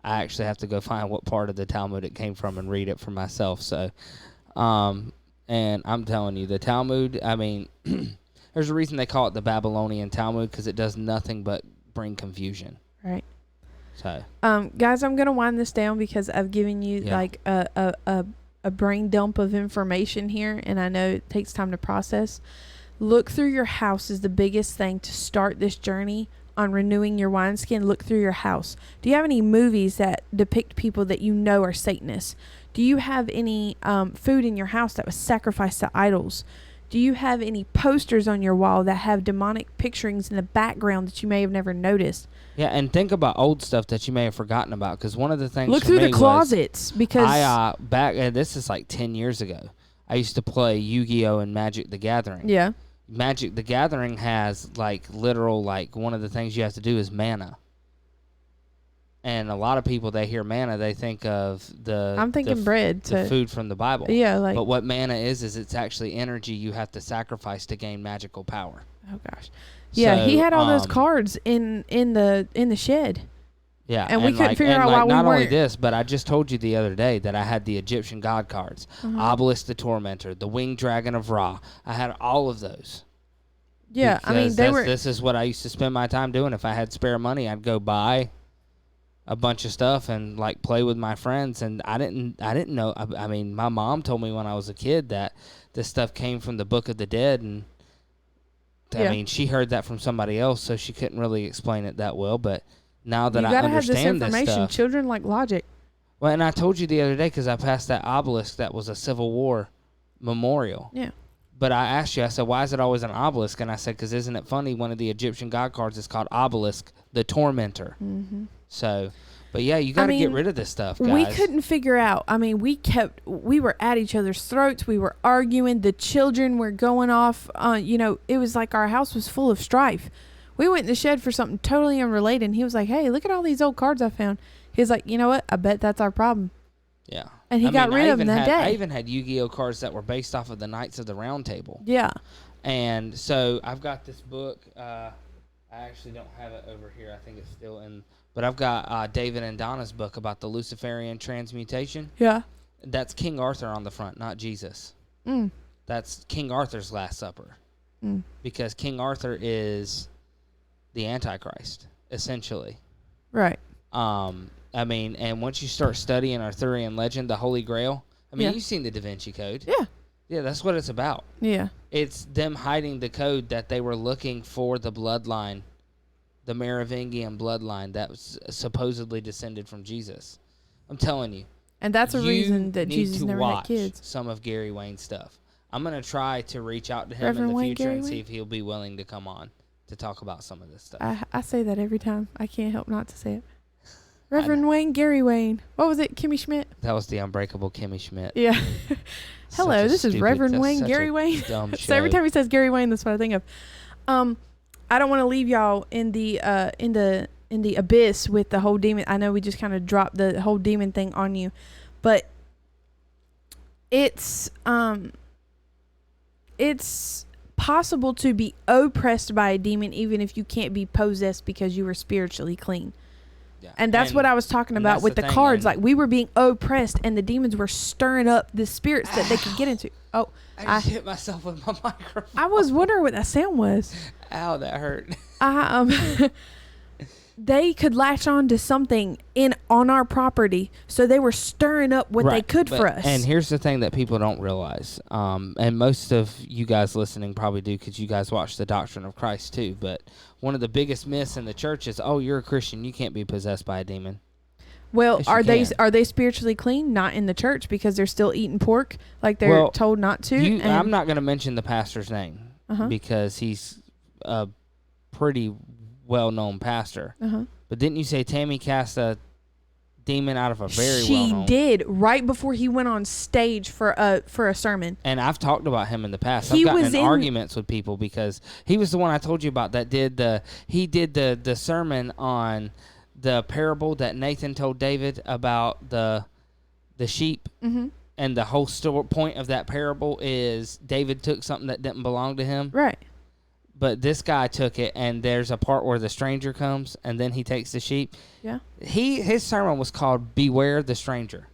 I actually have to go find what part of the Talmud it came from and read it for myself. So, and I'm telling you, the Talmud, I mean, there's a reason they call it the Babylonian Talmud, because it does nothing but bring confusion. Right. So, guys, I'm gonna wind this down because I've given you like a brain dump of information here, and I know it takes time to process. Look through your house is the biggest thing to start this journey on renewing your wineskin. Look through your house. Do you have any movies that depict people that you know are Satanists? Do you have any food in your house that was sacrificed to idols? Do you have any posters on your wall that have demonic picturings in the background that you may have never noticed? yeah, and think about old stuff that you may have forgotten about, because one of the things Look for through me the closets, because I this is like 10 years ago. I used to play Yu-Gi-Oh! And Magic the Gathering. yeah, Magic the Gathering has like literal, like one of the things you have to do is mana. And a lot of people, they hear mana, they think of I'm thinking bread, the food from the Bible. Yeah, like. But what mana is it's actually energy you have to sacrifice to gain magical power. Oh gosh, yeah, So, he had all those cards in the shed. Yeah, And we couldn't figure out why we not only weren't. this, but I just told you the other day that I had the Egyptian god cards, Obelisk the Tormentor, the Winged Dragon of Ra. I had all of those. Yeah, I mean Because they were. This is what I used to spend my time doing. If I had spare money, I'd go buy a bunch of stuff and like play with my friends. And I didn't know. I mean, my mom told me when I was a kid that this stuff came from the Book of the Dead, and I mean, she heard that from somebody else, so she couldn't really explain it that well. But now that I understand have this information. stuff, Children like logic. well, and I told you the other day because I passed that obelisk that was a Civil War memorial. Yeah. But I asked you, I said, why is it always an obelisk? And I said, because isn't it funny? One of the Egyptian god cards is called Obelisk, the Tormentor. Mm-hmm. So, but yeah, you got to get rid of this stuff, guys. We couldn't figure out. I mean, we were at each other's throats. We were arguing. The children were going off. It was like our house was full of strife. We went in the shed for something totally unrelated, and he was like, hey, look at all these old cards I found. He was like, you know what? I bet that's our problem. Yeah. And he got rid of them that day. I even had Yu-Gi-Oh cards that were based off of the Knights of the Round Table. Yeah. And so I've got this book. I actually don't have it over here. I think it's still in. But I've got David and Donna's book about the Luciferian transmutation. Yeah. That's King Arthur on the front, not Jesus. Mm. That's King Arthur's Last Supper. Mm. Because King Arthur is the Antichrist, essentially. Right. I mean, and once you start studying Arthurian legend, the Holy Grail, I mean, Yeah. you've seen the Da Vinci Code. Yeah. Yeah, that's what it's about. Yeah. It's them hiding the code that they were looking for the bloodline, the Merovingian bloodline that was supposedly descended from Jesus. I'm telling you. And that's a reason that need Jesus to never had watch kids. some of Gary Wayne's stuff. I'm going to try to reach out to him Reverend in the Wayne, future Gary and see Wayne? if he'll be willing to come on to talk about some of this stuff. I say that every time. I can't help not to say it. Reverend Wayne, Gary Wayne. What was it? Kimmy Schmidt? That was the Unbreakable Kimmy Schmidt. Yeah. Such Hello, a this is stupid- Reverend that's Wayne, such Gary a Wayne. Dumb So every show. time he says Gary Wayne, that's what I think of. I don't want to leave y'all in the abyss with the whole demon. I know we just kind of dropped the whole demon thing on you, But it's possible to be oppressed by a demon even if you can't be possessed because you were spiritually clean. Yeah. And that's what I was talking about with the cards. Like, we were being oppressed and the demons were stirring up the spirits that they could get into. Oh, I just hit myself with my microphone. I was wondering what that sound was. Ow, that hurt. They could latch on to something on our property, so they were stirring up what they could for us. And here's the thing that people don't realize, and most of you guys listening probably do because you guys watch the Doctrine of Christ too, but one of the biggest myths in the church is, oh, you're a Christian, you can't be possessed by a demon. Well, Yes, are they spiritually clean? Not in the church, because they're still eating pork like they're told not to. I'm not going to mention the pastor's name because he's a pretty well-known pastor. But didn't you say Tammy cast a demon out of a very well-known? She did, right before he went on stage for a sermon. And I've talked about him in the past. I've gotten in arguments with people because he was the one I told you about that did the sermon on the parable that Nathan told David about the sheep. And the whole point of that parable is David took something that didn't belong to him. Right. But this guy took it, and there's a part where the stranger comes, and then he takes the sheep. Yeah. His sermon was called "Beware the Stranger."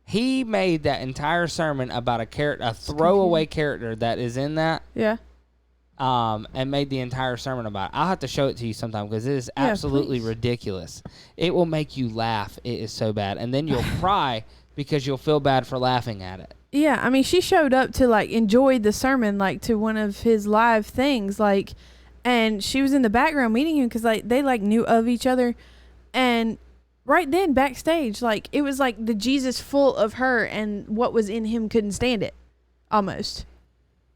He made that entire sermon about a throwaway character that is in that. Yeah. And made the entire sermon about it. I'll have to show it to you sometime because it is absolutely ridiculous. It will make you laugh. It is so bad. And then you'll cry because you'll feel bad for laughing at it. Yeah, I mean, she showed up to, like, enjoy the sermon, like, to one of his live things, like, and she was in the background meeting him because, like, they, like, knew of each other. And right then, backstage, like, it was like the Jesus full of her, and what was in him couldn't stand it, almost.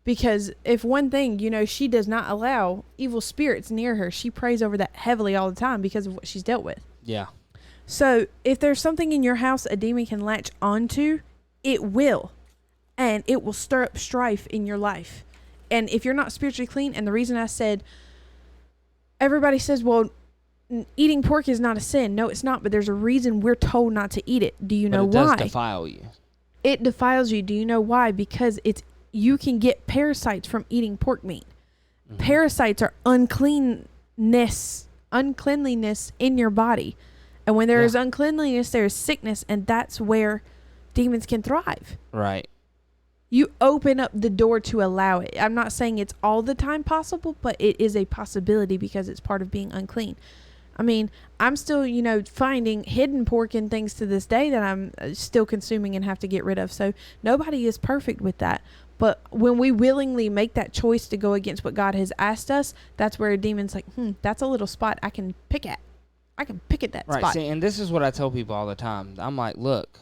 Because if one thing, you know, she does not allow evil spirits near her. She prays over that heavily all the time because of what she's dealt with. Yeah. So if there's something in your house a demon can latch onto, it will. And it will stir up strife in your life. And if you're not spiritually clean, and the reason I said, everybody says, well, eating pork is not a sin. No, it's not. But there's a reason we're told not to eat it. Do you know why? It does defile you. It defiles you. Do you know why? Because you can get parasites from eating pork meat. Parasites are uncleanliness in your body. And when there is uncleanliness, there is sickness. And that's where demons can thrive. Right. You open up the door to allow it. I'm not saying it's all the time possible, but it is a possibility because it's part of being unclean. I mean, I'm still, you know, finding hidden pork and things to this day that I'm still consuming and have to get rid of. So nobody is perfect with that. But when we willingly make that choice to go against what God has asked us, that's where a demon's like, that's a little spot I can pick at. I can pick at that spot. Right. See, and this is what I tell people all the time. I'm like, look,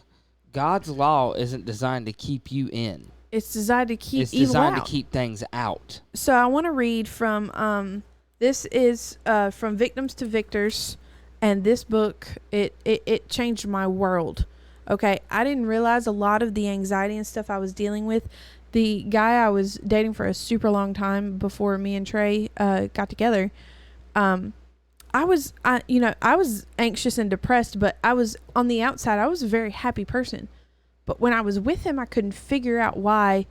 God's law isn't designed to keep you in. It's designed to keep evil out. It's designed to keep things out. So I want to read from, this is from Victims to Victors, and this book, it changed my world. Okay, I didn't realize a lot of the anxiety and stuff I was dealing with. The guy I was dating for a super long time before me and Trey got together, I was anxious and depressed, but I was on the outside. I was a very happy person. But when I was with him, I couldn't figure out why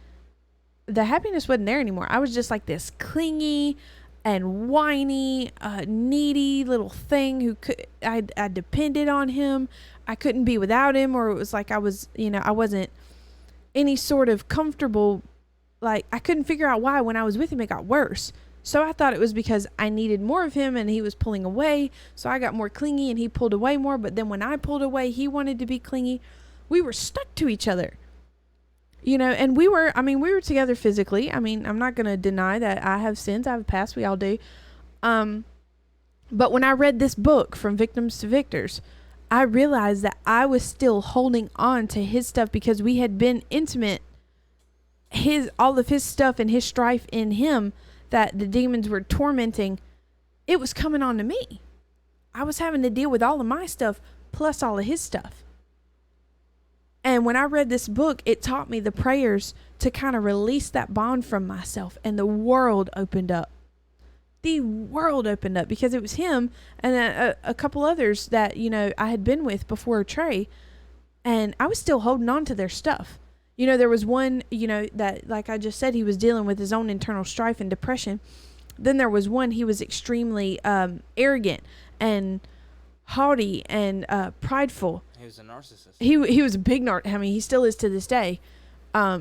the happiness wasn't there anymore. I was just like this clingy and whiny, needy little thing I depended on him. I couldn't be without him, or it was like I wasn't any sort of comfortable. Like, I couldn't figure out why when I was with him, it got worse. So I thought it was because I needed more of him and he was pulling away. So I got more clingy and he pulled away more. But then when I pulled away, he wanted to be clingy. We were stuck to each other, you know, and we were together physically. I mean, I'm not going to deny that I have sins. I have a past. We all do. But when I read this book, From Victims to Victors, I realized that I was still holding on to his stuff because we had been intimate. All of his stuff and his strife in him that the demons were tormenting, it was coming on to me. I was having to deal with all of my stuff plus all of his stuff. And when I read this book, it taught me the prayers to kind of release that bond from myself, and the world opened up. the world opened up because it was him and then a couple others that, you know, I had been with before Trey, and I was still holding on to their stuff. You know, there was one, you know, that, like I just said, he was dealing with his own internal strife and depression. Then there was one, he was extremely arrogant and haughty and prideful. He was a narcissist. He was a big I mean, he still is to this day.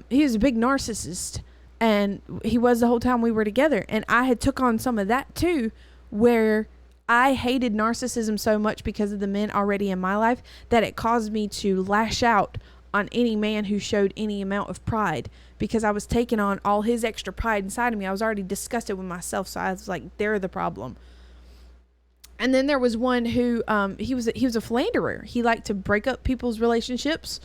He was a big narcissist, and he was the whole time we were together. And I had took on some of that too, where I hated narcissism so much because of the men already in my life that it caused me to lash out on any man who showed any amount of pride, because I was taking on all his extra pride inside of me. I was already disgusted with myself, so I was like, they're the problem. And then there was one who he was a philanderer. He liked to break up people's relationships,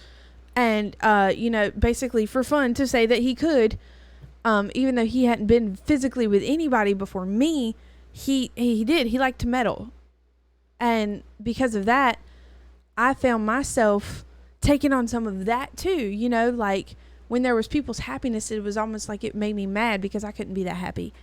and you know, basically for fun, to say that he could, even though he hadn't been physically with anybody before me, he did. He liked to meddle, and because of that, I found myself taking on some of that too. You know, like when there was people's happiness, it was almost like it made me mad because I couldn't be that happy.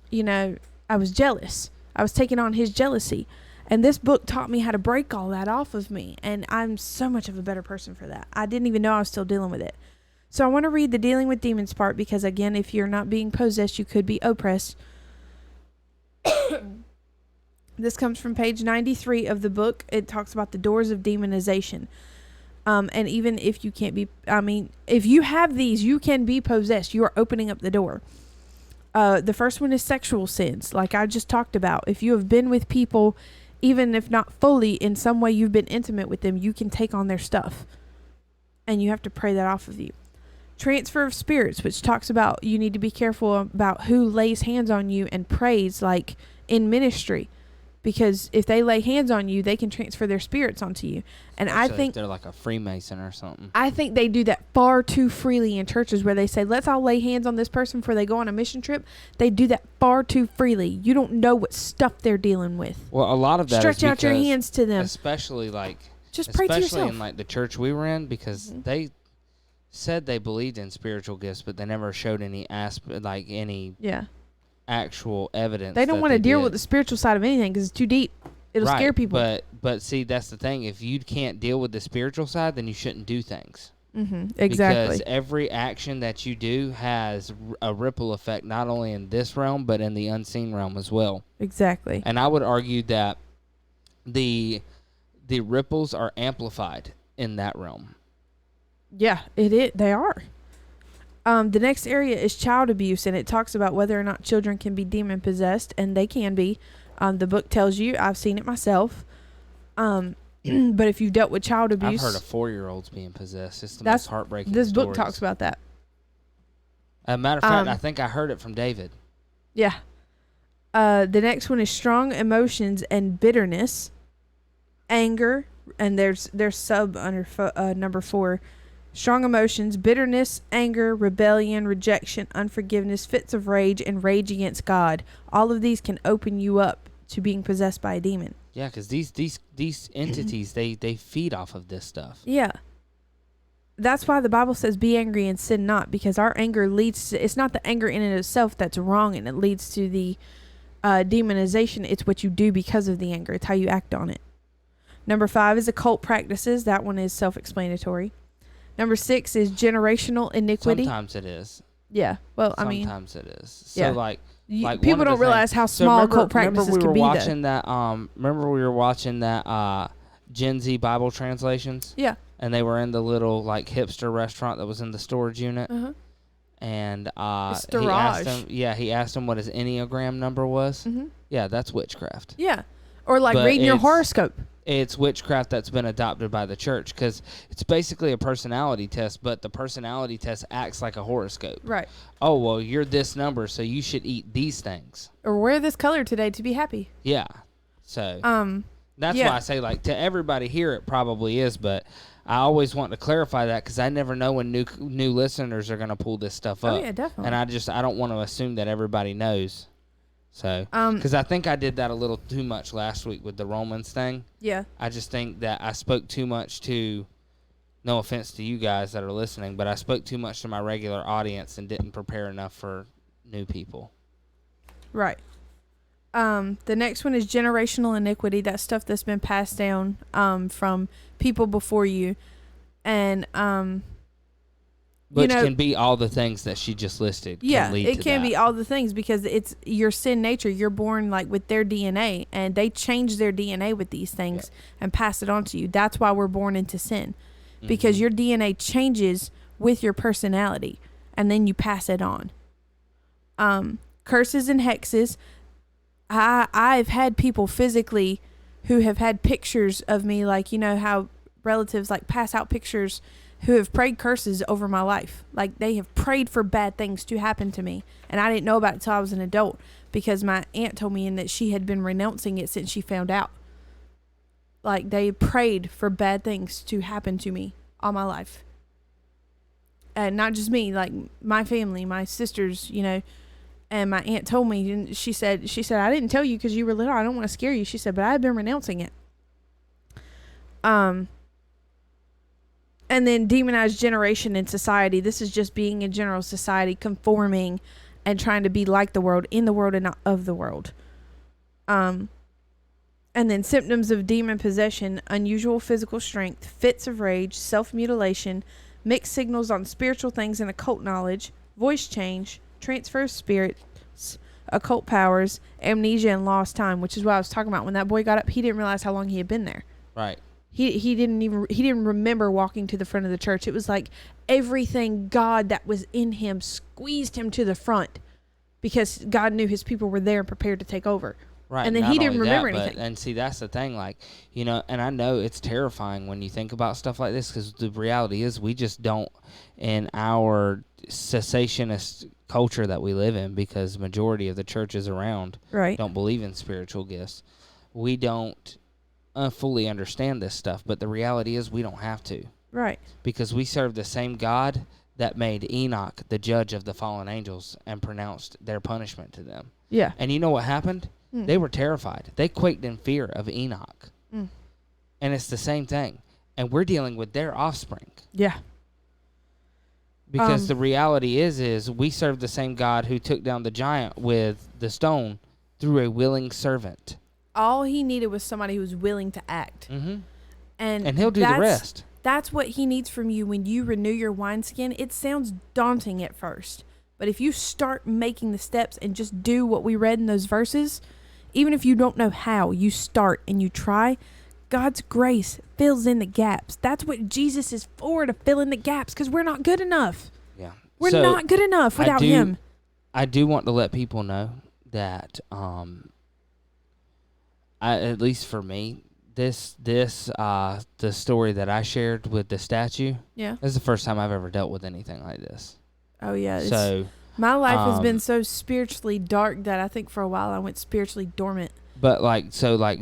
You know, I was jealous. I was taking on his jealousy. And this book taught me how to break all that off of me. And I'm so much of a better person for that. I didn't even know I was still dealing with it. So I want to read the dealing with demons part, because again, if you're not being possessed, you could be oppressed. This comes from page 93 of the book. It talks about the doors of demonization. And even if you can't be, I mean, if you have these, you can be possessed. You are opening up the door. The first one is sexual sins, like I just talked about. If you have been with people, even if not fully, in some way you've been intimate with them, you can take on their stuff. And you have to pray that off of you. Transfer of spirits, which talks about you need to be careful about who lays hands on you and prays, like in ministry. Because if they lay hands on you, they can transfer their spirits onto you. And I think they're like a Freemason or something. I think they do that far too freely in churches, where they say, let's all lay hands on this person before they go on a mission trip. They do that far too freely. You don't know what stuff they're dealing with. Well, a lot of that Stretch out your hands to them. Especially like, just pray to yourself. In like the church we were in, because they said they believed in spiritual gifts, but they never showed any actual evidence. They don't want to deal with the spiritual side of anything because it's too deep. It'll scare people. But see, that's the thing. If you can't deal with the spiritual side, then you shouldn't do things. Exactly. Because every action that you do has a ripple effect, not only in this realm, but in the unseen realm as well. Exactly. And I would argue that the ripples are amplified in that realm. Yeah, they are. The next area is child abuse, and it talks about whether or not children can be demon possessed, and they can be. The book tells you. I've seen it myself. But if you've dealt with child abuse, I've heard of 4-year-olds being possessed. It's the most heartbreaking. This stories. book talks about that. As a matter of fact, I think I heard it from David. Yeah. The next one is strong emotions and bitterness, anger, and there's sub under number 4. Strong emotions, bitterness, anger, rebellion, rejection, unforgiveness, fits of rage, and rage against God. All of these can open you up to being possessed by a demon. Yeah, because these entities, they feed off of this stuff. Yeah. That's why the Bible says be angry and sin not, because our anger leads to, it's not the anger in and of itself that's wrong and it leads to the demonization. It's what you do because of the anger. It's how you act on it. Number 5 is occult practices. That one is self-explanatory. Number 6 is generational iniquity. Sometimes it is. Yeah. Well, sometimes it is. So yeah. like people don't realize how small occult practices can be. Remember we were watching that Gen Z Bible translations? Yeah. And they were in the little like hipster restaurant that was in the storage unit. Uh-huh. And he asked him what his Enneagram number was. Mm-hmm. Yeah, that's witchcraft. Yeah. Or like reading your horoscope. It's witchcraft that's been adopted by the church, because it's basically a personality test, but the personality test acts like a horoscope. Right. Oh, well, you're this number, so you should eat these things. Or wear this color today to be happy. Yeah. So that's why I say, like, to everybody here it probably is, but I always want to clarify that because I never know when new listeners are going to pull this stuff up. Oh, yeah, definitely. And I don't want to assume that everybody knows. So, because I think I did that a little too much last week with the Romans thing. Yeah. I just think that I spoke too much to, no offense to you guys that are listening, but I spoke too much to my regular audience and didn't prepare enough for new people. Right. The next one is generational iniquity. That's stuff that's been passed down from people before you. And which can be all the things that she just listed. Yeah, can lead it to can that. be all the things because it's your sin nature. You're born like with their DNA, and they change their DNA with these things and pass it on to you. That's why we're born into sin, because your DNA changes with your personality, and then you pass it on. Curses and hexes. I've had people physically who have had pictures of me, like, you know how relatives like pass out pictures, who have prayed curses over my life. Like, they have prayed for bad things to happen to me, and I didn't know about it till I was an adult, because my aunt told me, and that she had been renouncing it since she found out. Like, they prayed for bad things to happen to me all my life. And not just me, like my family, my sisters, you know. And my aunt told me, and she said, I didn't tell you because you were little. I don't want to scare you. She said, but I've been renouncing it. And then demonized generation in society. This is just being in general society, conforming and trying to be like the world, in the world and not of the world. And then symptoms of demon possession: unusual physical strength, fits of rage, self-mutilation, mixed signals on spiritual things and occult knowledge, voice change, transfer of spirits, occult powers, amnesia, and lost time, which is what I was talking about. When that boy got up, he didn't realize how long he had been there. Right. He didn't remember walking to the front of the church. It was like everything God that was in him squeezed him to the front, because God knew his people were there and prepared to take over. Right. And then he didn't remember anything. And see, that's the thing, like, you know, and I know it's terrifying when you think about stuff like this, because the reality is we just don't, in our cessationist culture that we live in, because the majority of the churches around don't believe in spiritual gifts. We don't fully understand this stuff, but the reality is we don't have to. Right. Because we serve the same God that made Enoch the judge of the fallen angels and pronounced their punishment to them. Yeah. And you know what happened? They were terrified. They quaked in fear of Enoch. And it's the same thing. And we're dealing with their offspring. Yeah. Because the reality is we serve the same God who took down the giant with the stone through a willing servant. All he needed was somebody who was willing to act. Mm-hmm. And he'll do the rest. That's what he needs from you when you renew your wineskin. It sounds daunting at first, but if you start making the steps and just do what we read in those verses, even if you don't know how, you start and you try, God's grace fills in the gaps. That's what Jesus is for, to fill in the gaps, because we're not good enough. Yeah. We're not good enough without him. I do want to let people know that at least for me, the story that I shared with the statue, this is the first time I've ever dealt with anything like this. Oh yeah. So my life has been so spiritually dark that I think for a while I went spiritually dormant. But like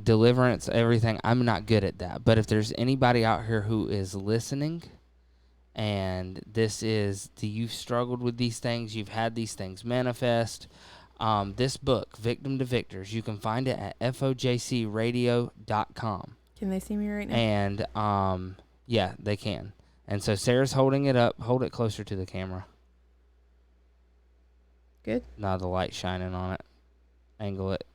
deliverance, everything, I'm not good at that. But if there's anybody out here who is listening, and you've struggled with these things, you've had these things manifest, this book, Victim to Victors, you can find it at fojcradio.com. Can they see me right now? And yeah, they can. And so Sarah's holding it up. Hold it closer to the camera. Good. Now the light's shining on it. Angle it.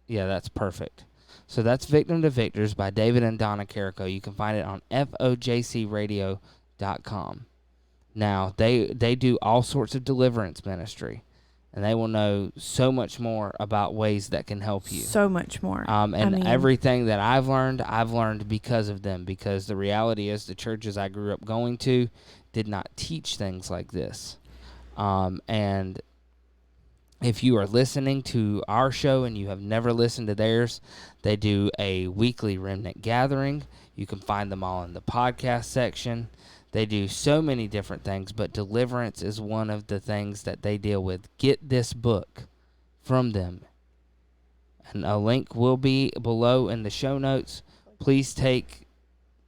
Yeah, that's perfect. So that's Victim to Victors by David and Donna Carrico. You can find it on fojcradio.com. Now, they do all sorts of deliverance ministry, and they will know so much more about ways that can help you. So much more. Everything that I've learned because of them, because the reality is the churches I grew up going to did not teach things like this. And if you are listening to our show and you have never listened to theirs, they do a weekly remnant gathering. You can find them all in the podcast section. They do so many different things, but deliverance is one of the things that they deal with. Get this book from them. And a link will be below in the show notes. Please take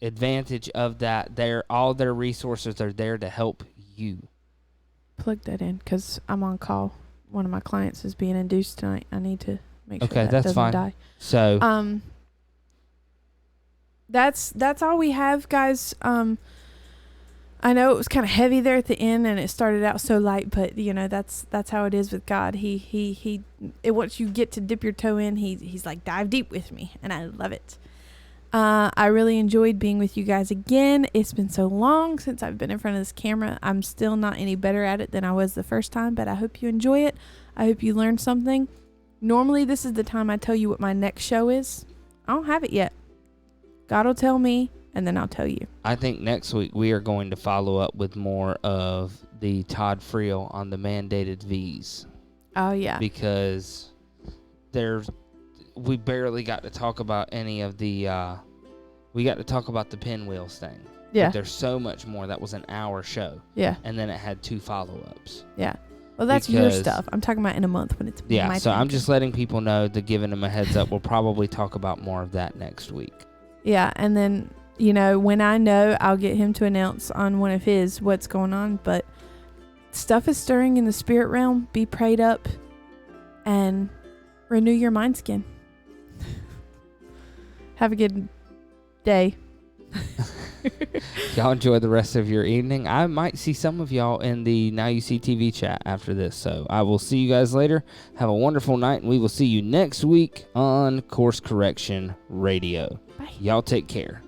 advantage of that. All their resources are there to help you. Plug that in, because I'm on call. One of my clients is being induced tonight. I need to make sure that doesn't fine. die. So that's all we have, guys. I know it was kind of heavy there at the end, and it started out so light, but that's how it is with God. Once you get to dip your toe in, he's like, dive deep with me, and I love it. I really enjoyed being with you guys again. It's been so long since I've been in front of this camera. I'm still not any better at it than I was the first time, but I hope you enjoy it. I hope you learned something. Normally, this is the time I tell you what my next show is. I don't have it yet. God will tell me, and then I'll tell you. I think next week we are going to follow up with more of the Todd Friel on the mandated V's. Oh, yeah. Because we barely got to talk about any of the, we got to talk about the pinwheels thing. Yeah. But there's so much more. That was an hour show. Yeah. And then it had 2 follow-ups. Yeah. Well, that's your stuff. I'm talking about in a month when it's yeah. my So turn. I'm just letting people know, giving them a heads up. We'll probably talk about more of that next week. Yeah. And then, when I know, I'll get him to announce on one of his what's going on. But stuff is stirring in the spirit realm. Be prayed up and renew your mind skin. Have a good day. Y'all enjoy the rest of your evening. I might see some of y'all in the Now You See TV chat after this. So I will see you guys later. Have a wonderful night, and we will see you next week on Course Correction Radio. Bye. Y'all take care.